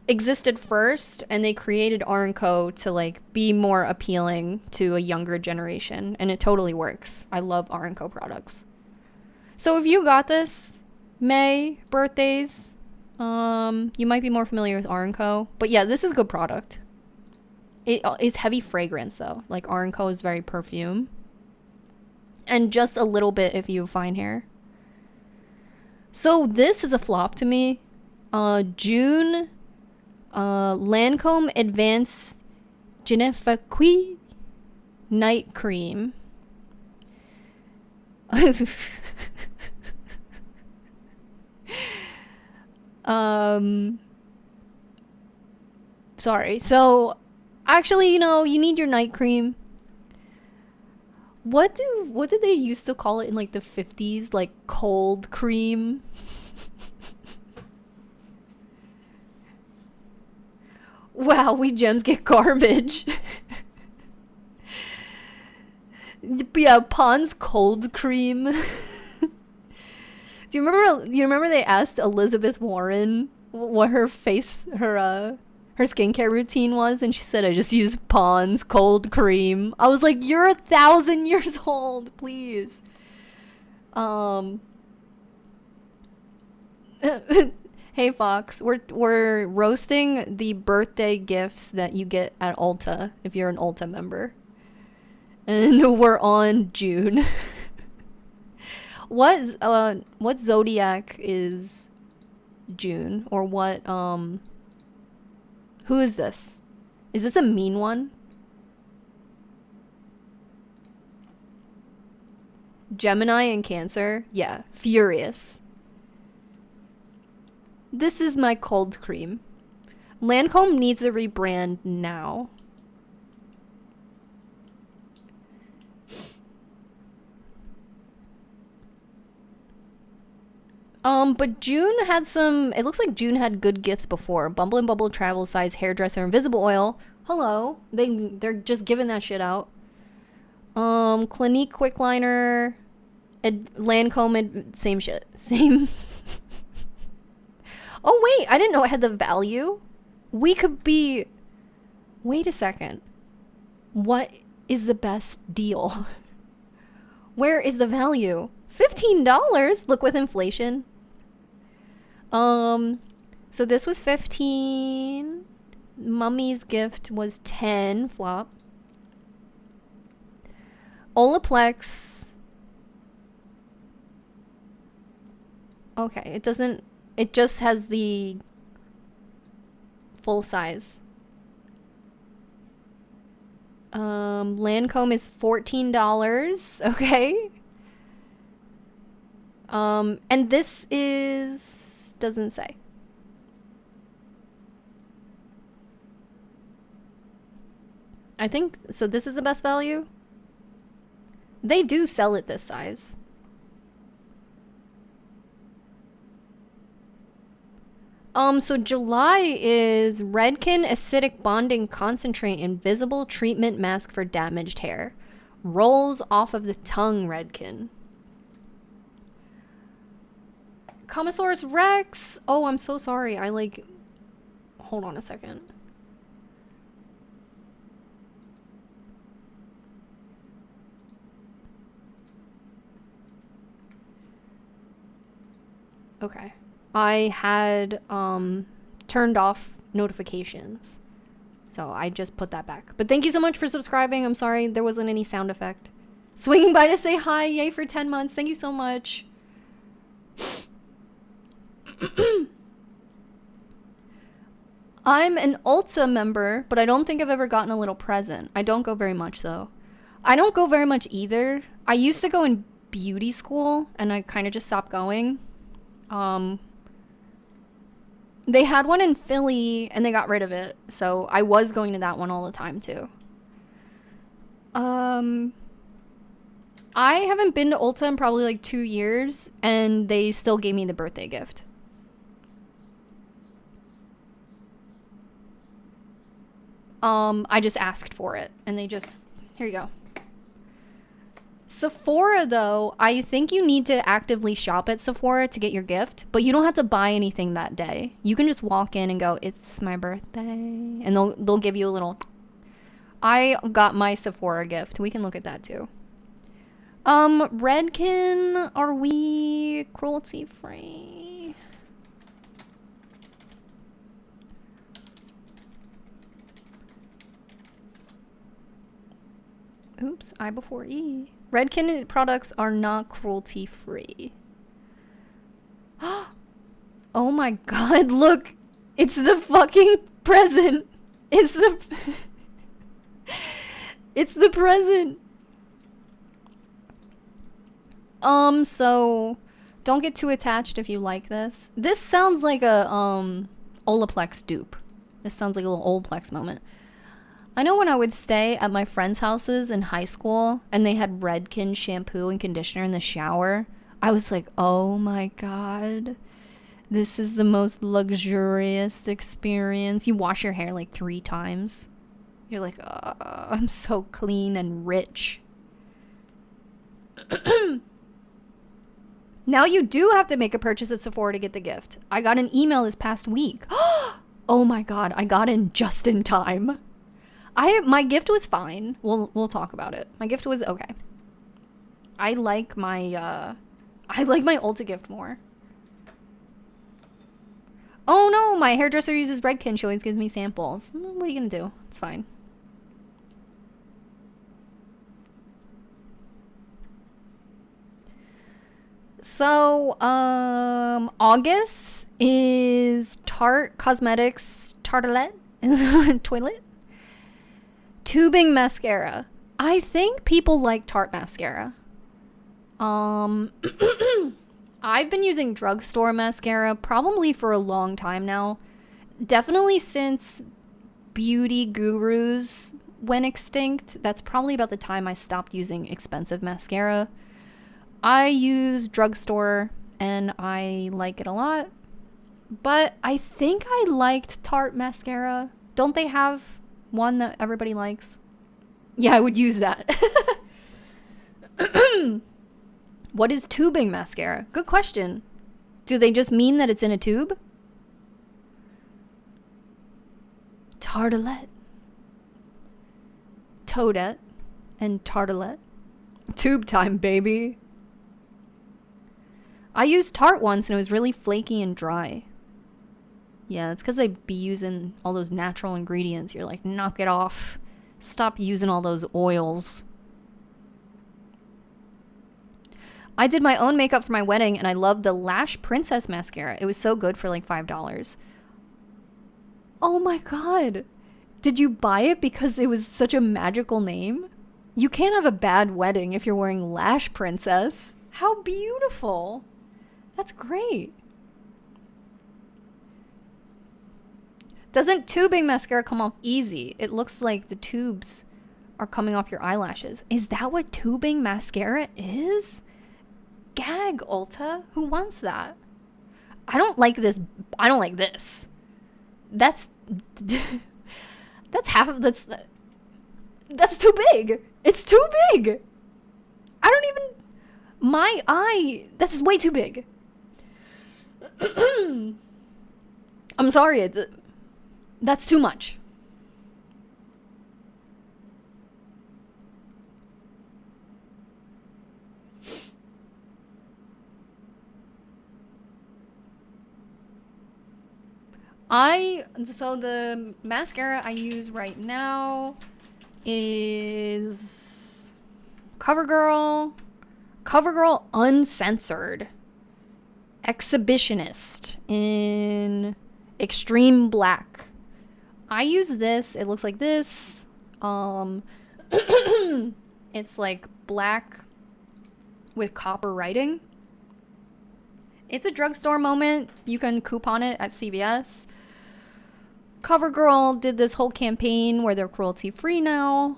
existed first, and they created R & Co to like be more appealing to a younger generation, and it totally works. I love R & Co products. So if you got this, May, birthdays, you might be more familiar with R & Co, but yeah, this is a good product. It's heavy fragrance though, like R & Co is very perfume. And just a little bit if you have fine hair. So this is a flop to me. June, Lancome Advanced Genefaqui Night Cream. Sorry. So actually, you need your night cream. What did they used to call it in like the 50s? Like cold cream? Wow, we gems get garbage. Yeah, Pond's cold cream. Do you remember they asked Elizabeth Warren what her skincare routine was, and she said, I just use Pond's cold cream. I was like, you're 1,000 years old, please. Hey Fox, we're roasting the birthday gifts that you get at Ulta if you're an Ulta member. And we're on June. What zodiac is June? Or what who is this? Is this a mean one? Gemini and Cancer? Yeah, furious. This is my cold cream. Lancome needs a rebrand now. But June had some, it looks like June had good gifts before. Bumble and Bubble travel size hairdresser invisible oil. Hello. They're just giving that shit out. Clinique quick liner, Lancome, same shit. Same. Oh wait, I didn't know it had the value. We could be, wait a second. What is the best deal? Where is the value? $15. Look, with inflation. So this was 15. Mummy's gift was 10. Flop. Olaplex. Okay, it just has the full size. Lancome is $14. Okay. And this doesn't say. I think, so this is the best value? They do sell it this size. So July is Redken Acidic Bonding Concentrate Invisible Treatment Mask for Damaged Hair. Rolls off of the tongue, Redken. Comosaurus Rex. Oh, I'm so sorry. Hold on a second. Okay. I had turned off notifications. So I just put that back. But thank you so much for subscribing. I'm sorry there wasn't any sound effect. Swinging by to say hi. Yay for 10 months. Thank you so much. I'm an Ulta member, but I don't think I've ever gotten a little present. I don't go very much, though. I don't go very much either. I used to go in beauty school, and I kind of just stopped going. They had one in Philly, and they got rid of it. So I was going to that one all the time, too. I haven't been to Ulta in probably like 2 years, and they still gave me the birthday gift. I just asked for it, and they just, here you go. Sephora, though, I think you need to actively shop at Sephora to get your gift, but you don't have to buy anything that day. You can just walk in and go, it's my birthday, and they'll give you a little. I got my Sephora gift. We can look at that too. Redken, are we cruelty free? Oops, I before E. Redken products are not cruelty free. Oh my god, look! It's the fucking present! It's the... It's the present! So... Don't get too attached if you like this. This sounds like a, Olaplex dupe. This sounds like a little Olaplex moment. I know when I would stay at my friends' houses in high school and they had Redken shampoo and conditioner in the shower, I was like, oh my god, this is the most luxurious experience. You wash your hair like 3 times. You're like, oh, I'm so clean and rich. Now you do have to make a purchase at Sephora to get the gift. I got an email this past week. Oh my god, I got in just in time. My gift was fine. We'll talk about it. My gift was okay. I like my Ulta gift more. Oh no, my hairdresser uses Redken. She always gives me samples. What are you gonna do? It's fine. So, August is Tarte Cosmetics Tartelette Toilet Tubing Mascara. I think people like Tarte mascara. I've been using drugstore mascara probably for a long time now. Definitely since Beauty Gurus went extinct. That's probably about the time I stopped using expensive mascara. I use drugstore and I like it a lot. But I think I liked Tarte mascara. Don't they have one that everybody likes? Yeah, I would use that. What is tubing mascara? Good question. Do they just mean that it's in a tube? Tartelette. Toadette and Tartelette. Tube time, baby. I used Tarte once and it was really flaky and dry. Yeah, it's because they be using all those natural ingredients. You're like, knock it off. Stop using all those oils. I did my own makeup for my wedding and I loved the Lash Princess mascara. It was so good for like $5. Oh my god. Did you buy it because it was such a magical name? You can't have a bad wedding if you're wearing Lash Princess. How beautiful. That's great. Doesn't tubing mascara come off easy? It looks like the tubes are coming off your eyelashes. Is that what tubing mascara is? Gag, Ulta. Who wants that? I don't like this. I don't like this. That's half of that's too big. It's too big. I don't even my eye. That's way too big. I'm sorry. That's too much. So the mascara I use right now is CoverGirl Uncensored Exhibitionist in Extreme Black. I use this. It looks like this. It's like black with copper writing. It's a drugstore moment. You can coupon it at CVS. CoverGirl did this whole campaign where they're cruelty free now.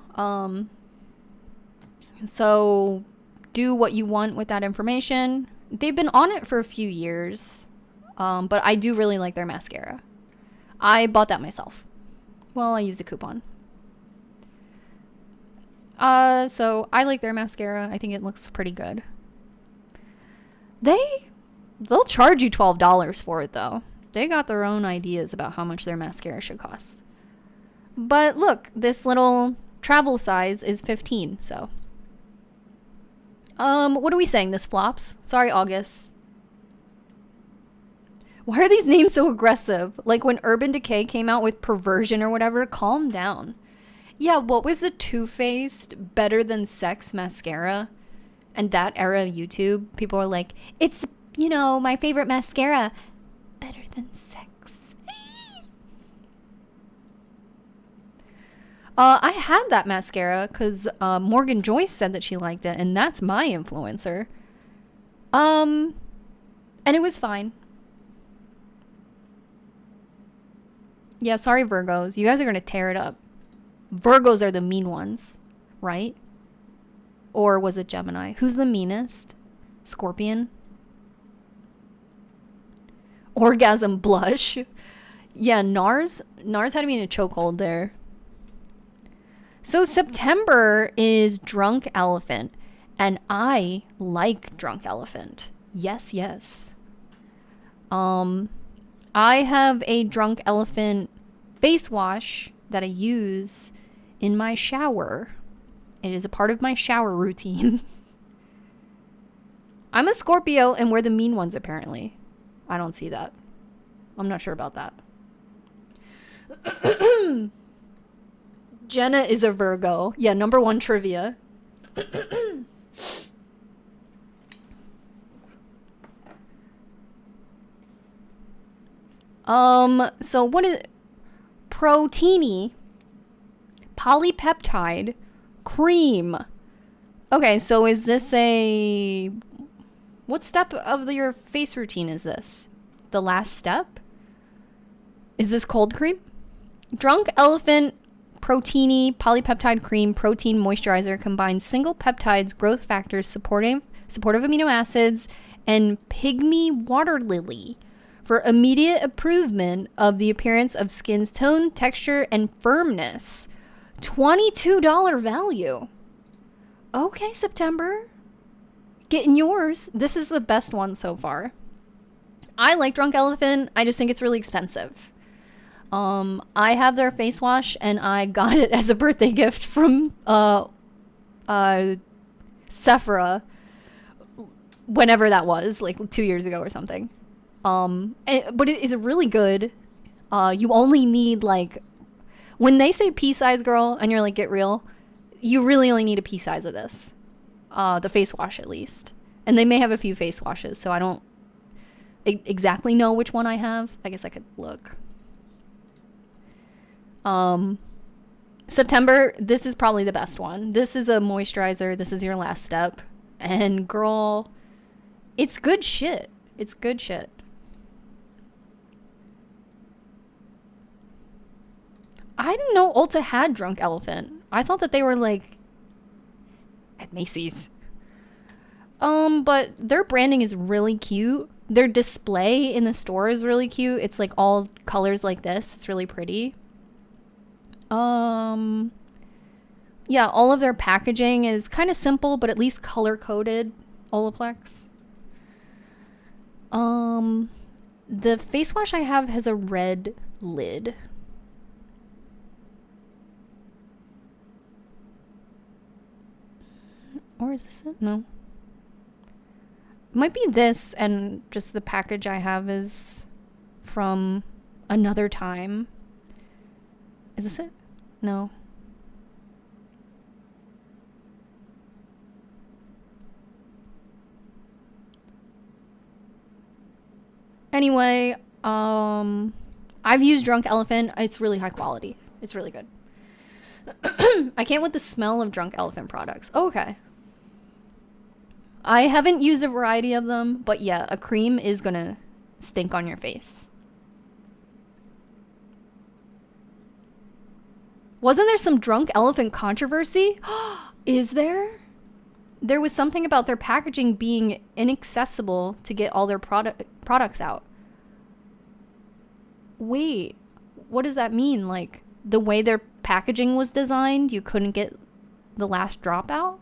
So do what you want with that information. They've been on it for a few years. But I do really like their mascara. I bought that myself. Well, I used the coupon. So I like their mascara. I think it looks pretty good. They'll charge you $12 for it though. They got their own ideas about how much their mascara should cost. But look, this little travel size is $15, so. What are we saying? This flops? Sorry, August. Why are these names so aggressive? Like when Urban Decay came out with Perversion or whatever, calm down. Yeah, what was the Too Faced Better Than Sex mascara? And that era of YouTube, people were like, it's, you know, my favorite mascara. Better than sex. I had that mascara because Morgan Joyce said that she liked it, and that's my influencer. And it was fine. Yeah, sorry, Virgos. You guys are going to tear it up. Virgos are the mean ones, right? Or was it Gemini? Who's the meanest? Scorpion? Orgasm blush. Yeah, Nars had me in a chokehold there. So September is Drunk Elephant. And I like Drunk Elephant. Yes, yes. I have a Drunk Elephant face wash that I use in my shower. It is a part of my shower routine. I'm a Scorpio and we're the mean ones apparently. I don't see that. I'm not sure about that. Jenna is a Virgo. Yeah, number one trivia. So what is Proteini polypeptide cream? Okay, so is this a what step of your face routine is this? The last step? Is this cold cream? Drunk Elephant Proteini polypeptide cream protein moisturizer combines single peptides, growth factors, supportive amino acids, and Pygmy Water Lily for immediate improvement of the appearance of skin's tone, texture, and firmness. $22 value. Okay, September. Getting yours. This is the best one so far. I like Drunk Elephant. I just think it's really expensive. I have their face wash and I got it as a birthday gift from Sephora whenever that was, like 2 years ago or something. But it is really good. You only need like, when they say pea size, girl, and you're like, get real, you really only need a pea size of this. The face wash at least. And they may have a few face washes, so I don't exactly know which one I have. I guess I could look. September, this is probably the best one. This is a moisturizer. This is your last step. And girl, it's good shit. It's good shit. I didn't know Ulta had Drunk Elephant. I thought that they were like at Macy's. But their branding is really cute. Their display in the store is really cute. It's like all colors like this. It's really pretty. Yeah, all of their packaging is kind of simple, but at least color coded. Olaplex. The face wash I have has a red lid. Or is this it? No. Might be this, and just the package I have is from another time. Is this it? No. Anyway, I've used Drunk Elephant. It's really high quality. It's really good. I can't with the smell of Drunk Elephant products. Okay. I haven't used a variety of them, but yeah, a cream is gonna stink on your face. Wasn't there some Drunk Elephant controversy? Is there? There was something about their packaging being inaccessible to get all their products out. Wait, what does that mean? Like, the way their packaging was designed, you couldn't get the last drop out?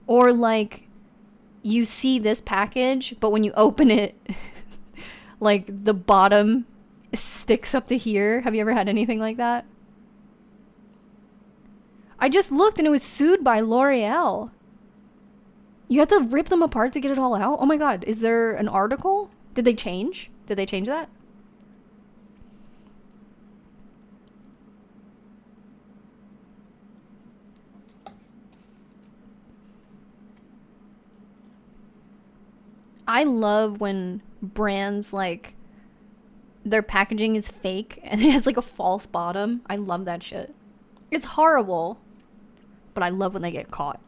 Or like, you see this package, but when you open it, like the bottom sticks up to here. Have you ever had anything like that? I just looked and it was sued by L'Oreal. You have to rip them apart to get it all out? Oh my god, is there an article? Did they change? Did they change that? I love when brands, like, their packaging is fake and it has like a false bottom. I love that shit. It's horrible, but I love when they get caught.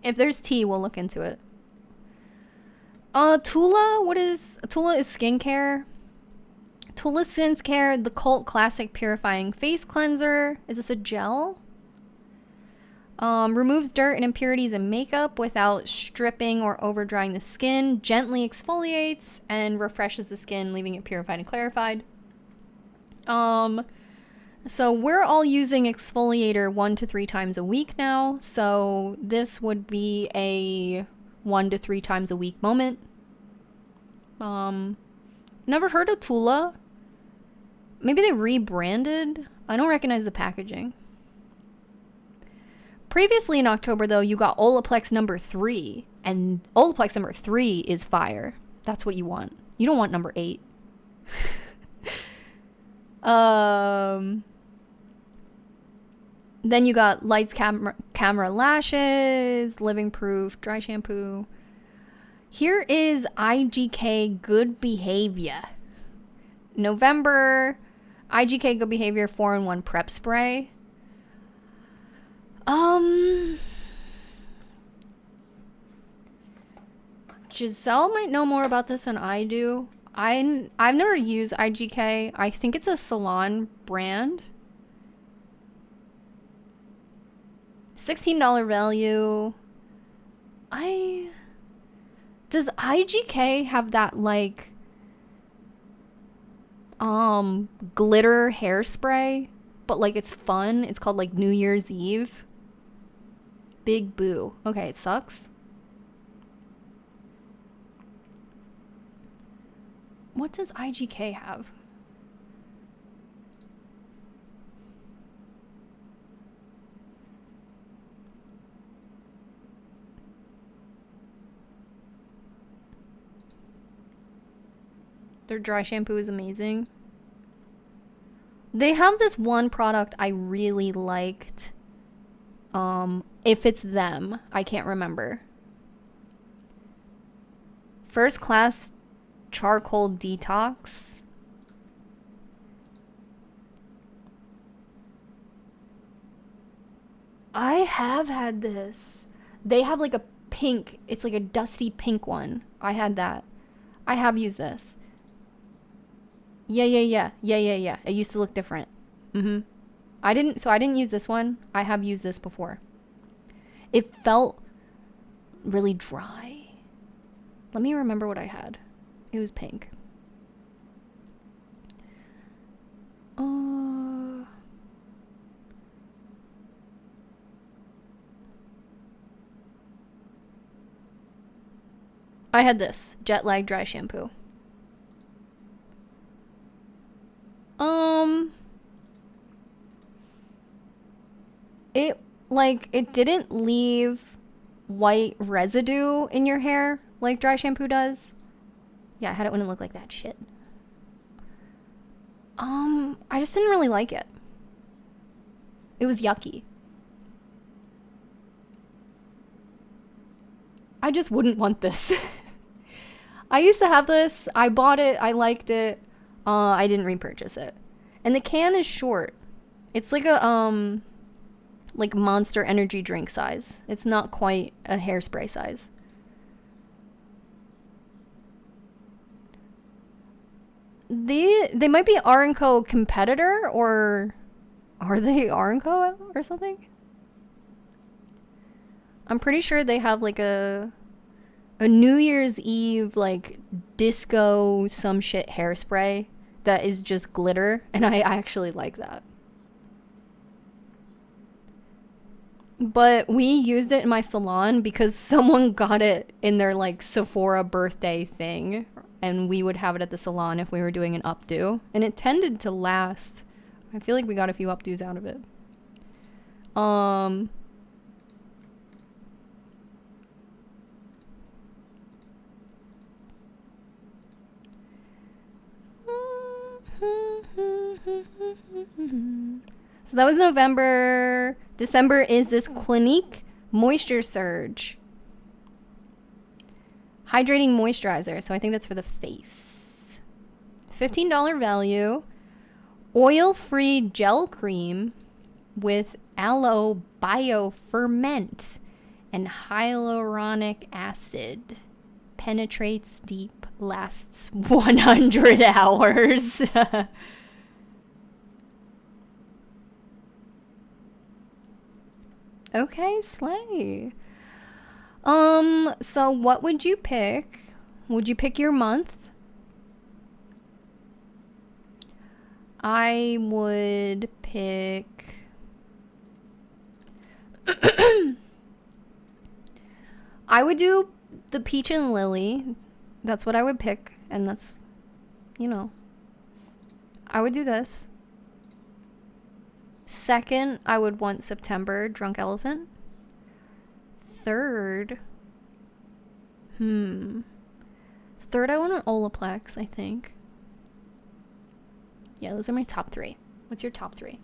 If there's tea, we'll look into it. Tula, Tula is skincare. Tula Skincare, the cult classic purifying face cleanser. Is this a gel? Removes dirt and impurities in makeup without stripping or over drying the skin. Gently exfoliates and refreshes the skin, leaving it purified and clarified. So we're all using exfoliator 1 to 3 times a week now. So this would be a 1 to 3 times a week moment. Never heard of Tula. Maybe they rebranded. I don't recognize the packaging. Previously in October, though, you got Olaplex number 3. And Olaplex number 3 is fire. That's what you want. You don't want number 8. Then you got Lights Camera Lashes, Living Proof, Dry Shampoo. Here is IGK Good Behavior. November, IGK Good Behavior 4-in-1 Prep Spray. Giselle might know more about this than I do. I've never used IGK. I think it's a salon brand. $16 value. Does IGK have that, like, glitter hairspray? But, like, it's fun. It's called, like, New Year's Eve. Big boo. Okay, it sucks. What does IGK have? Their dry shampoo is amazing. They have this one product I really liked. If it's them, I can't remember. First Class Charcoal Detox. I have had this. They have like a pink, it's like a dusty pink one. I had that. I have used this. Yeah. It used to look different. I didn't use this one. I have used this before. It felt really dry. Let me remember what I had. It was pink. I had this jet lag dry shampoo. It didn't leave white residue in your hair like dry shampoo does. Yeah, I had it when it looked like that shit. I just didn't really like it. It was yucky. I just wouldn't want this. I used to have this. I bought it. I liked it. I didn't repurchase it. And the can is short. It's like a, like Monster energy drink size. It's not quite a hairspray size. They might be R&Co competitor, or are they R&Co or something? I'm pretty sure they have like a New Year's Eve like disco some shit hairspray that is just glitter, and I actually like that. But we used it in my salon because someone got it in their like Sephora birthday thing, and we would have it at the salon if we were doing an updo, and it tended to last. I feel like we got a few updos out of it. So that was November. December is this Clinique Moisture Surge. Hydrating moisturizer. So I think that's for the face. $15 value. Oil-free gel cream with aloe bioferment and hyaluronic acid. Penetrates deep, lasts 100 hours. Okay, slay. So what would you pick? Would you pick your month? I would pick I would do the peach and lily. That's what I would pick, and that's, you know, I would do this. Second, I would want September, Drunk Elephant. Third, Third, I want an Olaplex, I think. Yeah, those are my top three. What's your top three?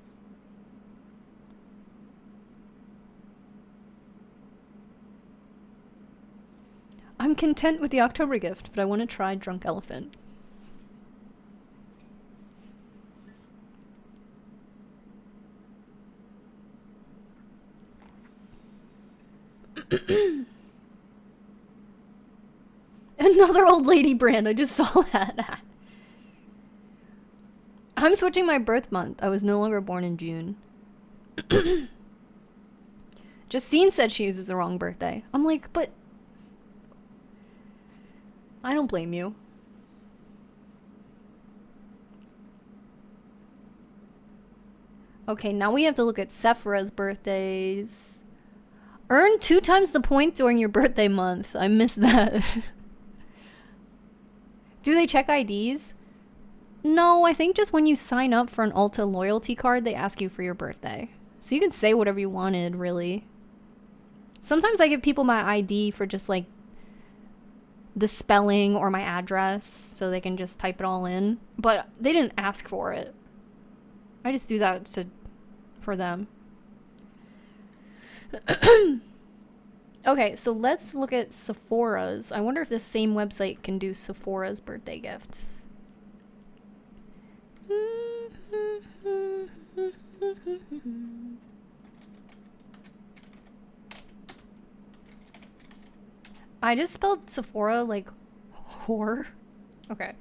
I'm content with the October gift, but I want to try Drunk Elephant. Another old lady brand. I just saw that. I'm switching my birth month. I was no longer born in June. Justine said she uses the wrong birthday. I'm like, but I don't blame you. Okay, now we have to look at Sephiroth's birthdays. Earn 2 times the point during your birthday month. I missed that. Do they check IDs? No, I think just when you sign up for an Ulta loyalty card, they ask you for your birthday. So you can say whatever you wanted, really. Sometimes I give people my ID for just like the spelling or my address so they can just type it all in. But they didn't ask for it. I just do that for them. Okay, so let's look at Sephora's. I wonder if this same website can do Sephora's birthday gifts. I just spelled Sephora like whore. Okay.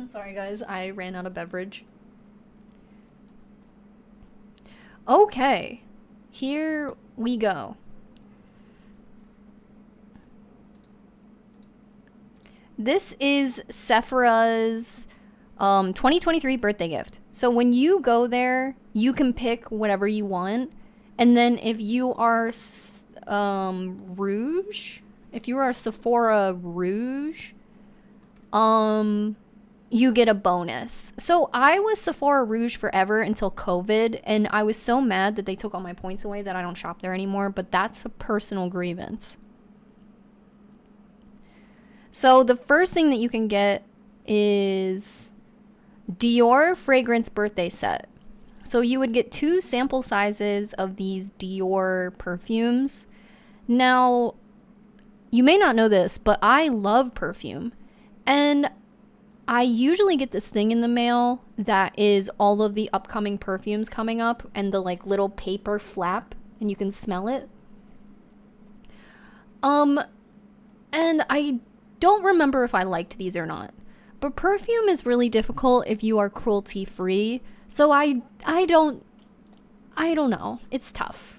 Sorry guys, I ran out of beverage. Okay, here we go. This is Sephora's 2023 birthday gift. So when you go there, you can pick whatever you want. And then if you are Rouge, if you are Sephora Rouge, you get a bonus. So I was Sephora Rouge forever until COVID, and I was so mad that they took all my points away that I don't shop there anymore, but that's a personal grievance. So the first thing that you can get is Dior fragrance birthday set. So you would get 2 sample sizes of these Dior perfumes. Now, you may not know this, but I love perfume. And I usually get this thing in the mail that is all of the upcoming perfumes coming up and the like little paper flap and you can smell it. And I don't remember if I liked these or not. But perfume is really difficult if you are cruelty free. So I don't know. It's tough.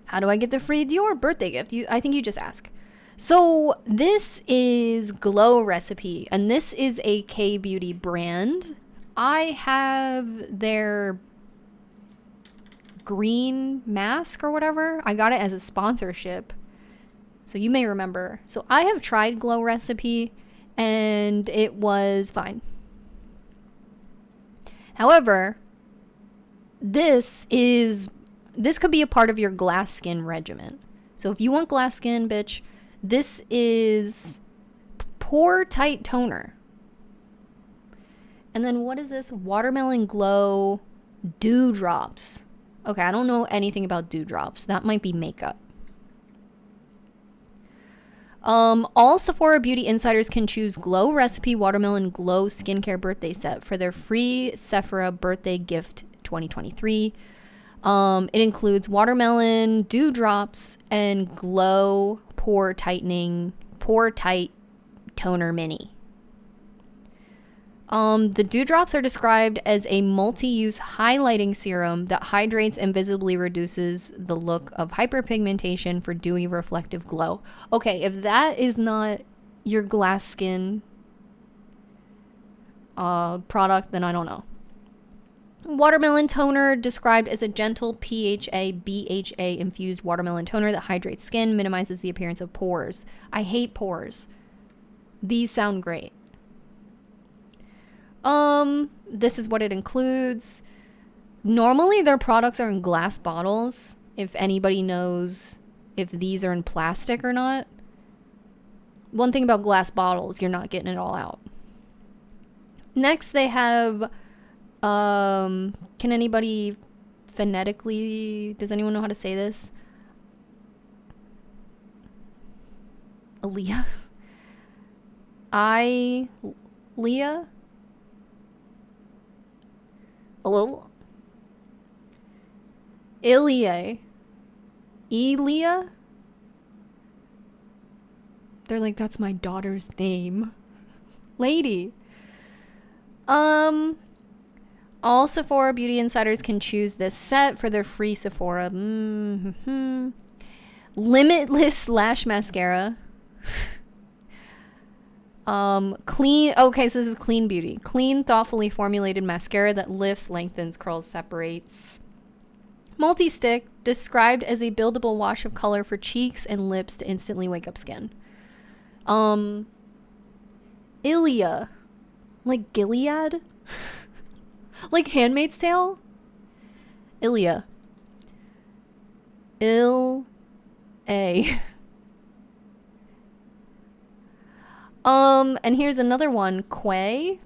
How do I get the free Dior birthday gift? I think you just ask. So this is Glow Recipe, and this is a K-beauty brand. I have their green mask or whatever. I got it as a sponsorship, so you may remember. So I have tried Glow Recipe, and it was fine. However, this could be a part of your glass skin regimen. So if you want glass skin, bitch, this is Pore Tight Toner. And then what is this? Watermelon Glow Dewdrops. Okay, I don't know anything about dewdrops. That might be makeup. All Sephora Beauty Insiders can choose Glow Recipe Watermelon Glow Skincare Birthday Set for their free Sephora Birthday Gift 2023. It includes watermelon, dewdrops, and Glow Pore Tight Toner Mini. The dewdrops are described as a multi-use highlighting serum that hydrates and visibly reduces the look of hyperpigmentation for dewy reflective glow. Okay, if that is not your glass skin product, then I don't know. Watermelon toner described as a gentle PHA BHA infused watermelon toner that hydrates skin, minimizes the appearance of pores. I hate pores. These sound great. This is what it includes. Normally their products are in glass bottles. If anybody knows if these are in plastic or not. One thing about glass bottles, you're not getting it all out. Next they have, can anybody phonetically, does anyone know how to say this? Aaliyah? Leah? Hello? Elia? They're like, that's my daughter's name. Lady. All Sephora Beauty Insiders can choose this set for their free Sephora. Limitless Lash Mascara. Clean. Okay, so this is Clean Beauty. Clean, thoughtfully formulated mascara that lifts, lengthens, curls, separates. Multi-stick, described as a buildable wash of color for cheeks and lips to instantly wake up skin. Ilia. Like Gilead? Like Handmaid's Tale? Ilia. Il-A. And here's another one. Quay.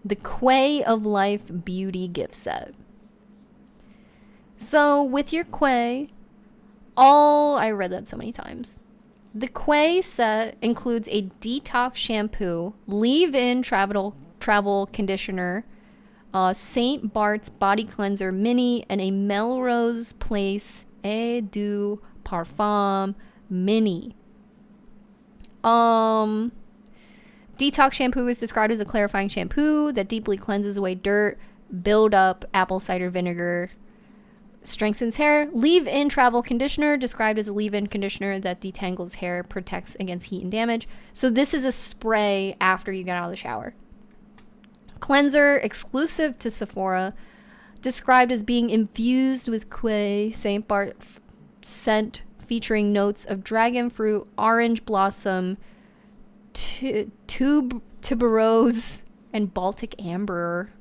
The Quay of Life Beauty gift set. So with your Quay, I read that so many times. The Quay set includes a detox shampoo, leave-in travel conditioner, St. Bart's body cleanser mini, and a Melrose Place Eau de Parfum mini. Detox shampoo is described as a clarifying shampoo that deeply cleanses away dirt, build up apple cider vinegar, strengthens hair. Leave-in travel conditioner, described as a leave-in conditioner that detangles hair, protects against heat and damage. So this is a spray after you get out of the shower. Cleanser, exclusive to Sephora, described as being infused with Quay St. Bart scent, featuring notes of dragon fruit, orange blossom, tuberose, and Baltic amber.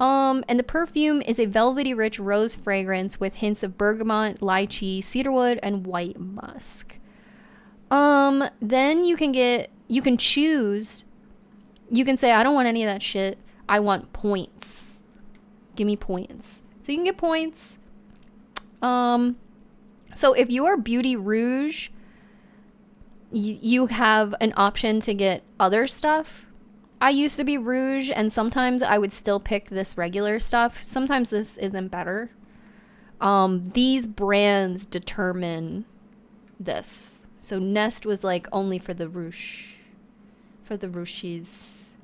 And the perfume is a velvety rich rose fragrance with hints of bergamot, lychee, cedarwood, and white musk. Then you can choose. You can say, I don't want any of that shit. I want points. Give me points. So you can get points. So if you're Beauty Rouge, you have an option to get other stuff. I used to be Rouge, and sometimes I would still pick this regular stuff. Sometimes this isn't better. These brands determine this. So Nest was like only for the Rouge. For the Rouges.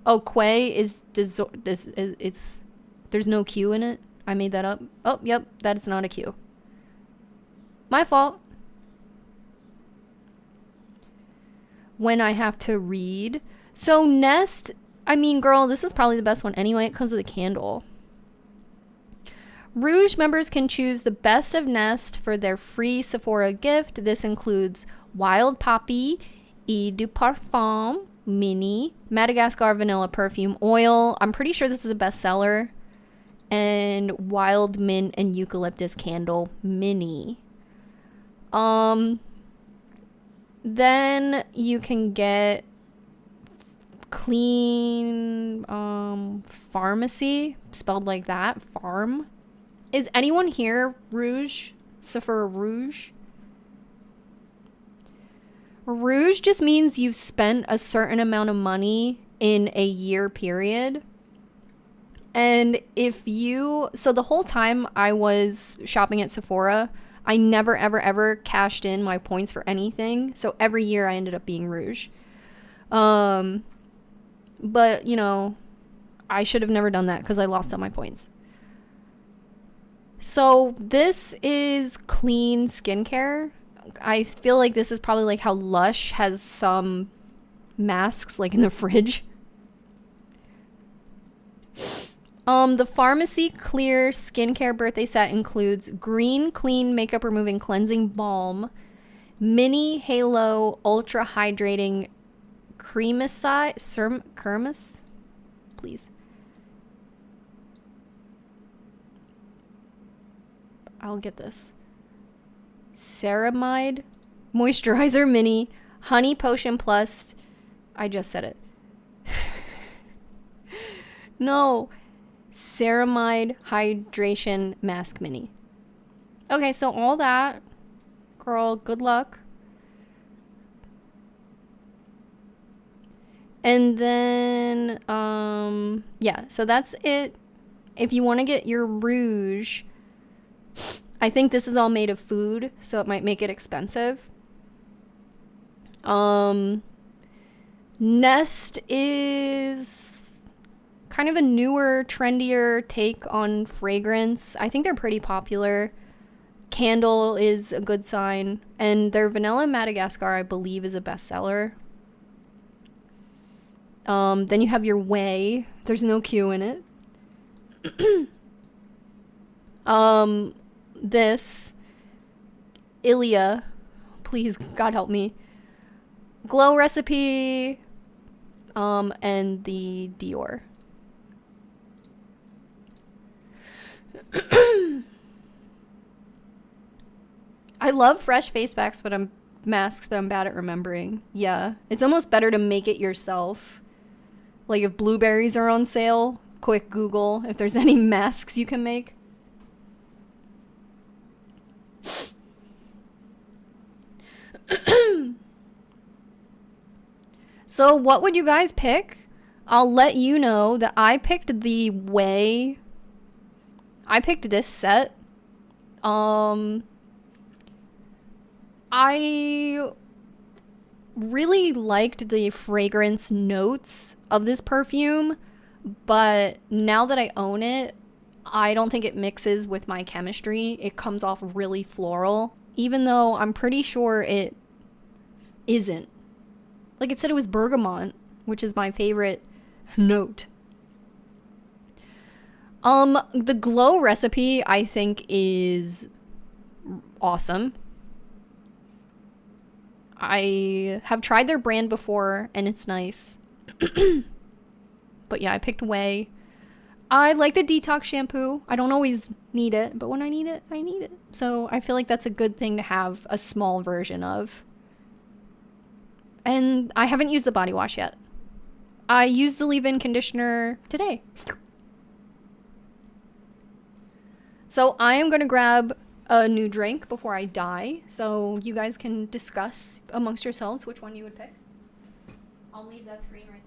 Oh, Quay is it's there's no Q in it. I made that up. Oh, yep, that is not a Q. My fault. When I have to read. So Nest, I mean, girl, this is probably the best one anyway. It comes with a candle. Rouge members can choose the best of Nest for their free Sephora gift. This includes Wild Poppy, Eau de Parfum, Mini, Madagascar Vanilla Perfume Oil. I'm pretty sure this is a bestseller. And Wild Mint and Eucalyptus Candle Mini. Then you can get Clean Pharmacy, spelled like that, Farm. Is anyone here Rouge? Sephora Rouge? Rouge just means you've spent a certain amount of money in a year period. And so the whole time I was shopping at Sephora, I never, ever, ever cashed in my points for anything. So every year I ended up being Rouge. But, you know, I should have never done that because I lost all my points. So this is clean skincare. I feel like this is probably like how Lush has some masks like in the fridge. The Pharmacy Clear Skincare Birthday Set includes Green Clean Makeup Removing Cleansing Balm, Mini Halo Ultra Hydrating Cremus? Please. I'll get this. Ceramide Moisturizer Mini Honey Potion Plus. I just said it. No. Ceramide Hydration Mask Mini. Okay, so all that. Girl, good luck. And then, yeah, so that's it. If you want to get your Rouge, I think this is all made of food, so it might make it expensive. Nest is kind of a newer, trendier take on fragrance. I think they're pretty popular. Candle is a good sign. And their Vanilla Madagascar, I believe, is a bestseller. Then you have your Way. There's no Q in it. This Ilia, please God help me. Glow Recipe, and the Dior. I love fresh face masks, but I'm bad at remembering. Yeah, it's almost better to make it yourself. Like if blueberries are on sale, quick Google if there's any masks you can make. So what would you guys pick? I'll let you know that I picked the Way. I picked this set. I really liked the fragrance notes of this perfume, but now that I own it, I don't think it mixes with my chemistry. It comes off really floral, even though I'm pretty sure it isn't. Like it said it was bergamot, which is my favorite note. The Glow Recipe I think is awesome. I have tried their brand before and it's nice. But yeah, I picked Way. I like the detox shampoo. I don't always need it, but when I need it, I need it. So I feel like that's a good thing to have a small version of. And I haven't used the body wash yet. I used the leave-in conditioner today. So I am going to grab a new drink before I die, so you guys can discuss amongst yourselves which one you would pick. I'll leave that screen right there.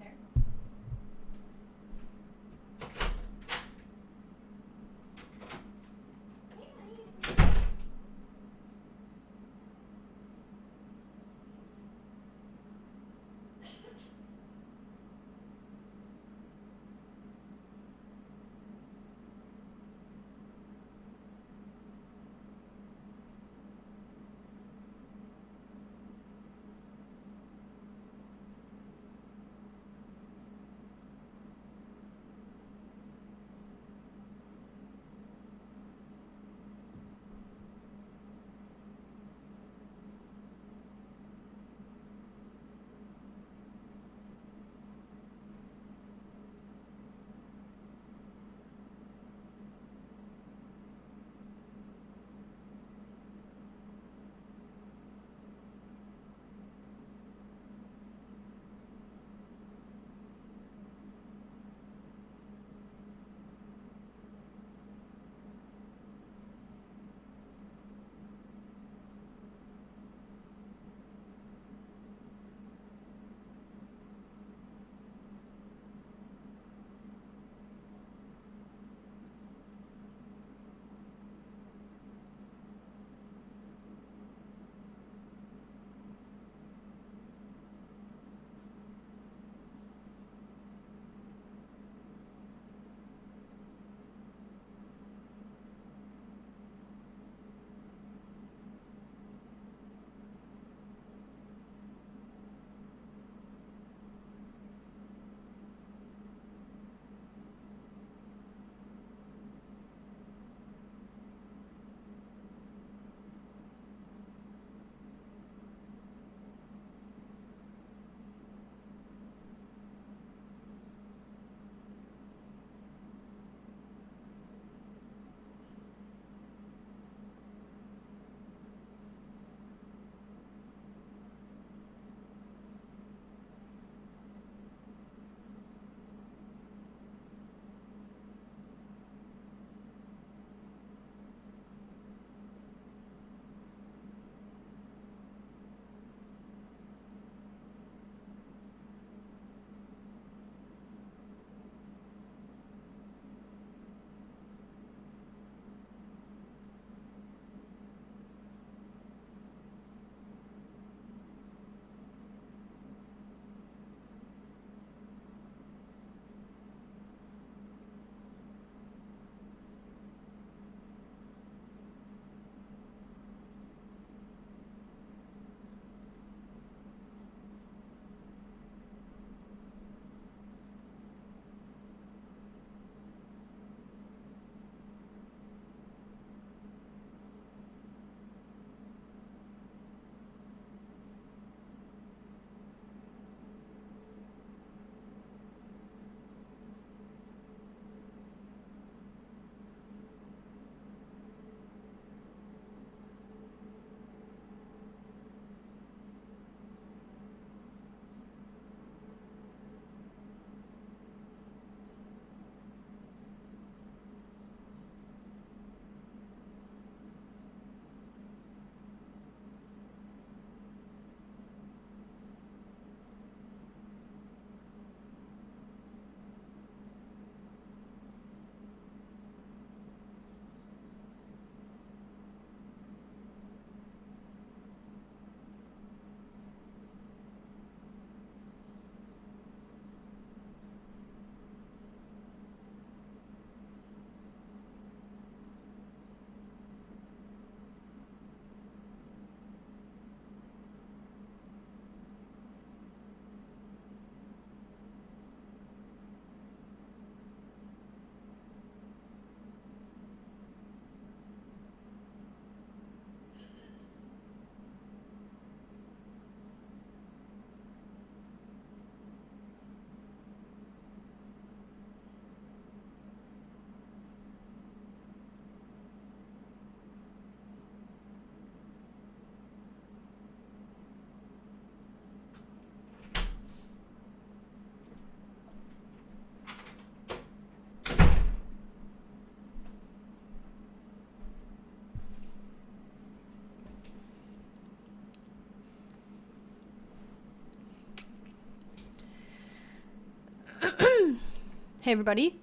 Hey everybody.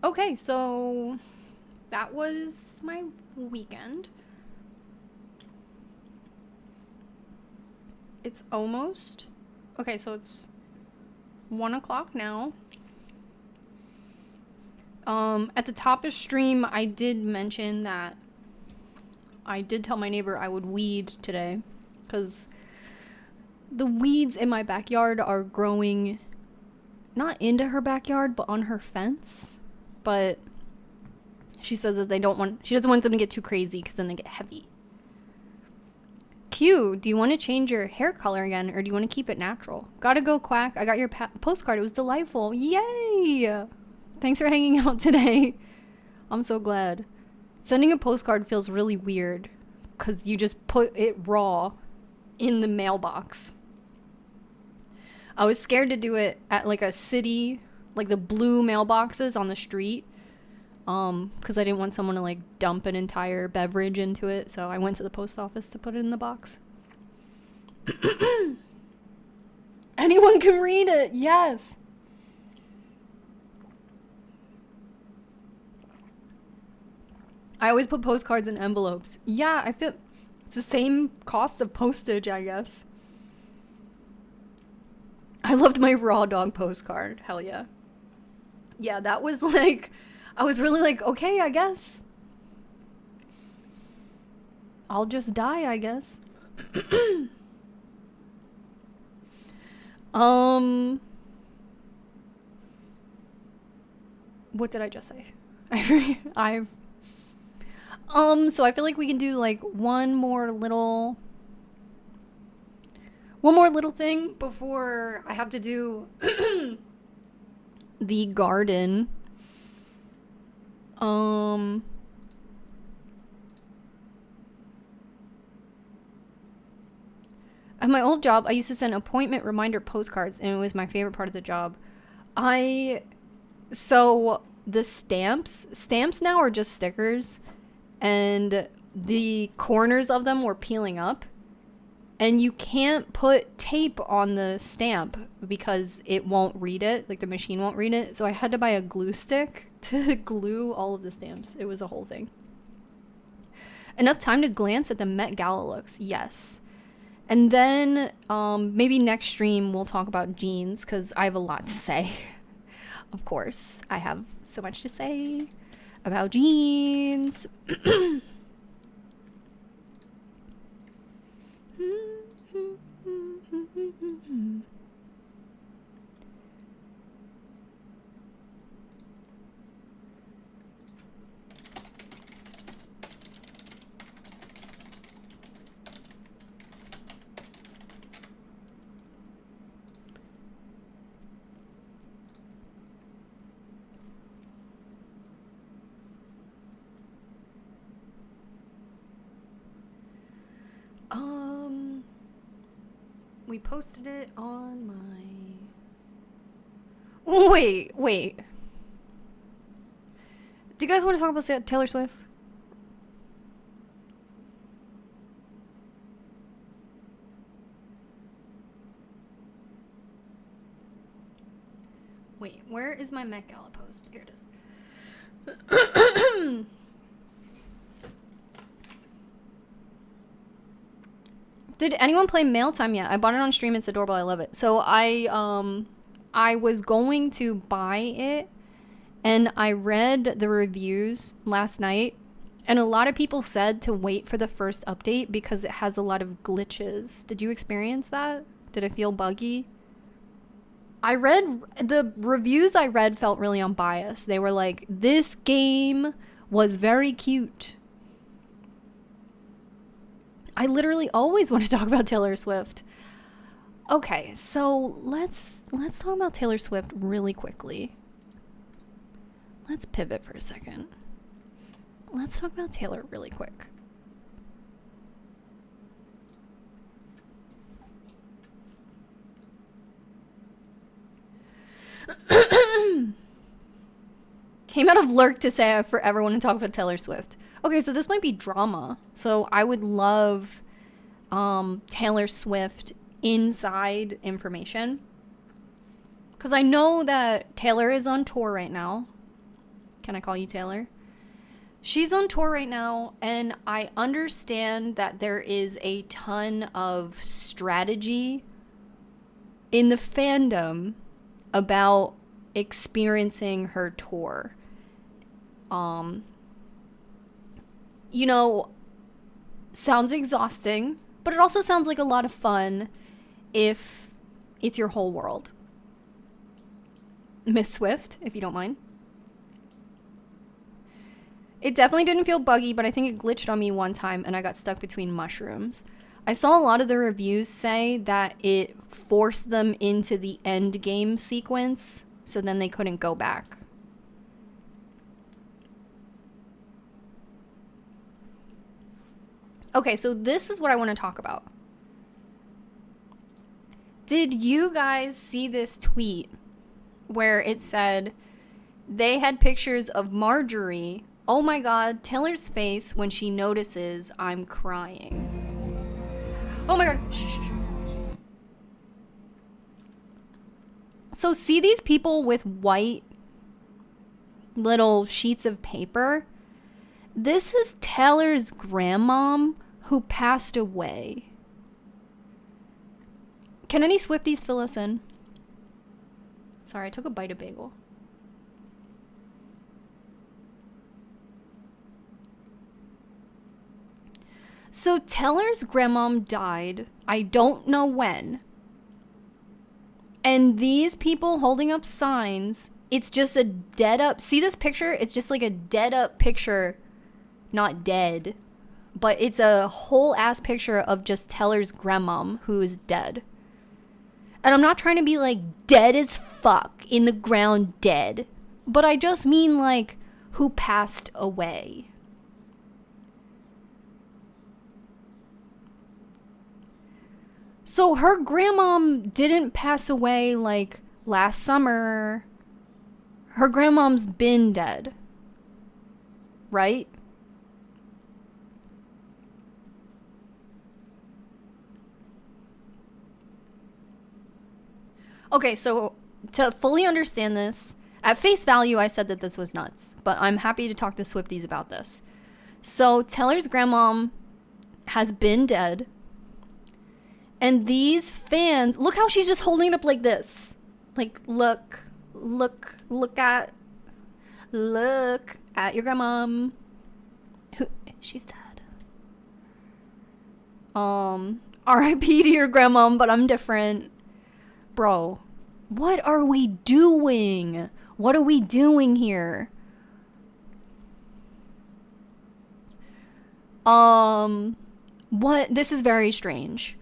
Okay, so that was my weekend. It's almost... Okay, so it's 1 o'clock now. At the top of stream, I did mention that I did tell my neighbor I would weed today, because the weeds in my backyard are growing not into her backyard, but on her fence. But she says that she doesn't want them to get too crazy because then they get heavy. Q, do you want to change your hair color again, or do you want to keep it natural? Gotta go, Quack. I got your postcard. It was delightful. Yay! Thanks for hanging out today. I'm so glad. Sending a postcard feels really weird because you just put it raw in the mailbox. I was scared to do it at like a city, like the blue mailboxes on the street, because I didn't want someone to like dump an entire beverage into it, so I went to the post office to put it in the box. Anyone can read it, yes. I always put postcards in envelopes. Yeah, I feel it's the same cost of postage, I guess. I loved my raw dog postcard. Hell yeah. Yeah, that was like, I was really like, okay, I guess. I'll just die, I guess. What did I just say? So I feel like we can do like one more little thing before I have to do the garden. At my old job, I used to send appointment reminder postcards, and it was my favorite part of the job. So the stamps now are just stickers, and the corners of them were peeling up. And you can't put tape on the stamp because it won't read it. Like the machine won't read it. So I had to buy a glue stick to glue all of the stamps. It was a whole thing. Enough time to glance at the Met Gala looks. Yes. And then maybe next stream we'll talk about jeans because I have a lot to say. Of course, I have so much to say about jeans. We posted it on my... Wait. Do you guys want to talk about Taylor Swift? Wait, where is my Met Gala post? Here it is. Did anyone play Mail Time yet? I bought it on stream. It's adorable. I love it. So I was going to buy it, and I read the reviews last night, and a lot of people said to wait for the first update because it has a lot of glitches. Did you experience that? Did it feel buggy? I read the reviews I read felt really unbiased. They were like, this game was very cute. I literally always want to talk about Taylor Swift. Okay, so let's talk about Taylor Swift really quickly. Let's pivot for a second. Let's talk about Taylor really quick. Came out of lurk to say I forever want to talk about Taylor Swift. Okay, so this might be drama. So I would love Taylor Swift inside information. because I know that Taylor is on tour right now. Can I call you Taylor? She's on tour right now, and I understand that there is a ton of strategy in the fandom about experiencing her tour. You know, sounds exhausting, but it also sounds like a lot of fun if it's your whole world. Miss Swift, if you don't mind. It definitely didn't feel buggy, but I think it glitched on me one time and I got stuck between mushrooms. I saw a lot of the reviews say that it forced them into the end game sequence, so then they couldn't go back. Okay, so this is what I want to talk about. Did you guys see this tweet where it said they had pictures of Marjorie? Oh my god, Taylor's face when she notices I'm crying. Oh my god. Shh. So see these people with white little sheets of paper? This is Taylor's grandmom who passed away. Can any Swifties fill us in? Sorry, I took a bite of bagel. So Taylor's grandmom died. I don't know when. And these people holding up signs, it's just a dead up. See this picture? It's just like a dead up picture. Not dead. But it's a whole ass picture of just Taylor's grandmom who is dead. And I'm not trying to be like dead as fuck, in the ground dead. But I just mean like who passed away. So her grandmom didn't pass away like last summer. Her grandmom's been dead. Right? Okay, so to fully understand this, at face value, I said that this was nuts, but I'm happy to talk to Swifties about this. So Taylor's grandmom has been dead, and these fans, look how she's just holding it up like this. Like, look at your grandmom. She's dead. R.I.P. to your grandmom, but I'm different. Bro, what are we doing? What are we doing here? What? This is very strange.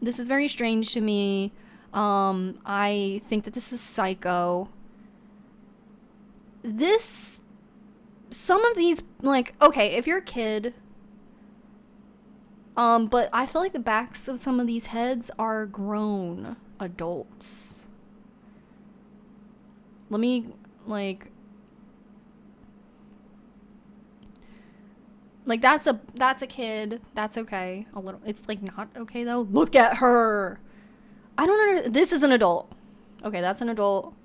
This is very strange to me. I think that this is psycho. Some of these, like, okay, if you're a kid, but I feel like the backs of some of these heads are grown adults. Let me, like that's a kid. That's okay. A little. It's like not okay though. Look at her. I don't know. This is an adult. Okay, that's an adult.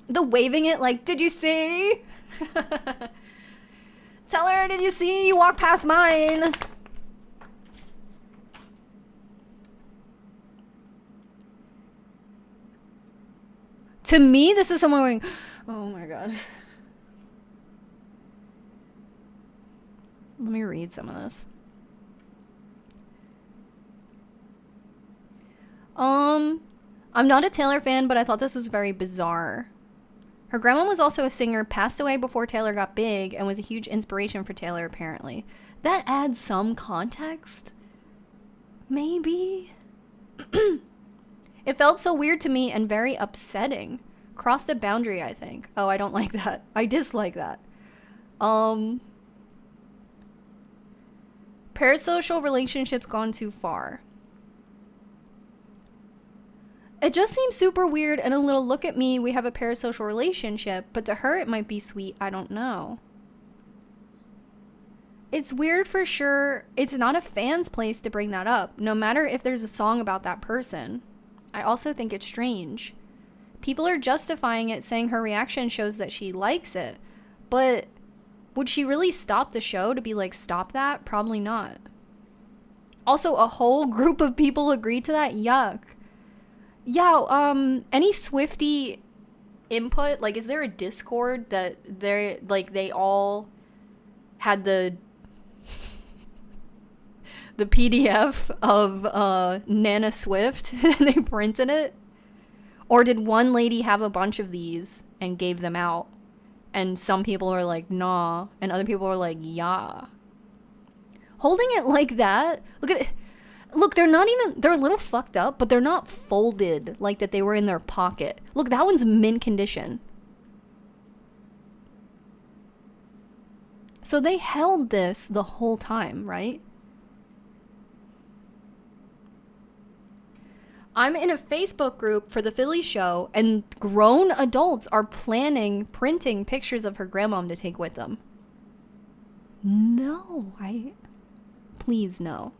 The waving it like, did you see? Tell her, did you see? You walked past mine. To me, this is someone going, oh my god. Let me read some of this. I'm not a Taylor fan, but I thought this was very bizarre. Her grandma was also a singer, passed away before Taylor got big, and was a huge inspiration for Taylor, apparently. That adds some context. Maybe. It felt so weird to me and very upsetting. Crossed a boundary, I think. Oh, I don't like that. I dislike that. Parasocial relationships gone too far. It just seems super weird and a little look at me, we have a parasocial relationship, but to her it might be sweet, I don't know. It's weird for sure. It's not a fan's place to bring that up, no matter if there's a song about that person. I also think it's strange. People are justifying it, saying her reaction shows that she likes it. But would she really stop the show to be like, stop that? Probably not. Also, a whole group of people agreed to that? Yuck. Yeah, any Swiftie input? Like, is there a Discord that they're, like, they all had the PDF of Nana Swift and they printed it? Or did one lady have a bunch of these and gave them out? And some people are like, nah. And other people are like, yeah. Holding it like that. Look at it. Look, they're not even, they're a little fucked up, but they're not folded like that they were in their pocket. Look, that one's mint condition. So they held this the whole time, right? I'm in a Facebook group for the Philly show, and grown adults are printing pictures of her grandmom to take with them. No, please no.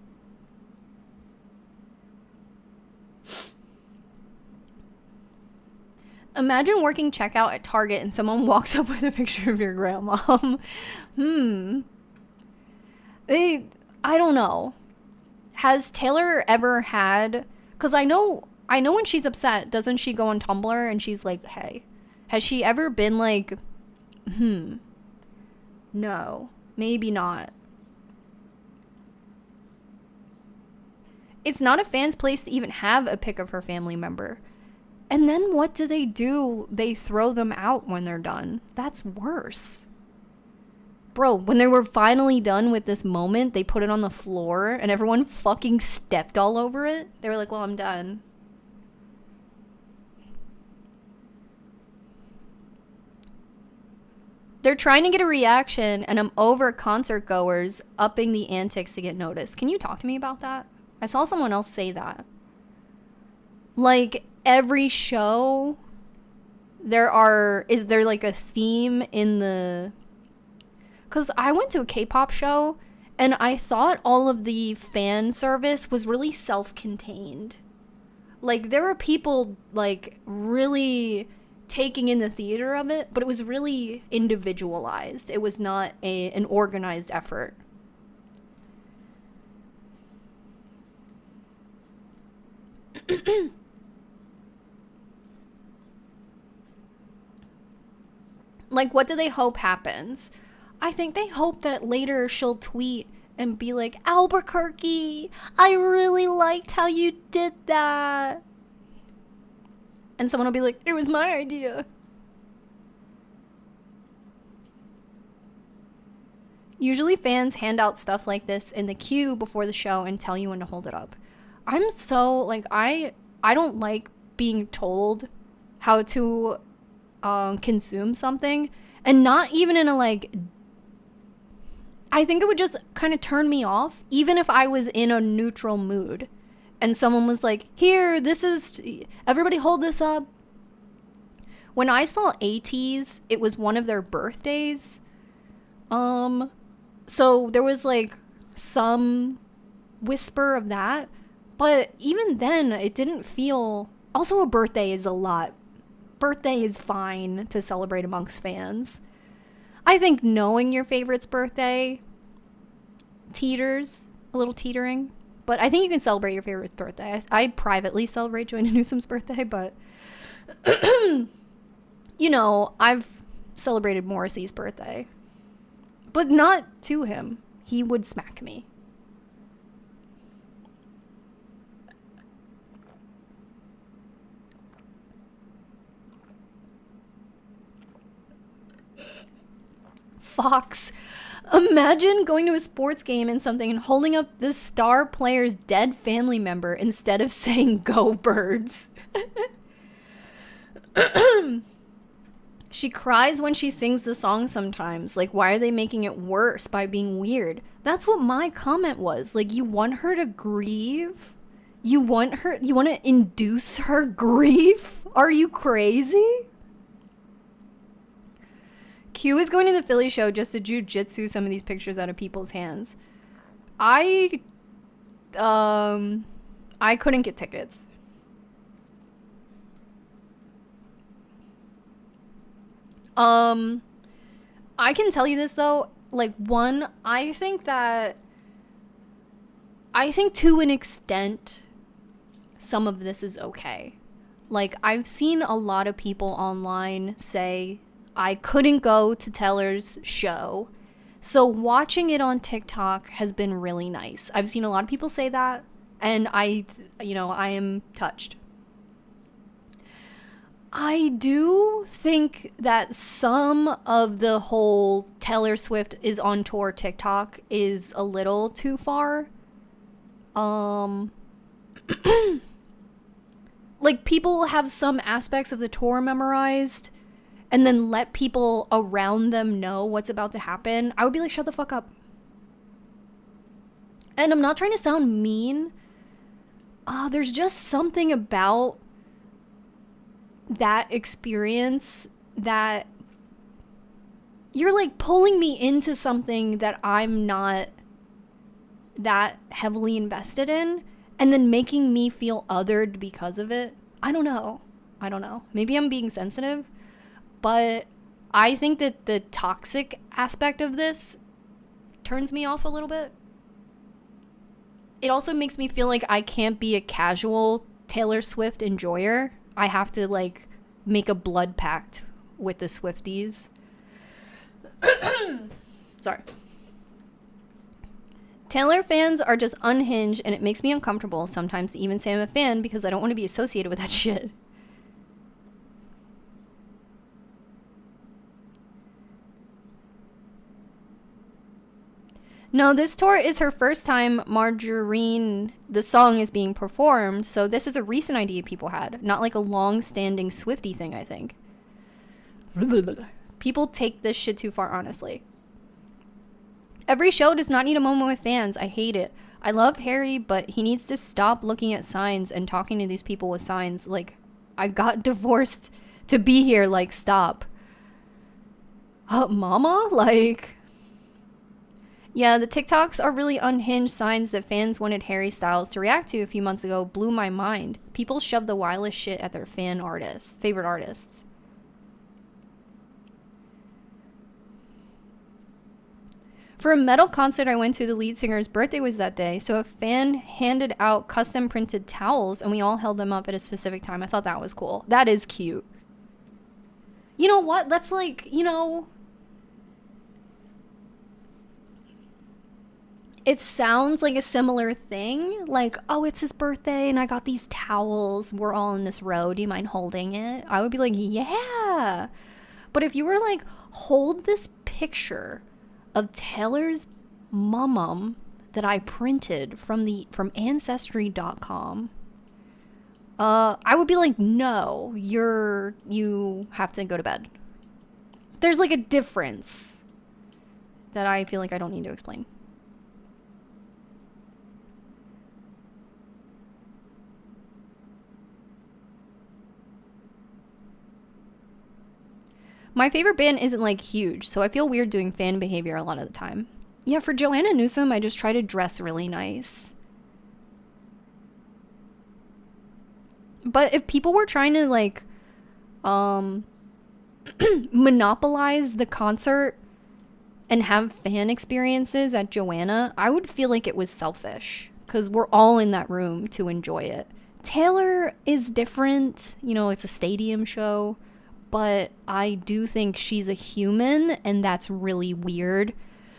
Imagine working checkout at Target and someone walks up with a picture of your grandmom. I don't know. Has Taylor ever had... Because I know when she's upset, doesn't she go on Tumblr and she's like, hey. Has she ever been like, no, maybe not. It's not a fan's place to even have a pic of her family member. And then what do? They throw them out when they're done. That's worse. Bro, when they were finally done with this moment, they put it on the floor and everyone fucking stepped all over it. They were like, well, I'm done. They're trying to get a reaction and I'm over concert goers upping the antics to get noticed. Can you talk to me about that? I saw someone else say that. Like, every show, is there like a theme in the... Because I went to a K-pop show and I thought all of the fan service was really self-contained. Like, there were people like really taking in the theater of it, but it was really individualized. It was not an organized effort. Like, what do they hope happens? I think they hope that later she'll tweet and be like, Albuquerque, I really liked how you did that. And someone will be like, it was my idea. Usually fans hand out stuff like this in the queue before the show and tell you when to hold it up. I'm so, like, I don't like being told how to consume something. And not even in a, like... I think it would just kind of turn me off, even if I was in a neutral mood. And someone was like, here, this is... Everybody hold this up. When I saw ATEEZ, it was one of their birthdays. So there was, like, some whisper of that. But even then, it didn't feel... Also, a birthday is a lot. Birthday is fine to celebrate amongst fans. I think knowing your favorite's birthday teeters, a little teetering. But I think you can celebrate your favorite's birthday. I privately celebrate Joanna Newsom's birthday, but... you know, I've celebrated Morrissey's birthday. But not to him. He would smack me. Fox. Imagine going to a sports game and something and holding up the star player's dead family member instead of saying "Go Birds." She cries when she sings the song sometimes. Like, why are they making it worse by being weird? That's what my comment was. Like, you want her to grieve? You want to induce her grief? Are you crazy? Q is going to the Philly show just to jujitsu some of these pictures out of people's hands. I couldn't get tickets. I can tell you this though, like, one, I think to an extent some of this is okay. Like, I've seen a lot of people online say I couldn't go to Taylor's show, so watching it on TikTok has been really nice. I've seen a lot of people say that, and I am touched. I do think that some of the whole Taylor Swift is on tour TikTok is a little too far. Like, people have some aspects of the tour memorized and then let people around them know what's about to happen. I would be like, shut the fuck up. And I'm not trying to sound mean. There's just something about that experience that you're like pulling me into something that I'm not that heavily invested in, and then making me feel othered because of it. I don't know. Maybe I'm being sensitive, but I think that the toxic aspect of this turns me off a little bit. It also makes me feel like I can't be a casual Taylor Swift enjoyer. I have to, like, make a blood pact with the Swifties. Sorry. Taylor fans are just unhinged, and it makes me uncomfortable sometimes to even say I'm a fan because I don't want to be associated with that shit. No, this tour is her first time Margarine, the song, is being performed, so this is a recent idea people had, not like a long-standing Swiftie thing, I think. People take this shit too far, honestly. Every show does not need a moment with fans. I hate it. I love Harry, but he needs to stop looking at signs and talking to these people with signs. Like, I got divorced to be here. Like, stop. Mama? Like... Yeah, the TikToks are really unhinged signs that fans wanted Harry Styles to react to a few months ago blew my mind. People shove the wildest shit at their favorite artists. For a metal concert I went to, the lead singer's birthday was that day, so a fan handed out custom printed towels and we all held them up at a specific time. I thought that was cool. That is cute. You know what? That's like, it sounds like a similar thing. Like, oh, it's his birthday and I got these towels. We're all in this row. Do you mind holding it? I would be like, yeah. But if you were like, hold this picture of Taylor's mum that I printed from ancestry.com, I would be like, no, you have to go to bed. There's like a difference that I feel like I don't need to explain. My favorite band isn't like huge, so I feel weird doing fan behavior a lot of the time. Yeah, for Joanna Newsom, I just try to dress really nice. But if people were trying to like monopolize the concert and have fan experiences at Joanna, I would feel like it was selfish because we're all in that room to enjoy it. Taylor is different, it's a stadium show. But I do think she's a human, and that's really weird.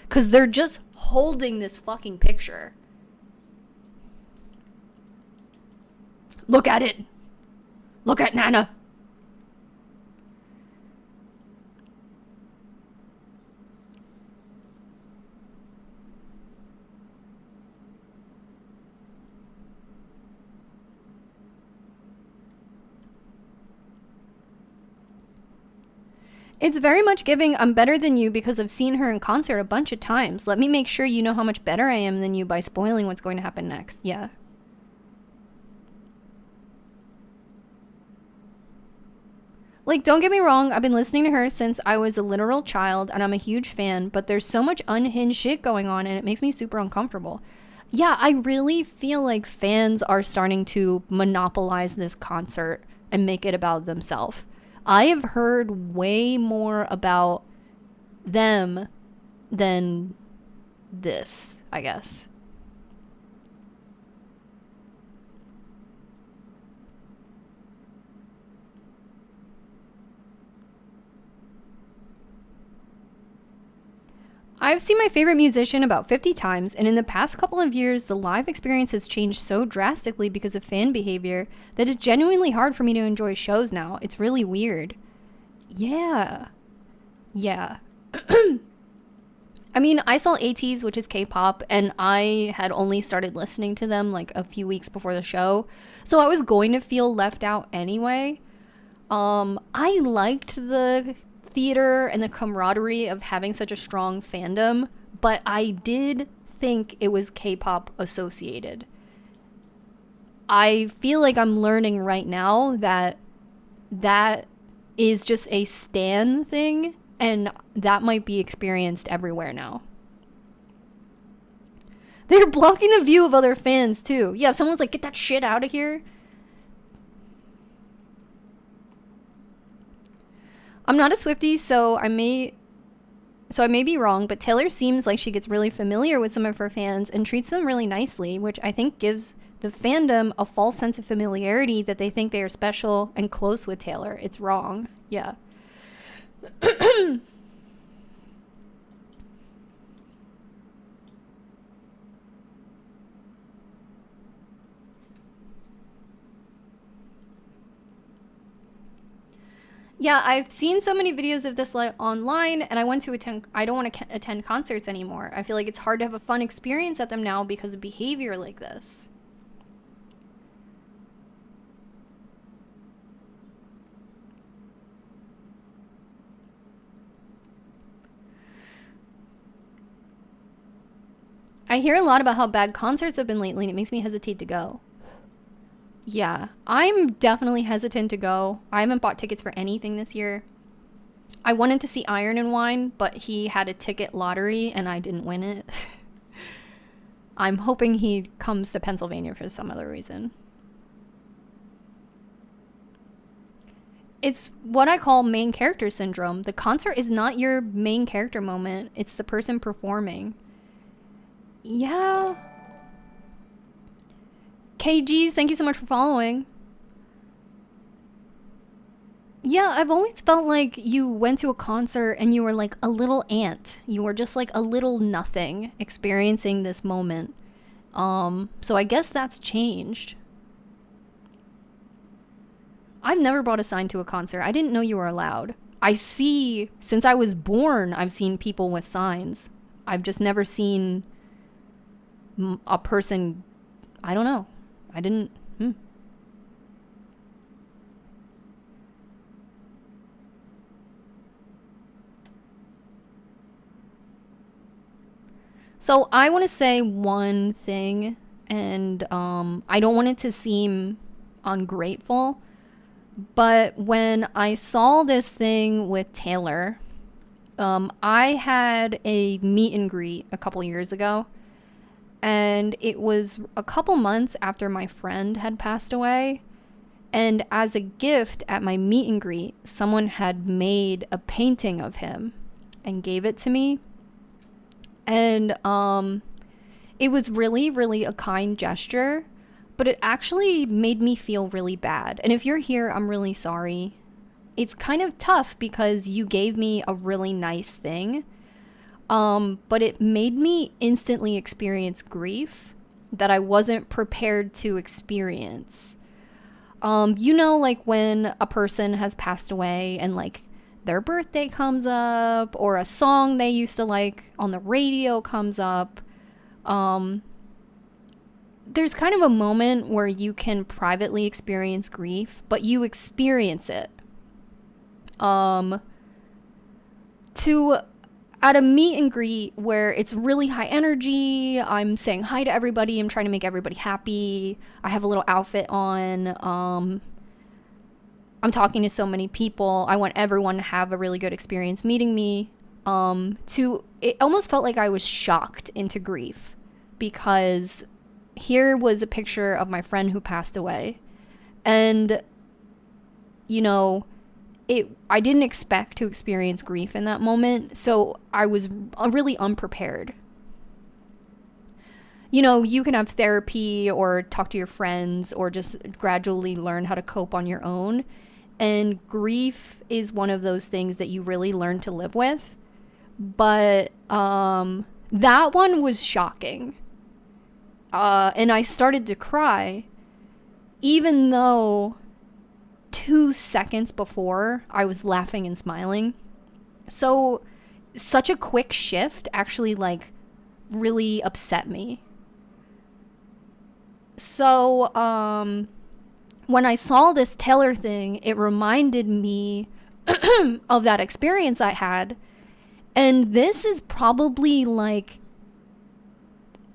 Because they're just holding this fucking picture. Look at it. Look at Nana. It's very much giving I'm better than you because I've seen her in concert a bunch of times. Let me make sure you know how much better I am than you by spoiling what's going to happen next. Yeah. Like, don't get me wrong, I've been listening to her since I was a literal child, and I'm a huge fan, but there's so much unhinged shit going on, and it makes me super uncomfortable. Yeah, I really feel like fans are starting to monopolize this concert and make it about themselves. I have heard way more about them than this, I guess. I've seen my favorite musician about 50 times, and in the past couple of years, the live experience has changed so drastically because of fan behavior that it's genuinely hard for me to enjoy shows now. It's really weird. Yeah. Yeah. I mean, I saw ATEEZ, which is K-pop, and I had only started listening to them like a few weeks before the show, so I was going to feel left out anyway. I liked the theater and the camaraderie of having such a strong fandom, but I did think it was K-pop associated. I feel like I'm learning right now that that is just a stan thing, and that might be experienced everywhere now. They're blocking the view of other fans too. Yeah, if someone's like, get that shit out of here. I'm not a Swiftie, so I may be wrong, but Taylor seems like she gets really familiar with some of her fans and treats them really nicely, which I think gives the fandom a false sense of familiarity that they think they are special and close with Taylor. It's wrong. Yeah. Yeah, I've seen so many videos of this online, and I don't want to attend concerts anymore. I feel like it's hard to have a fun experience at them now because of behavior like this. I hear a lot about how bad concerts have been lately, and it makes me hesitate to go. Yeah, I'm definitely hesitant to go. I haven't bought tickets for anything this year. I wanted to see Iron and Wine, but he had a ticket lottery and I didn't win it. I'm hoping he comes to Pennsylvania for some other reason. It's what I call main character syndrome. The concert is not your main character moment, it's the person performing. Yeah. KGs, thank you so much for following. Yeah, I've always felt like you went to a concert and you were like a little ant. You were just like a little nothing experiencing this moment. So I guess that's changed. I've never brought a sign to a concert. I didn't know you were allowed. Since I was born, I've seen people with signs. I've just never seen a person, I don't know. I didn't. So I want to say one thing, and I don't want it to seem ungrateful, but when I saw this thing with Taylor, I had a meet and greet a couple years ago, and it was a couple months after my friend had passed away. And as a gift at my meet and greet, someone had made a painting of him and gave it to me. And it was really, really a kind gesture, but it actually made me feel really bad. And if you're here, I'm really sorry. It's kind of tough because you gave me a really nice thing, but it made me instantly experience grief that I wasn't prepared to experience. Like when a person has passed away and like their birthday comes up or a song they used to like on the radio comes up, there's kind of a moment where you can privately experience grief, but you experience it. To at a meet and greet where it's really high energy, I'm saying hi to everybody, I'm trying to make everybody happy, I have a little outfit on, I'm talking to so many people. I want everyone to have a really good experience meeting me. It almost felt like I was shocked into grief because here was a picture of my friend who passed away. And, you know, I didn't expect to experience grief in that moment. So I was really unprepared. You know, you can have therapy or talk to your friends or just gradually learn how to cope on your own. And grief is one of those things that you really learn to live with. But that one was shocking. And I started to cry, even though 2 seconds before I was laughing and smiling. So such a quick shift actually like really upset me. So when I saw this Taylor thing, it reminded me of that experience I had. And this is probably like,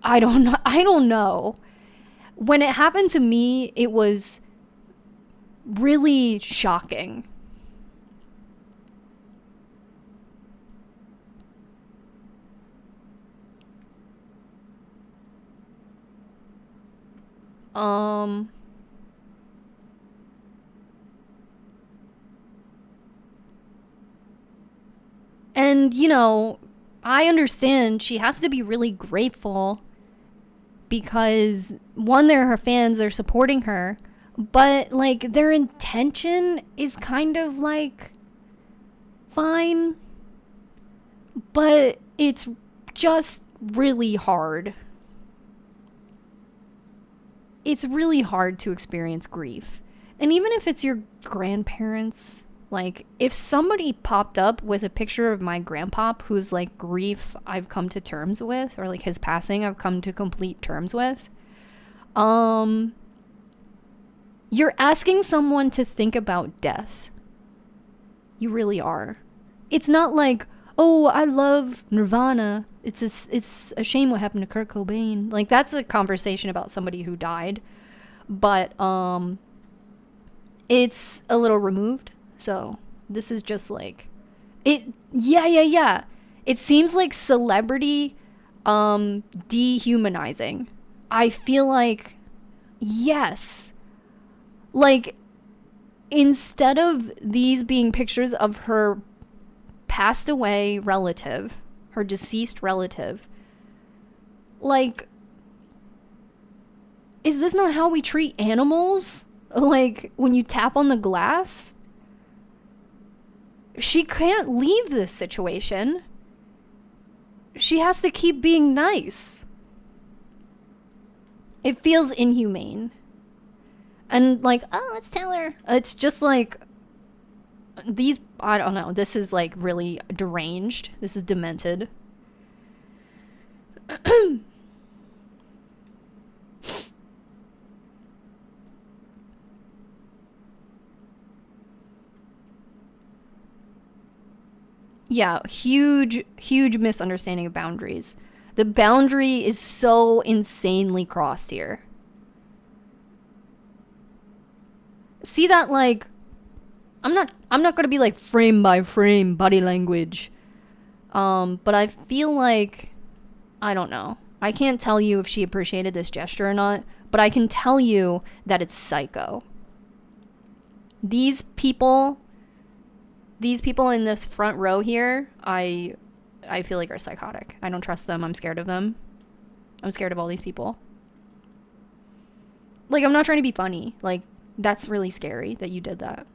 I don't know. When it happened to me, it was really shocking. Um and you know, I understand she has to be really grateful because one, they're her fans, they're supporting her, but like their intention is kind of like fine, but it's just really hard. It's really hard to experience grief. And even if it's your grandparents, like if somebody popped up with a picture of my grandpa who's like grief I've come to terms with, or like his passing I've come to complete terms with, you're asking someone to think about death. You really are. It's not like, oh, I love Nirvana. It's a shame what happened to Kurt Cobain. Like that's a conversation about somebody who died, but it's a little removed. So this is just like it. Yeah. It seems like celebrity dehumanizing. I feel like yes, like instead of these being pictures of her passed away relative, her deceased relative, like, is this not how we treat animals? Like, when you tap on the glass? She can't leave this situation. She has to keep being nice. It feels inhumane. And, like, oh, let's tell her. It's just like, I don't know, this is like really deranged. This is demented. Yeah, huge misunderstanding of boundaries. The boundary is so insanely crossed here. See that, like, I'm not gonna be like frame by frame body language. But I feel like, I don't know. I can't tell you if she appreciated this gesture or not, but I can tell you that it's psycho. These people in this front row here, I feel like are psychotic. I don't trust them. I'm scared of them. I'm scared of all these people. Like, I'm not trying to be funny. Like, that's really scary that you did that.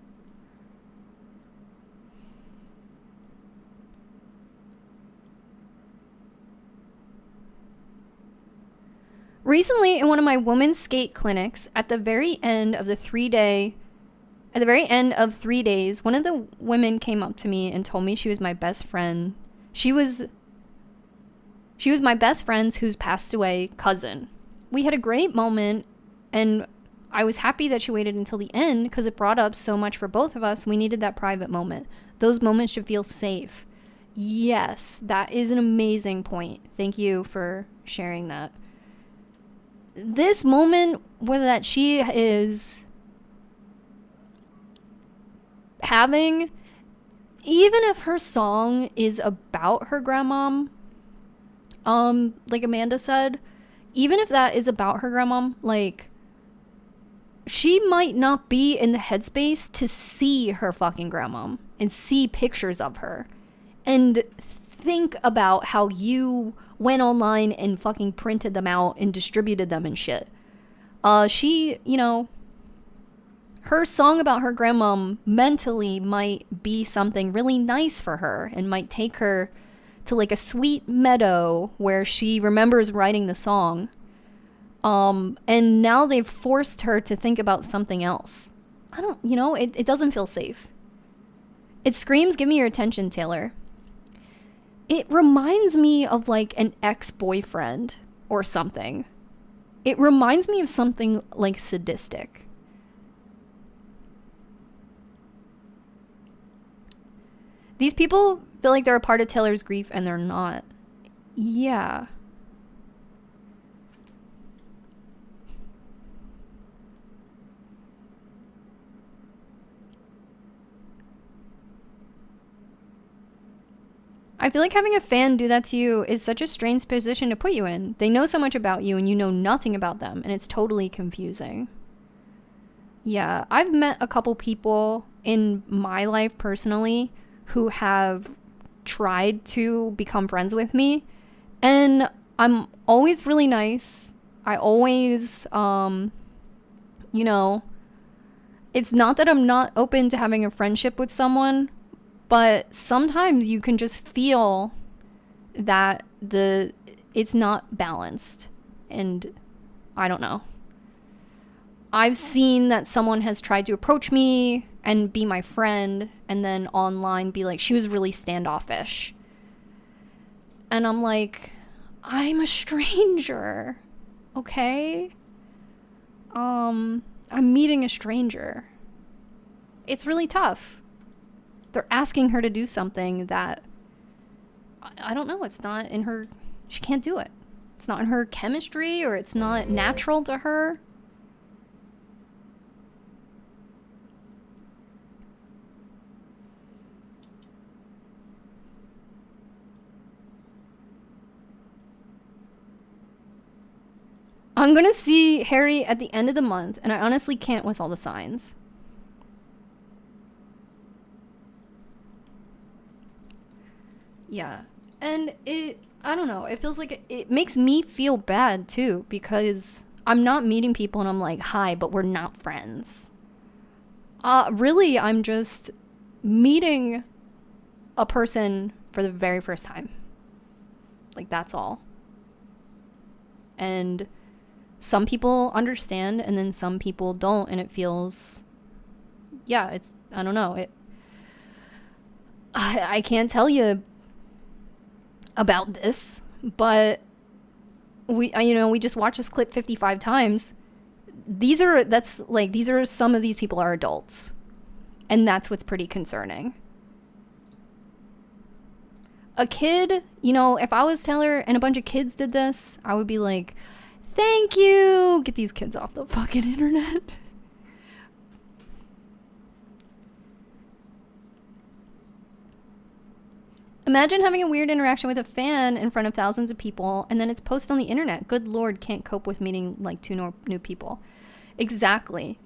Recently, in one of my women's skate clinics, at the very end of 3 days, one of the women came up to me and told me she was my best friend. She was my best friend's who's passed away cousin. We had a great moment, and I was happy that she waited until the end because it brought up so much for both of us. We needed that private moment. Those moments should feel safe. Yes, that is an amazing point. Thank you for sharing that. This moment, whether that she is having, even if her song is about her grandmom, like Amanda said, even if that is about her grandmom, like, she might not be in the headspace to see her fucking grandmom and see pictures of her and think about how you went online and fucking printed them out and distributed them and shit. She, you know, her song about her grandmom mentally might be something really nice for her and might take her to like a sweet meadow where she remembers writing the song. And now they've forced her to think about something else. I don't, you know, it doesn't feel safe. It screams, give me your attention, Taylor. It reminds me of like an ex-boyfriend or something. It reminds me of something like sadistic. These people feel like they're a part of Taylor's grief and they're not. Yeah. I feel like having a fan do that to you is such a strange position to put you in. They know so much about you and you know nothing about them, and it's totally confusing. Yeah, I've met a couple people in my life personally who have tried to become friends with me, and I'm always really nice. I always, you know, it's not that I'm not open to having a friendship with someone, but sometimes you can just feel that it's not balanced. And I don't know. I've seen that someone has tried to approach me and be my friend and then online be like, she was really standoffish. And I'm like, I'm a stranger. Okay? I'm meeting a stranger. It's really tough. They're asking her to do something that, I don't know, it's not in her, she can't do it. It's not in her chemistry, or it's not natural to her. I'm gonna see Harry at the end of the month, and I honestly can't with all the signs. Yeah. And I don't know, it feels like it makes me feel bad too, because I'm not meeting people and I'm like, hi, but we're not friends. Really, I'm just meeting a person for the very first time. Like, that's all. And some people understand and then some people don't, and it feels, yeah, it's, I don't know, I can't tell you about this, but we just watched this clip 55 times. These are some of these people are adults, and that's what's pretty concerning. A kid, if I was Taylor and a bunch of kids did this, I would be like, thank you, get these kids off the fucking internet. Imagine having a weird interaction with a fan in front of thousands of people and then it's posted on the internet. Good Lord, can't cope with meeting like two new people. Exactly.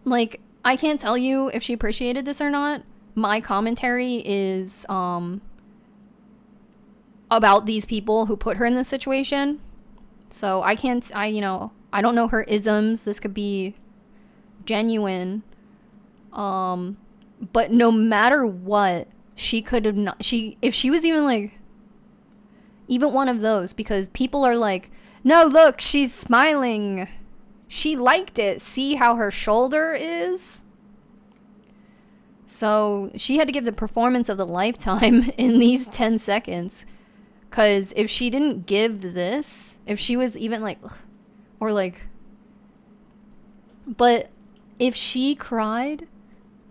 Like, I can't tell you if she appreciated this or not. My commentary is about these people who put her in this situation. So I don't know her isms. This could be genuine. But no matter what, she could have not, if she was even one of those, because people are like, no, look, she's smiling. She liked it. See how her shoulder is? So she had to give the performance of the lifetime in these 10 seconds. Because if she didn't give this, if she was even but if she cried,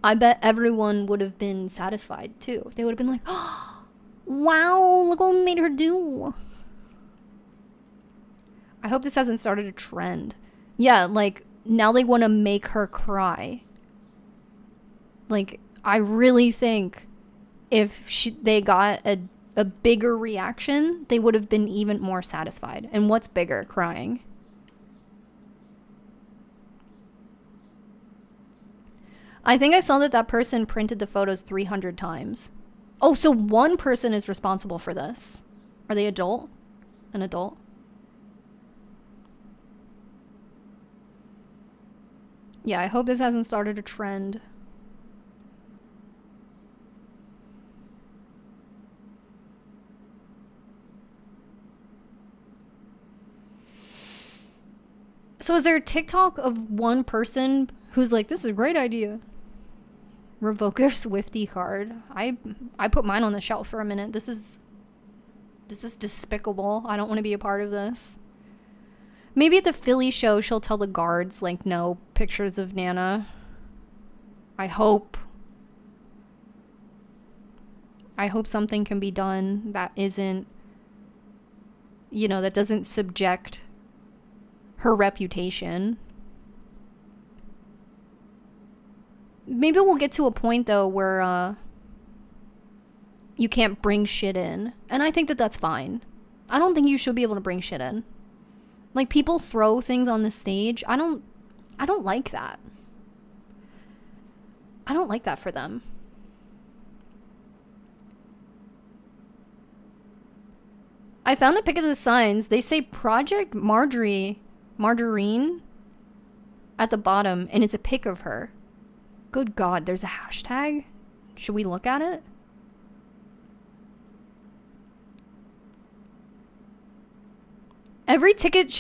I bet everyone would have been satisfied too. They would have been like, oh, wow, look what we made her do. I hope this hasn't started a trend. Yeah, now they want to make her cry. Like, I really think if they got a bigger reaction, they would have been even more satisfied. And what's bigger? Crying. I think I saw that person printed the photos 300 times. Oh, so one person is responsible for this. Are they adult? An adult? Yeah, I hope this hasn't started a trend. So is there a TikTok of one person who's like, this is a great idea? Revoke their Swifty card. I put mine on the shelf for a minute. This is despicable. I don't want to be a part of this. Maybe at the Philly show she'll tell the guards, like, no pictures of Nana. I hope something can be done that isn't, that doesn't subject her reputation. Maybe we'll get to a point, though, where you can't bring shit in. And I think that that's fine. I don't think you should be able to bring shit in. Like, people throw things on the stage. I don't like that. I don't like that for them. I found a pic of the signs. They say Project Margarine at the bottom, and it's a pic of her. Good God, there's a hashtag? Should we look at it? Every ticket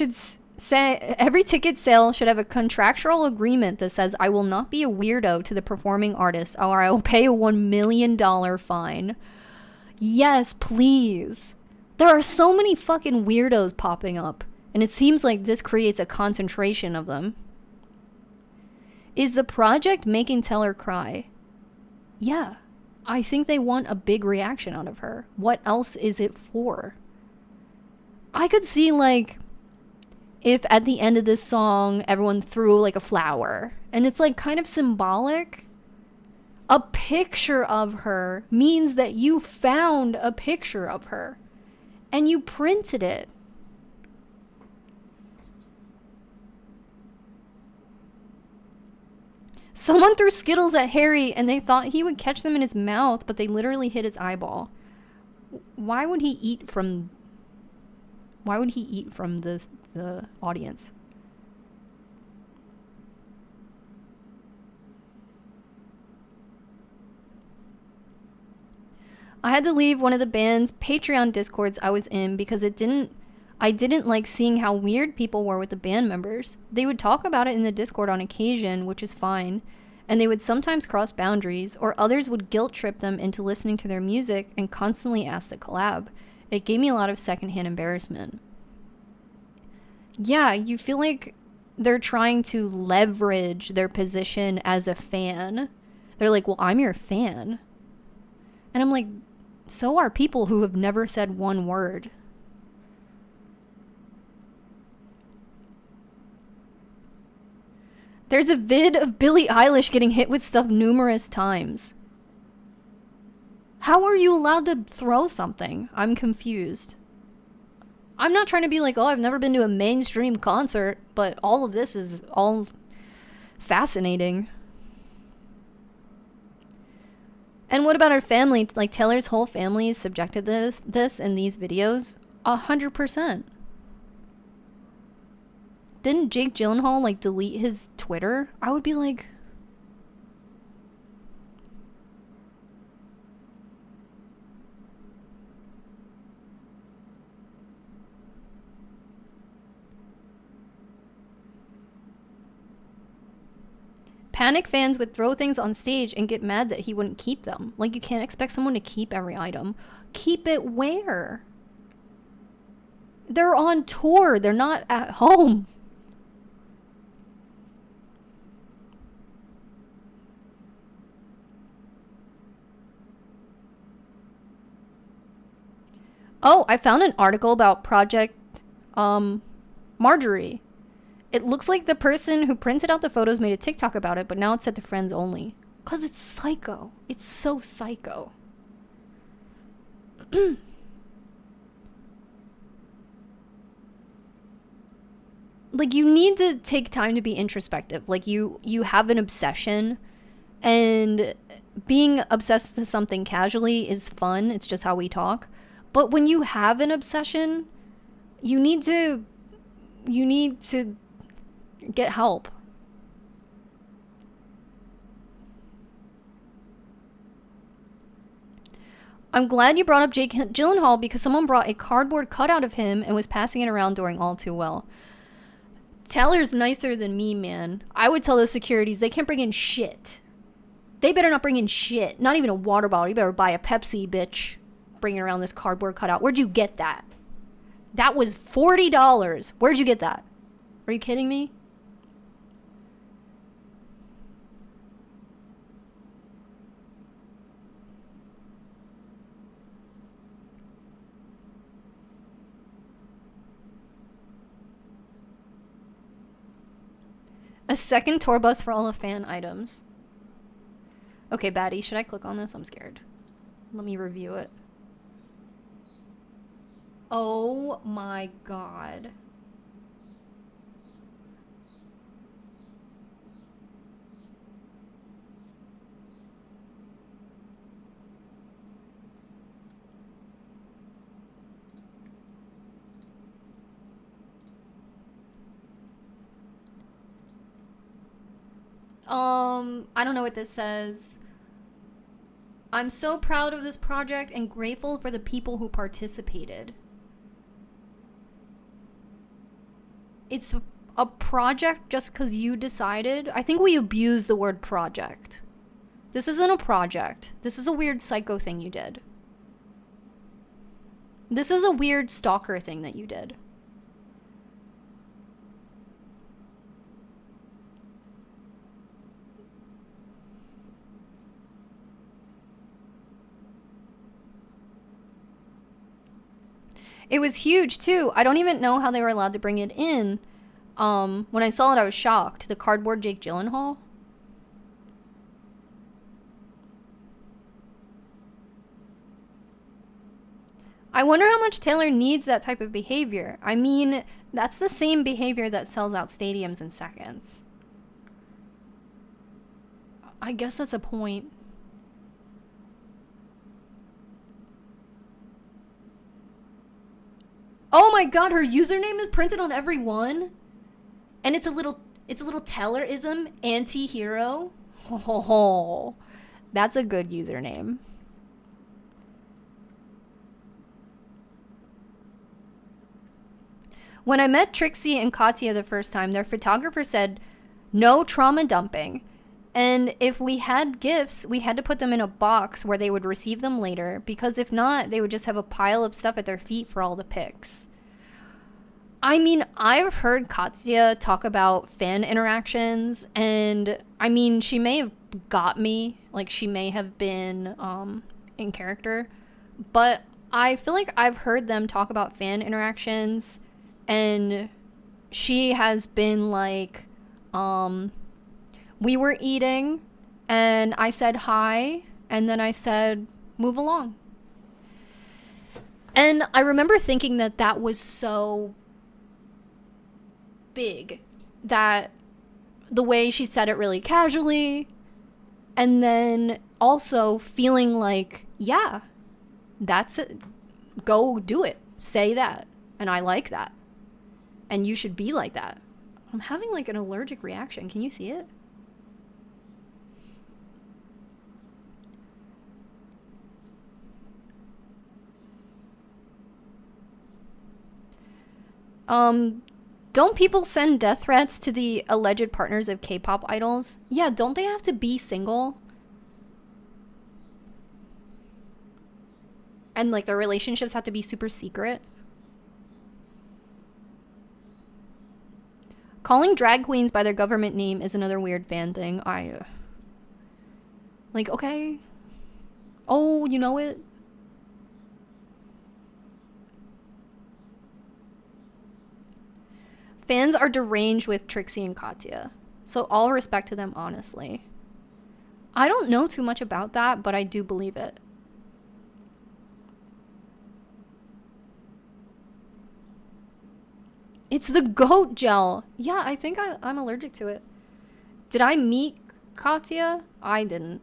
sale should have a contractual agreement that says I will not be a weirdo to the performing artist or I will pay a $1 million fine. Yes, please. There are so many fucking weirdos popping up, and it seems like this creates a concentration of them. Is the project making Teller cry? Yeah. I think they want a big reaction out of her. What else is it for? I could see, like, if at the end of this song everyone threw, like, a flower, and it's, like, kind of symbolic. A picture of her means that you found a picture of her, and you printed it. Someone threw Skittles at Harry and they thought he would catch them in his mouth, but they literally hit his eyeball. Why would he eat from the audience? I had to leave one of the band's Patreon discords I was in because I didn't like seeing how weird people were with the band members. They would talk about it in the Discord on occasion, which is fine, and they would sometimes cross boundaries, or others would guilt trip them into listening to their music and constantly ask to collab. It gave me a lot of secondhand embarrassment. Yeah, you feel like they're trying to leverage their position as a fan. They're like, well, I'm your fan. And I'm like, so are people who have never said one word. There's a vid of Billie Eilish getting hit with stuff numerous times. How are you allowed to throw something? I'm confused. I'm not trying to be like, oh, I've never been to a mainstream concert, but all of this is all fascinating. And what about our family? Like, Taylor's whole family is subjected to this in these videos? 100%. Didn't Jake Gyllenhaal, like, delete his Twitter? I would be like... Panic fans would throw things on stage and get mad that he wouldn't keep them. Like, you can't expect someone to keep every item. Keep it where? They're on tour. They're not at home. Oh, I found an article about Project Marjorie. It looks like the person who printed out the photos made a TikTok about it, but now it's set to friends only. Because it's psycho. It's so psycho. Like, you need to take time to be introspective. Like, you have an obsession, and being obsessed with something casually is fun. It's just how we talk. But when you have an obsession, you need to get help. I'm glad you brought up Jake Gyllenhaal because someone brought a cardboard cutout of him and was passing it around during All Too Well. Taylor's nicer than me, man. I would tell the securities they can't bring in shit. They better not bring in shit. Not even a water bottle. You better buy a Pepsi, bitch. Bringing around this cardboard cutout. Where'd you get that? That was $40. Where'd you get that? Are you kidding me? A second tour bus for all the fan items. Okay, Batty, should I click on this? I'm scared. Let me review it. Oh my god. I don't know what this says. I'm so proud of this project and grateful for the people who participated. It's a project just because you decided. I think we abuse the word project. This isn't a project. This is a weird psycho thing you did. This is a weird stalker thing that you did. It was huge too. I don't even know how they were allowed to bring it in. When I saw it, I was shocked. The cardboard Jake Gyllenhaal. I wonder how much Taylor needs that type of behavior. I mean, that's the same behavior that sells out stadiums in seconds. I guess that's a point. Oh my god, her username is printed on every one? And it's a little Taylorism anti-hero. Oh, that's a good username. When I met Trixie and Katya the first time, their photographer said no trauma dumping. And if we had gifts, we had to put them in a box where they would receive them later, because if not, they would just have a pile of stuff at their feet for all the pics. I mean, I've heard Katya talk about fan interactions, and I mean, she may have got me, like she may have been in character, but I feel like I've heard them talk about fan interactions, and she has been like, we were eating, and I said hi, and then I said, move along. And I remember thinking that that was so big, that the way she said it really casually, and then also feeling like, yeah, that's it. Go do it. Say that. And I like that. And you should be like that. I'm having like an allergic reaction. Can you see it? Don't people send death threats to the alleged partners of K-pop idols? Yeah, don't they have to be single? And like their relationships have to be super secret? Calling drag queens by their government name is another weird fan thing. Like, okay. Oh, you know it? Fans are deranged with Trixie and Katya. So all respect to them, honestly. I don't know too much about that, but I do believe it. It's the goat gel. Yeah, I think I'm allergic to it. Did I meet Katya? I didn't.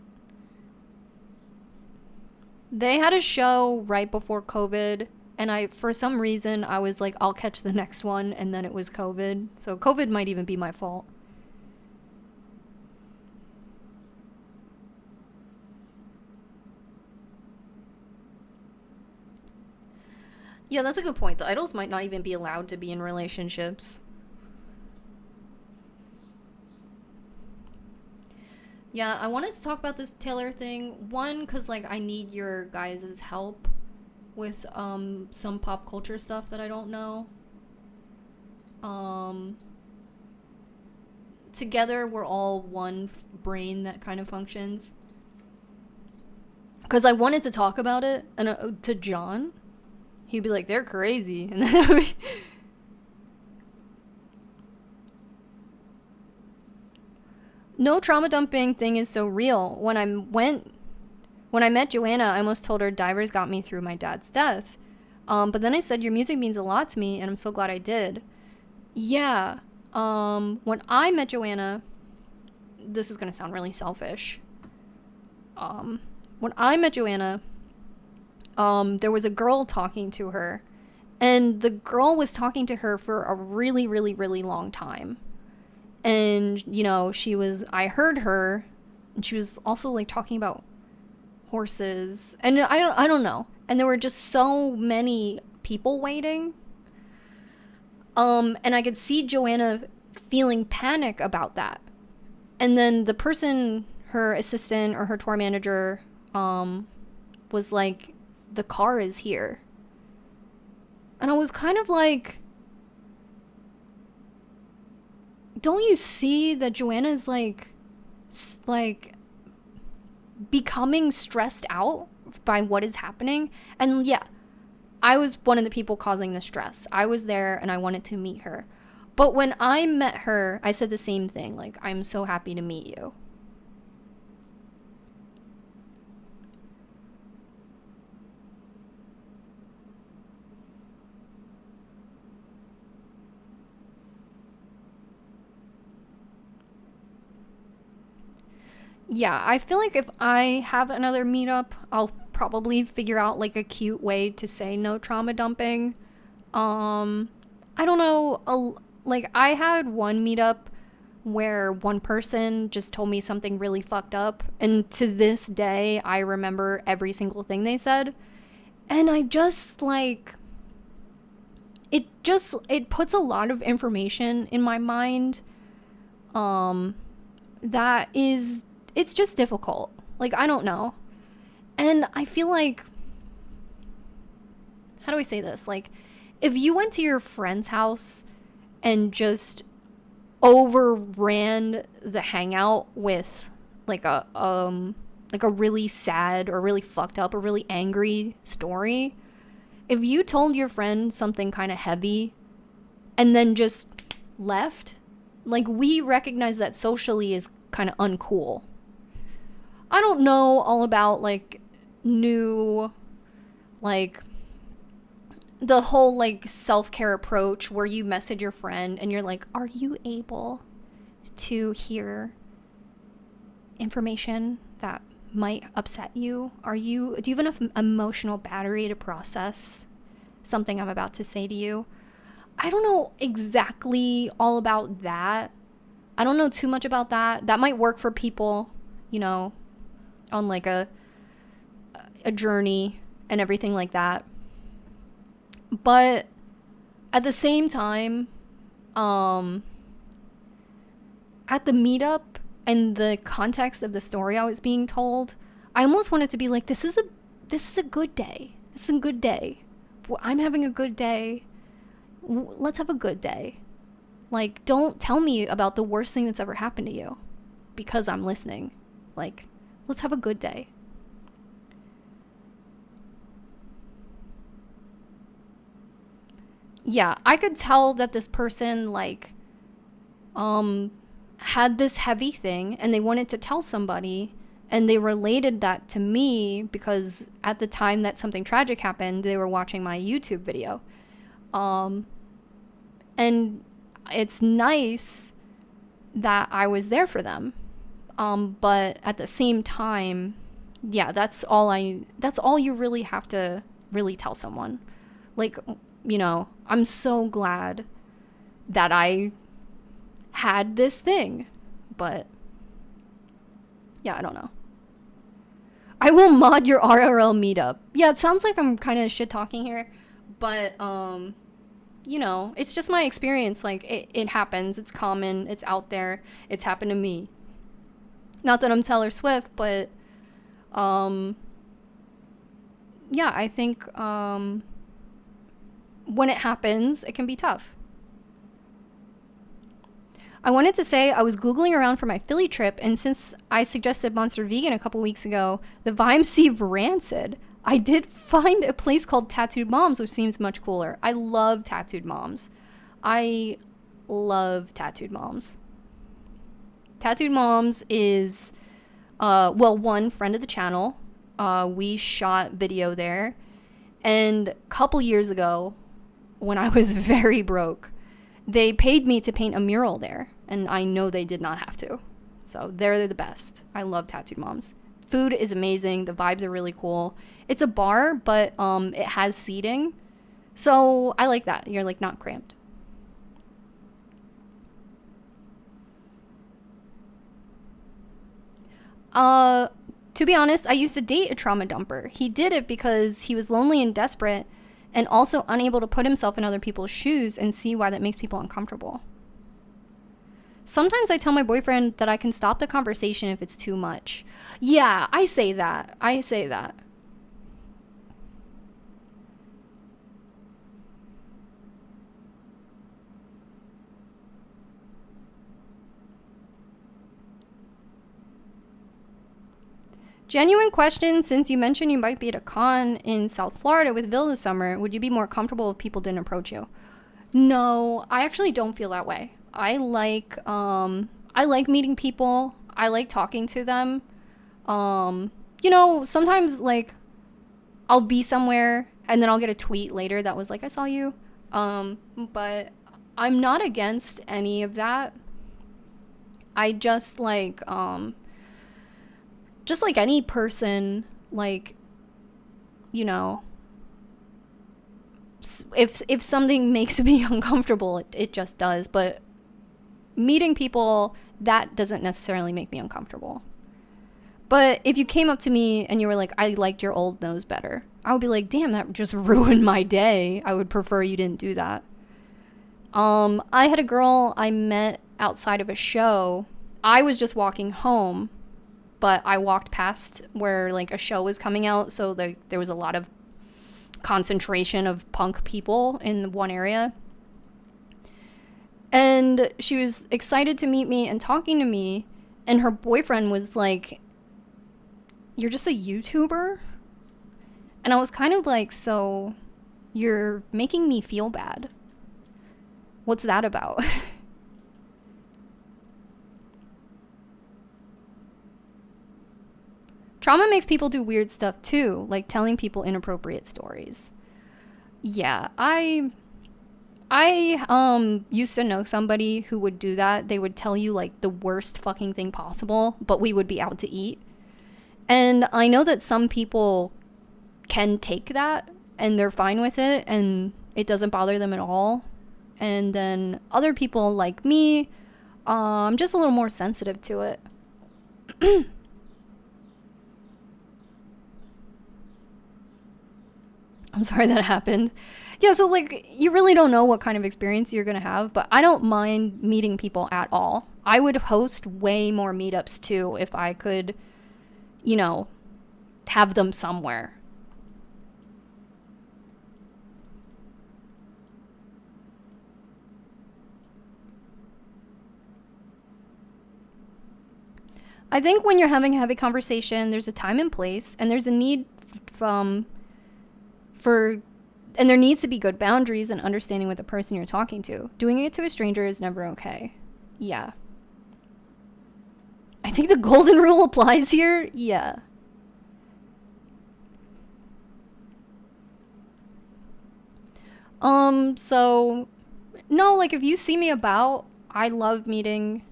They had a show right before COVID, and for some reason, I was like, I'll catch the next one, and then it was COVID. So COVID might even be my fault. Yeah, that's a good point. The idols might not even be allowed to be in relationships. Yeah, I wanted to talk about this Taylor thing. One, because like I need your guys' help with some pop culture stuff that I don't know. Um, Together we're all one brain that kind of functions. Because I wanted to talk about it and to John, he'd be like, "They're crazy," and then no trauma dumping thing is so real. When I met Joanna, I almost told her divers got me through my dad's death. But then I said, your music means a lot to me, and I'm so glad I did. Yeah. When I met Joanna, this is going to sound really selfish. When I met Joanna, there was a girl talking to her, and the girl was talking to her for a really, really, really long time. And, you know, I heard her, and she was also like talking about horses, and I don't know. And there were just so many people waiting. And I could see Joanna feeling panic about that. And then the person, her assistant or her tour manager, was like, the car is here. And I was kind of don't you see that Joanna is like becoming stressed out by what is happening? And yeah, I was one of the people causing the stress. I was there and I wanted to meet her. But when I met her, I said the same thing. Like, I'm so happy to meet you. Yeah, I feel like if I have another meetup, I'll probably figure out like a cute way to say no trauma dumping. I don't know. Like, I had one meetup where one person just told me something really fucked up, and to this day, I remember every single thing they said. And I just like it puts a lot of information in my mind. That is it's just difficult. Like, I don't know. And I feel like, how do I say this? Like, if you went to your friend's house and just overran the hangout with like a really sad or really fucked up or really angry story, if you told your friend something kind of heavy and then just left, like, we recognize that socially is kind of uncool. I don't know all about like new, like, the whole like self-care approach where you message your friend and you're like, are you able to hear information that might upset you? Do you have enough emotional battery to process something I'm about to say to you? I don't know exactly all about that. I don't know too much about that. That might work for people, you know, on like a journey and everything like that. But at the same time, at the meetup and the context of the story I was being told, I almost wanted to be like, this is a good day. This is a good day. I'm having a good day. Let's have a good day. Like, don't tell me about the worst thing that's ever happened to you because I'm listening. Like, let's have a good day. Yeah, I could tell that this person had this heavy thing and they wanted to tell somebody, And they related that to me because at the time that something tragic happened, they were watching my YouTube video. And it's nice that I was there for them. But at the same time, yeah, that's all you really have to really tell someone. Like, you know, I'm so glad that I had this thing, but yeah, I don't know. I will mod your RRL meetup. Yeah, it sounds like I'm kind of shit talking here, but you know, it's just my experience. Like, it happens. It's common. It's out there. It's happened to me. Not that I'm Taylor Swift, but yeah, I think when it happens, it can be tough. I wanted to say I was Googling around for my Philly trip, and since I suggested Monster Vegan a couple weeks ago, the vibes seem rancid. I did find a place called Tattooed Moms, which seems much cooler. I love Tattooed Moms. I love Tattooed Moms. Tattooed Moms is, well, one friend of the channel. We shot video there. And a couple years ago, when I was very broke, they paid me to paint a mural there. And I know they did not have to. So they're the best. I love Tattooed Moms. Food is amazing. The vibes are really cool. It's a bar, but it has seating. So I like that. You're like not cramped. To be honest, I used to date a trauma dumper. He did it because he was lonely and desperate and also unable to put himself in other people's shoes and see why that makes people uncomfortable. Sometimes I tell my boyfriend that I can stop the conversation if it's too much. Yeah, I say that. Genuine question, since you mentioned you might be at a con in South Florida with Vil this summer, would you be more comfortable if people didn't approach you? No, I actually don't feel that way. I like meeting people. I like talking to them. You know, sometimes like I'll be somewhere and then I'll get a tweet later that was like, I saw you. But I'm not against any of that. I just like any person, like, you know, if something makes me uncomfortable, it just does. But meeting people, that doesn't necessarily make me uncomfortable. But if you came up to me and you were like, I liked your old nose better, I would be like, damn, that just ruined my day. I would prefer you didn't do that. I had a girl I met outside of a show. I was just walking home, but I walked past where like a show was coming out, so there was a lot of concentration of punk people in one area. And she was excited to meet me and talking to me, and her boyfriend was like, you're just a YouTuber? And I was kind of like, so you're making me feel bad. What's that about? Trauma makes people do weird stuff too, like telling people inappropriate stories. Yeah, I used to know somebody who would do that. They would tell you like the worst fucking thing possible, but we would be out to eat. And I know that some people can take that and they're fine with it and it doesn't bother them at all. And then other people like me, I'm just a little more sensitive to it. I'm sorry that happened. Yeah, so like you really don't know what kind of experience you're going to have, but I don't mind meeting people at all. I would host way more meetups too if I could, you know, have them somewhere. I think when you're having a heavy conversation, there's a time and place, and there's a need and there needs to be good boundaries and understanding with the person you're talking to. Doing it to a stranger is never okay. Yeah. I think the golden rule applies here. Yeah. So no, like if you see me about, I love meeting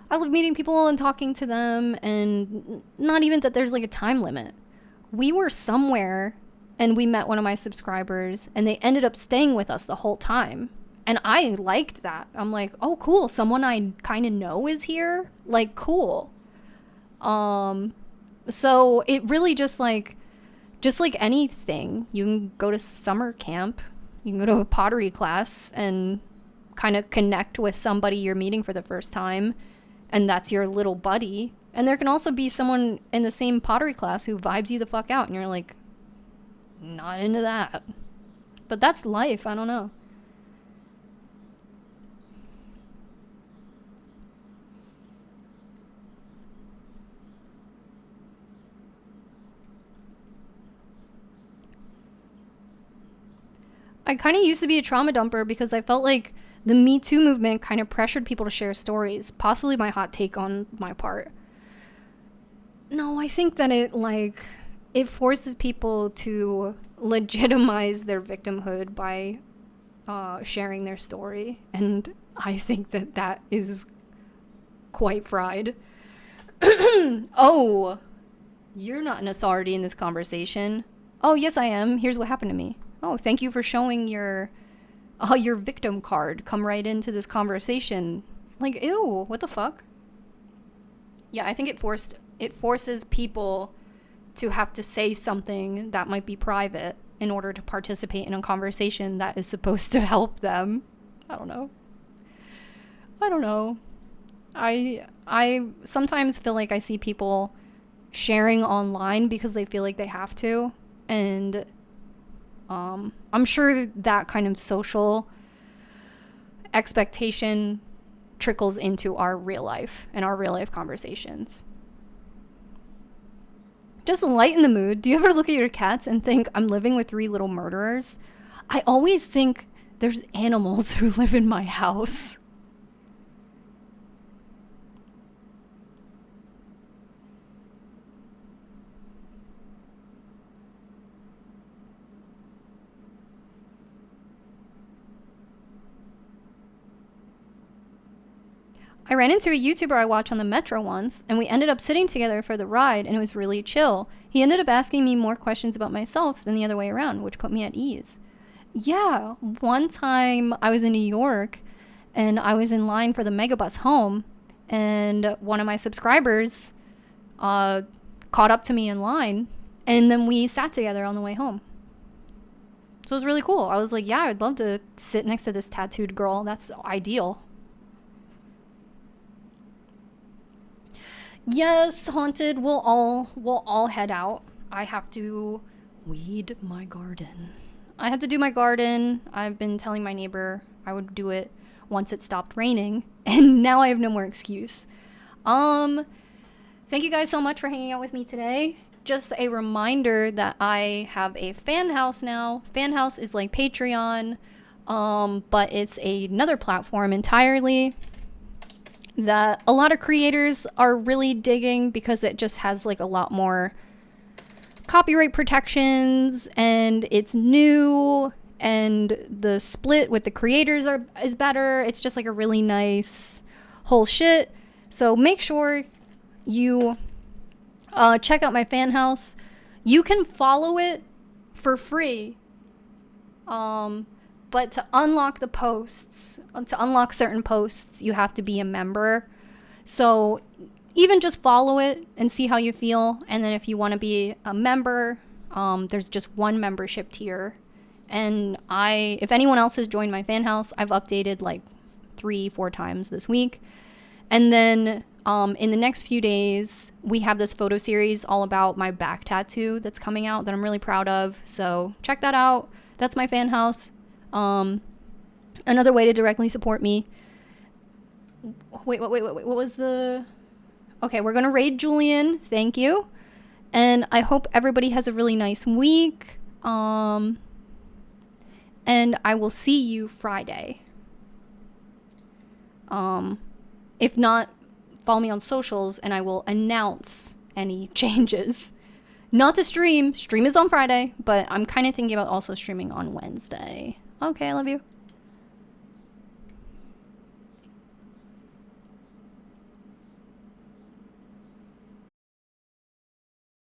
people and talking to them, and not even that there's like a time limit. We were somewhere and we met one of my subscribers and they ended up staying with us the whole time. And I liked that. I'm like, "Oh, cool. Someone I kind of know is here." Like, cool. So it really just like anything, you can go to summer camp, you can go to a pottery class and kind of connect with somebody you're meeting for the first time, and that's your little buddy. And there can also be someone in the same pottery class who vibes you the fuck out, and you're like, not into that. But that's life. I don't know. I kind of used to be a trauma dumper because I felt like the Me Too movement kind of pressured people to share stories. Possibly my hot take on my part. No, I think that it forces people to legitimize their victimhood by sharing their story, and I think that that is quite fried. Oh, you're not an authority in this conversation. Oh, yes, I am. Here's what happened to me. Oh, thank you for showing your victim card. Come right into this conversation. Like, ew, what the fuck? Yeah, I think it forces people to have to say something that might be private in order to participate in a conversation that is supposed to help them. I don't know. I don't know. I sometimes feel like I see people sharing online because they feel like they have to, and I'm sure that kind of social expectation trickles into our real life and our real life conversations. Just to lighten the mood, do you ever look at your cats and think, I'm living with 3 little murderers? I always think there's animals who live in my house. I ran into a YouTuber I watch on the metro once, and we ended up sitting together for the ride, and it was really chill. He ended up asking me more questions about myself than the other way around, which put me at ease. Yeah, one time I was in New York, and I was in line for the megabus home, and one of my subscribers caught up to me in line, and then we sat together on the way home. So it was really cool. I was like, yeah, I'd love to sit next to this tattooed girl. That's ideal. Yes, haunted. We'll all head out. I have to weed my garden. I had to do my garden. I've been telling my neighbor I would do it once it stopped raining, and now I have no more excuse. Thank you guys so much for hanging out with me today. Just a reminder that I have a fan house now. Fan house is like Patreon, but it's another platform entirely that a lot of creators are really digging because it just has like a lot more copyright protections, and it's new, and the split with the creators is better. It's just like a really nice whole shit. So make sure you check out my fan house. You can follow it for free. But to unlock the posts, to unlock certain posts, you have to be a member. So even just follow it and see how you feel. And then if you want to be a member, there's just one membership tier. And if anyone else has joined my fan house, I've updated like 3-4 times this week. And then in the next few days, we have this photo series all about my back tattoo that's coming out that I'm really proud of. So check that out. That's my fan house. Another way to directly support me. Wait. What was the... Okay, we're going to raid Julian. Thank you. And I hope everybody has a really nice week. And I will see you Friday. If not, follow me on socials, and I will announce any changes. Not to stream. Stream is on Friday, but I'm kind of thinking about also streaming on Wednesday. Okay, I love you.